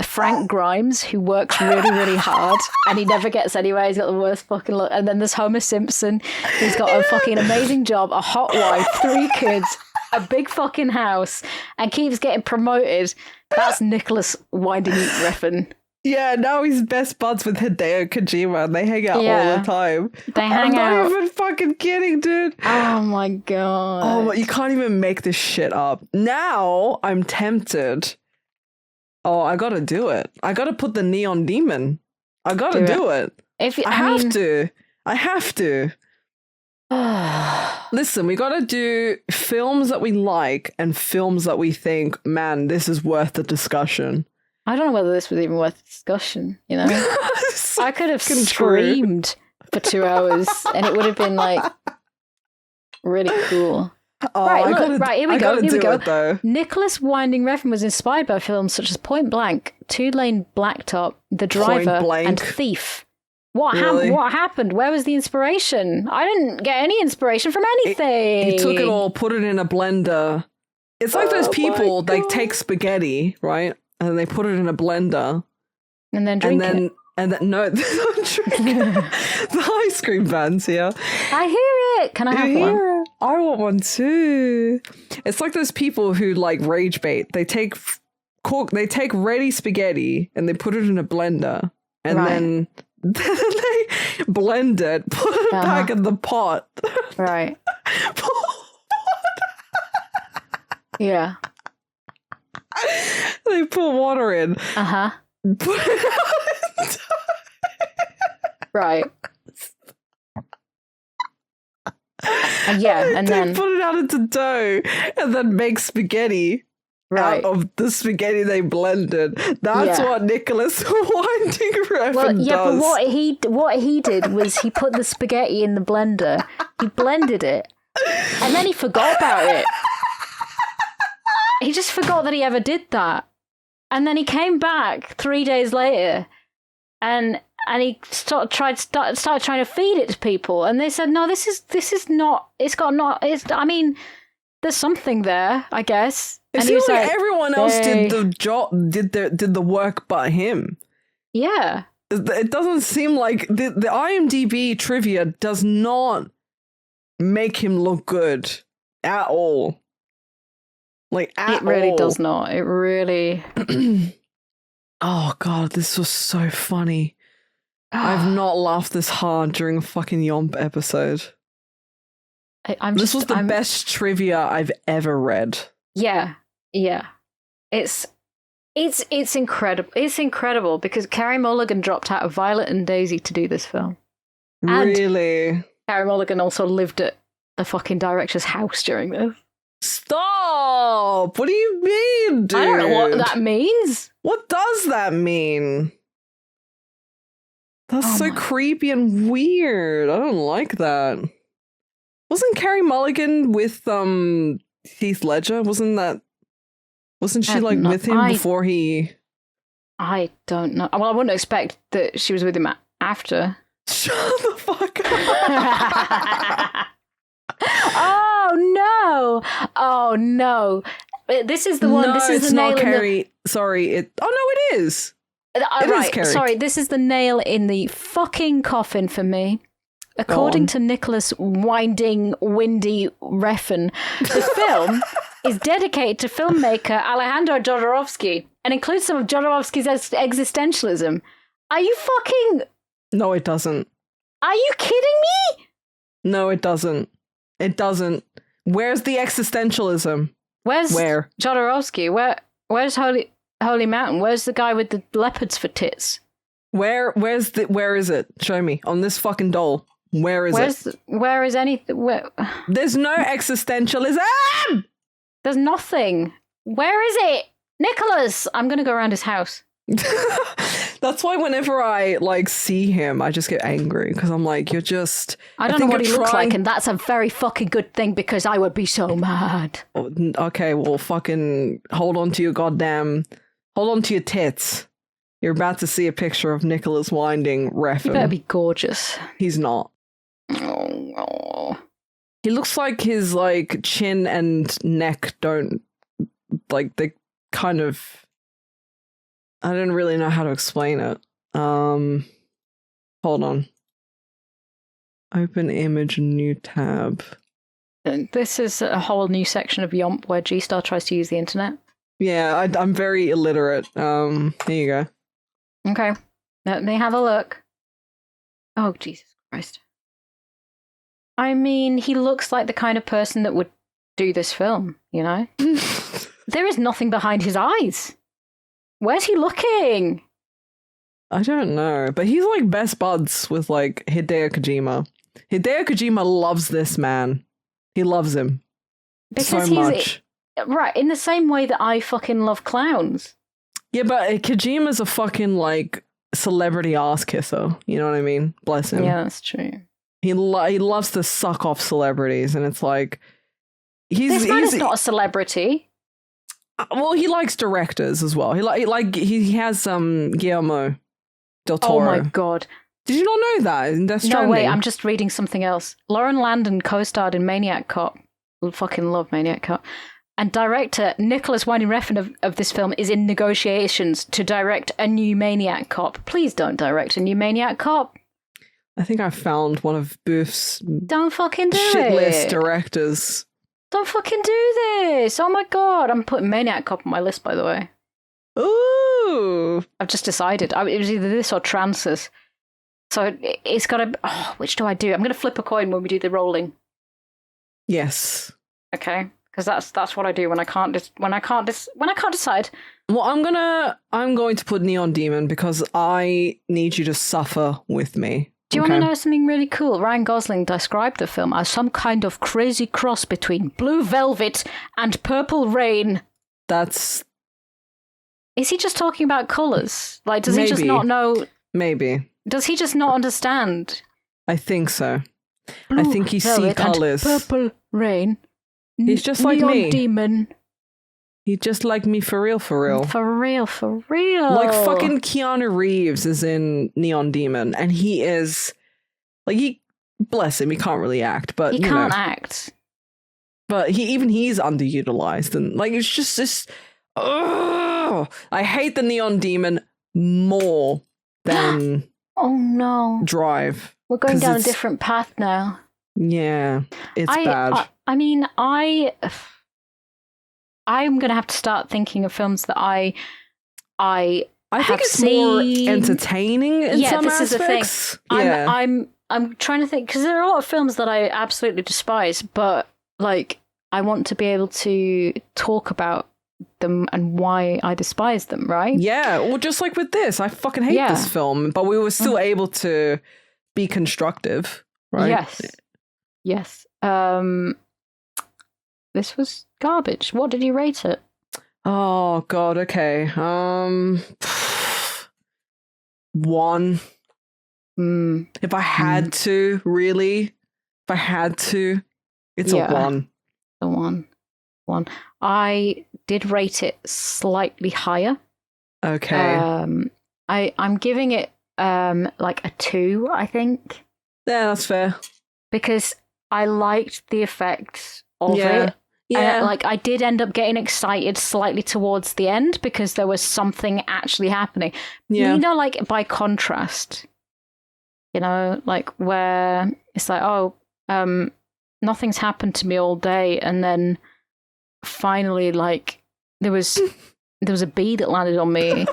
C: Frank Grimes, who works really, really hard and he never gets anywhere. He's got the worst fucking look. And then there's Homer Simpson, who's got a fucking amazing job, a hot wife, 3 kids, a big fucking house, and keeps getting promoted. That's Nicholas Winding Refn.
B: Yeah, now he's best buds with Hideo Kojima and they hang out all the time.
C: They hang out.
B: I'm not even fucking kidding, dude.
C: Oh my god.
B: Oh, you can't even make this shit up. Now I'm tempted. Oh, I gotta do it. I gotta put the Neon Demon. I gotta do it. I have to. Listen, we gotta do films that we like and films that we think, man, this is worth the discussion.
C: I don't know whether this was even worth the discussion, I could have screamed for 2 hours and it would have been like really cool.
B: Oh,
C: here we go.
B: Though.
C: Nicholas Winding Refn was inspired by films such as Point Blank, Two Lane Blacktop, The Driver, and Thief. What happened? Where was the inspiration? I didn't get any inspiration from anything.
B: He took it all, put it in a blender. It's like those people, they take spaghetti, right? And then they put it in a blender.
C: And then drink it.
B: And then no, they don't drink it. The heist cream vans here.
C: I hear it. Can I have one?
B: I want one too. It's like those people who like rage bait. They take ready spaghetti and they put it in a blender and then they blend it, put it back in the pot.
C: Right. Yeah.
B: They put water in.
C: Uh-huh. Right. And
B: they
C: then
B: put it out into dough and then make spaghetti out of the spaghetti they blended. That's what Nicholas Winding Refn does.
C: But what he did was he put the spaghetti in the blender, he blended it, and then he forgot about it. He just forgot that he ever did that. And then he came back 3 days later and he started trying to feed it to people. And they said, no, this is not, I mean, there's something there, I guess.
B: It
C: and
B: seems like everyone else did the job, did the work but him.
C: Yeah.
B: It doesn't seem like the IMDb trivia does not make him look good at all. Like, at
C: it really
B: all.
C: does not. It really.
B: Oh god, this was so funny. I've not laughed this hard during a fucking YOMP episode. This was the best trivia I've ever read.
C: Yeah. It's incredible. It's incredible because Carey Mulligan dropped out of Violet and Daisy to do this film.
B: Really?
C: And Carey Mulligan also lived at the fucking director's house during this.
B: Stop! What do you mean, dude?
C: I don't know what that means.
B: What does that mean? That's so creepy and weird. I don't like that. Wasn't Carey Mulligan with Heath Ledger? Wasn't she like with him before he? I
C: don't know. Well, I wouldn't expect that she was with him after.
B: Shut the fuck up.
C: Oh no! This is the one.
B: No,
C: this is
B: it's
C: the
B: not
C: nail.
B: Carey. Sorry. It is. It is Carey.
C: Sorry, this is the nail in the fucking coffin for me. According to Nicholas Winding Refn, the film is dedicated to filmmaker Alejandro Jodorowsky and includes some of Jodorowsky's existentialism. Are you fucking?
B: No, it doesn't.
C: Are you kidding me?
B: No, it doesn't. It doesn't. Where's the existentialism? Where?
C: Jodorowsky? Where's Holy Mountain? Where's the guy with the leopards for tits?
B: Where is it? Show me. On this fucking doll. Where is it?
C: Where is anything?
B: There's no existentialism!
C: There's nothing. Where is it? Nicholas! I'm gonna go around his house.
B: That's why whenever I see him, I just get angry because I'm like, you're just.
C: I don't know what he looks like, and that's a very fucking good thing because I would be so mad.
B: Okay, well, fucking hold on to your tits. You're about to see a picture of Nicholas Winding Refn.
C: He better be gorgeous.
B: He's not.
C: Oh.
B: He looks like his chin and neck don't they kind of. I don't really know how to explain it. Hold on. Open image, new tab.
C: This is a whole new section of YOMP where G-Star tries to use the internet.
B: Yeah, I'm very illiterate. Here you go.
C: Okay. Let me have a look. Oh, Jesus Christ. I mean, he looks like the kind of person that would do this film, you know? There is nothing behind his eyes. Where's he looking?
B: I don't know, but he's best buds with Hideo Kojima. Hideo Kojima loves this man. He loves him because so much.
C: Right, in the same way that I fucking love clowns.
B: Yeah, but Kojima's a fucking celebrity ass kisser. You know what I mean? Bless him.
C: Yeah, that's true.
B: He loves to suck off celebrities, and it's
C: this man is not a celebrity.
B: Well, he likes directors as well. He has Guillermo del Toro.
C: Oh my god!
B: Did you not know that? That's
C: no, wait. I'm just reading something else. Lauren Landon co-starred in Maniac Cop. I fucking love Maniac Cop. And director Nicholas Winding Refn of this film is in negotiations to direct a new Maniac Cop. Please don't direct a new Maniac Cop.
B: I think I found one of Booth's
C: Don't fucking do
B: shit
C: it.
B: list directors.
C: Don't fucking do this. Oh my god. I'm putting Maniac Cop on my list, by the way.
B: Ooh.
C: I've just decided. It was either this or Trances. So it's got to... Oh, which do I do? I'm going to flip a coin when we do the rolling.
B: Yes.
C: Okay? Because that's what I do when I can't decide.
B: Well, I'm going to put Neon Demon because I need you to suffer with me.
C: Do you want to know something really cool? Ryan Gosling described the film as some kind of crazy cross between Blue Velvet and Purple Rain.
B: Is
C: he just talking about colours? Like, does
B: Maybe.
C: he just not know?
B: Maybe.
C: Does he just not understand?
B: I think so.
C: Blue
B: I think he sees
C: Velvet and
B: colours.
C: Purple Rain.
B: He's just like
C: Neon
B: me.
C: Demon.
B: He's just like me for real, for real.
C: For real, for real.
B: Like fucking Keanu Reeves is in Neon Demon, and he is like bless him, he can't really act, but
C: he can't act.
B: But he's underutilized, and like it's just this. Ugh, I hate the Neon Demon more than
C: Oh no,
B: Drive.
C: we're going down a different path now.
B: Yeah, it's bad.
C: I mean, I'm gonna have to start thinking of films that I
B: think it's
C: seen.
B: more entertaining in some
C: this
B: aspects.
C: is the thing.
B: Yeah.
C: I'm trying to think because there are a lot of films that I absolutely despise, but like I want to be able to talk about them and why I despise them, right?
B: Yeah, well, just like with this, I fucking hate this film, but we were still able to be constructive, right?
C: Yes. This was garbage. What did you rate it?
B: Oh god, okay. 1. If I had to, it's a 1.
C: A 1. I did rate it slightly higher.
B: Okay.
C: I'm giving it like a 2, I think.
B: Yeah, that's fair.
C: Because I liked the effects of it.
B: Yeah.
C: And, like I did end up getting excited slightly towards the end because there was something actually happening.
B: Yeah.
C: You know, like by contrast, you know, like where it's like, oh, nothing's happened to me all day, and then finally, like there was a bee that landed on me.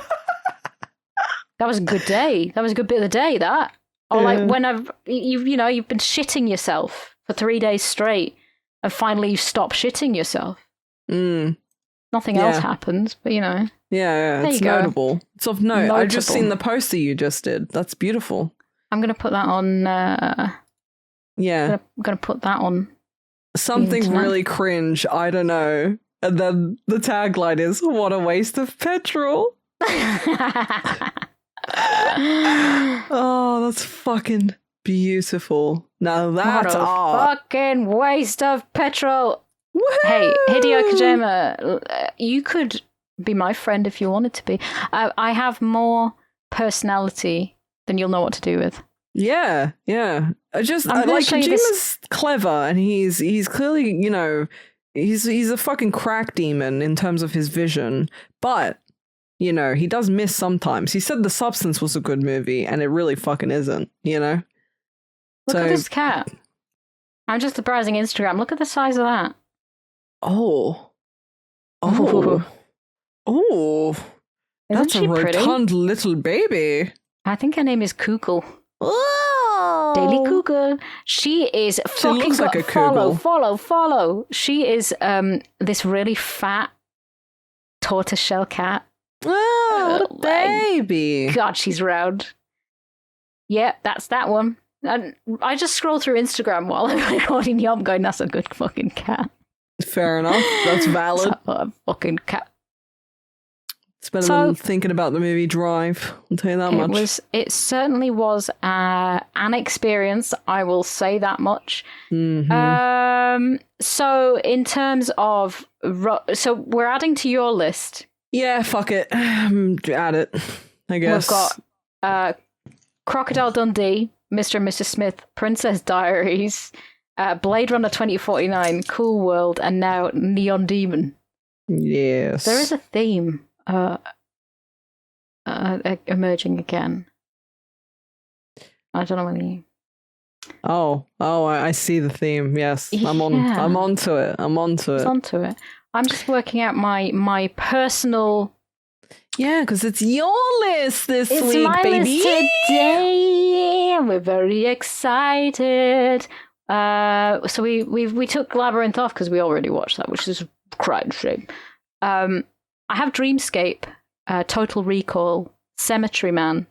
C: That was a good day. That was a good bit of the day. That, or like when you've been shitting yourself for 3 days straight, and finally you stop shitting yourself. Nothing else happens, but you know.
B: Yeah, it's notable. It's of note. I've just seen the poster you just did. That's beautiful.
C: I'm going to put that on...
B: yeah.
C: I'm going to put that on...
B: Something really cringe, I don't know. And then the tagline is, what a waste of petrol. Oh, that's fucking beautiful. Now that's art.
C: Fucking waste of petrol.
B: Woo-hoo!
C: Hey, Hideo Kojima, you could be my friend if you wanted to be. I have more personality than you'll know what to do with.
B: Yeah. Like Kojima's clever, and he's clearly, you know, he's a fucking crack demon in terms of his vision, but you know, he does miss sometimes. He said The Substance was a good movie, and it really fucking isn't, you know?
C: Look at this cat. I'm just browsing Instagram. Look at the size of that.
B: Oh. That's a rotund little baby.
C: I think her name is Kugel.
B: Oh.
C: Daily Kugel. She is fucking...
B: She looks like a Kugel.
C: Follow. She is this really fat tortoiseshell cat.
B: Oh, what a baby.
C: God, she's round. Yeah, that's that one. And I just scroll through Instagram while I'm recording YOMP going, that's a good fucking cat.
B: Fair enough. That's valid.
C: A fucking cat.
B: It's better than thinking about the movie Drive. I'll tell you that much.
C: It certainly was an experience. I will say that much.
B: Mm-hmm.
C: So in terms of... So we're adding to your list.
B: Yeah, fuck it. Add it, I guess.
C: We've got Crocodile Dundee, Mr. and Mrs. Smith, Princess Diaries, Blade Runner 2049, Cool World, and now Neon Demon.
B: Yes.
C: There is a theme emerging again. I don't know whether you...
B: I see the theme. Yes, I'm onto it.
C: I'm just working out my personal.
B: Yeah, because it's your list this week,
C: my
B: baby.
C: List today, and we're very excited. So we took Labyrinth off because we already watched that, which is a crying shame. I have Dreamscape, Total Recall, Cemetery Man,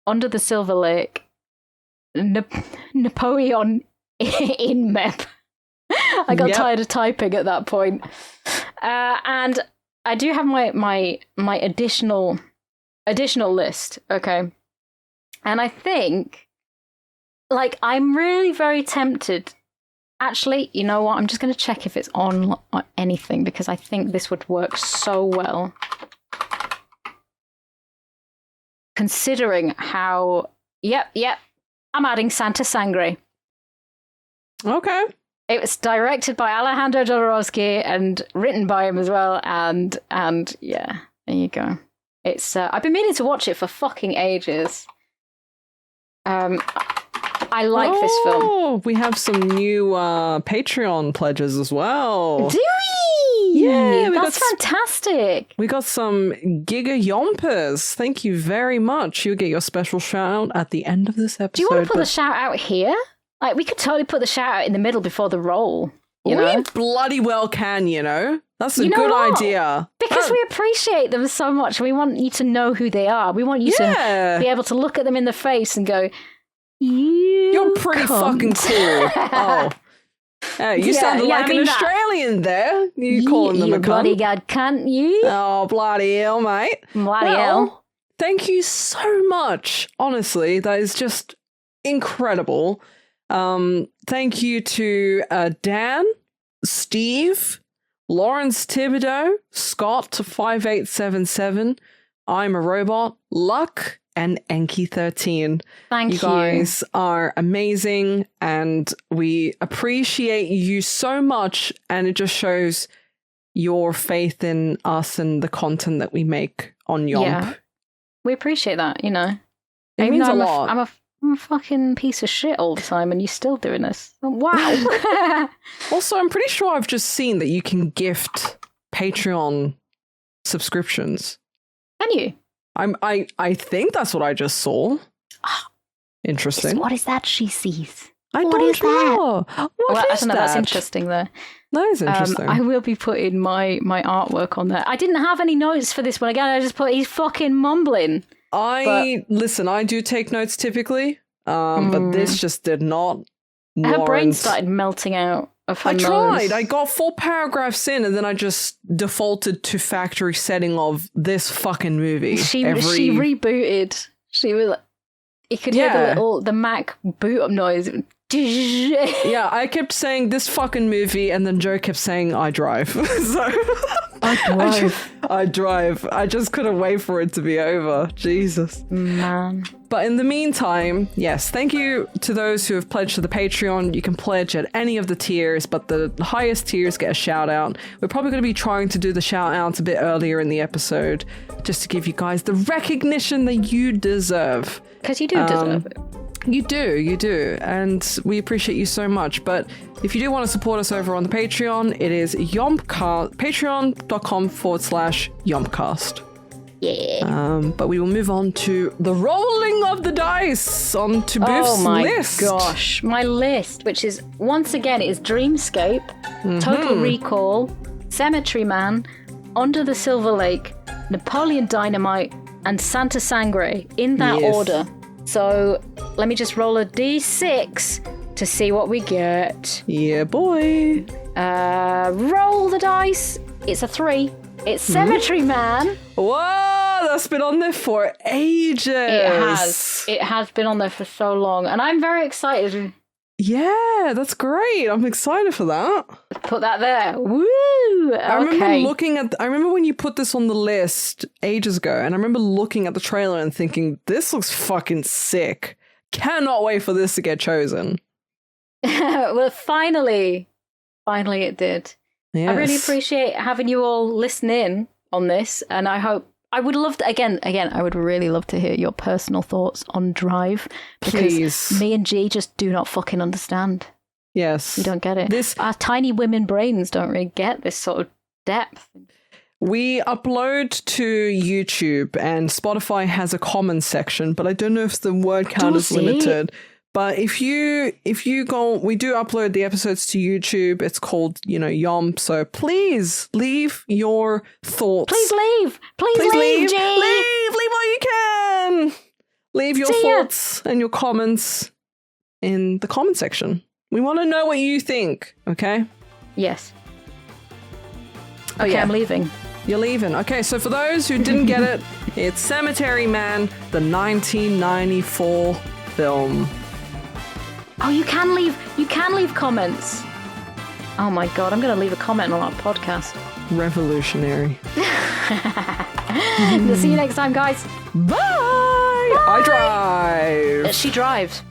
C: Under the Silver Lake, Napoleon in Mep. I got tired of typing at that point. And I do have my additional list, okay? And I think, like, I'm really very tempted. Actually, you know what? I'm just going to check if it's on anything, because I think this would work so well. Considering how... Yep, I'm adding Santa Sangre.
B: Okay.
C: It was directed by Alejandro Jodorowsky and written by him as well, and yeah, there you go. It's I've been meaning to watch it for fucking ages. I like this film.
B: Oh, we have some new Patreon pledges as well.
C: Do we?
B: Yeah,
C: that's fantastic.
B: We got some Giga Yompers. Thank you very much. You'll get your special shout out at the end of this episode.
C: Do you want to put the shout out here? Like, we could totally put the shout out in the middle before the roll. You know?
B: We bloody well can, you know? That's a good idea.
C: Because we appreciate them so much. We want you to know who they are. We want you to be able to look at them in the face and go, You're
B: pretty fucking cool. Oh. You sounded like an Australian there. You calling them a cunt.
C: Bloody god cunt, you.
B: Oh, bloody hell, mate.
C: Bloody hell.
B: Thank you so much. Honestly, that is just incredible. Thank you to Dan, Steve, Lawrence Thibodeau, Scott 5877, I'm a Robot, Luck, and Enki13.
C: Thank you.
B: You guys are amazing, and we appreciate you so much, and it just shows your faith in us and the content that we make on YOMP.
C: Yeah. We appreciate that, you know.
B: It means a lot.
C: I'm a fucking piece of shit all the time, and you're still doing this. Wow.
B: Also, I'm pretty sure I've just seen that you can gift Patreon subscriptions.
C: Can you?
B: I think that's what I just saw. Interesting.
C: What is that she sees?
B: I don't know. What is that?
C: That's interesting though.
B: That is interesting.
C: I will be putting my artwork on there. I didn't have any notes for this one again. I just put he's fucking mumbling.
B: Listen, I do take notes typically, but this just did not
C: Her brain started melting out of her nose.
B: I tried. I got 4 paragraphs in, and then I just defaulted to factory setting of this fucking movie.
C: She rebooted. She was. You could hear the Mac boot up noise.
B: Yeah, I kept saying this fucking movie, and then Joe kept saying I drive. So I drive. I just couldn't wait for it to be over. Jesus.
C: Man.
B: But in the meantime, yes, thank you to those who have pledged to the Patreon. You can pledge at any of the tiers, but the highest tiers get a shout out. We're probably going to be trying to do the shout outs a bit earlier in the episode, just to give you guys the recognition that you deserve.
C: Because you do deserve it.
B: You do, and we appreciate you so much. But if you do want to support us over on the Patreon, it is patreon.com/yompcast.
C: Yeah.
B: But we will move on to the rolling of the dice on to Boof's list.
C: Oh my gosh, my list, which is once again is Dreamscape, Total Recall, Cemetery Man, Under the Silver Lake, Napoleon Dynamite, and Santa Sangre in that order. So let me just roll a d6 to see what we get.
B: Yeah, boy.
C: Roll the dice. It's a 3. It's Cemetery Man.
B: Whoa, that's been on there for ages.
C: It has been on there for so long, and I'm very excited.
B: Yeah, that's great. I'm excited for that.
C: Put that there. Woo! Okay.
B: I remember when you put this on the list ages ago, and I remember looking at the trailer and thinking, this looks fucking sick. Cannot wait for this to get chosen.
C: Well, finally it did. Yes. I really appreciate having you all listen in on this, and I hope I would love to, again, I would really love to hear your personal thoughts on Drive. Because
B: Please.
C: me and G just do not fucking understand.
B: Yes.
C: We don't get it. Our tiny women brains don't really get this sort of depth.
B: We upload to YouTube, and Spotify has a comments section, but I don't know if the word count is limited. But if you go, we do upload the episodes to YouTube. It's called, YOMP. So please leave your thoughts.
C: Please leave. Please leave, G.
B: Leave what you can. Leave your thoughts and your comments in the comment section. We want to know what you think, okay?
C: Yes. Okay, I'm leaving.
B: You're leaving. Okay, so for those who didn't get it, it's Cemetery Man, the 1994 film.
C: Oh, you can leave comments. Oh my god, I'm going to leave a comment on our podcast.
B: Revolutionary.
C: See you next time, guys.
B: Bye! I drive.
C: She drives.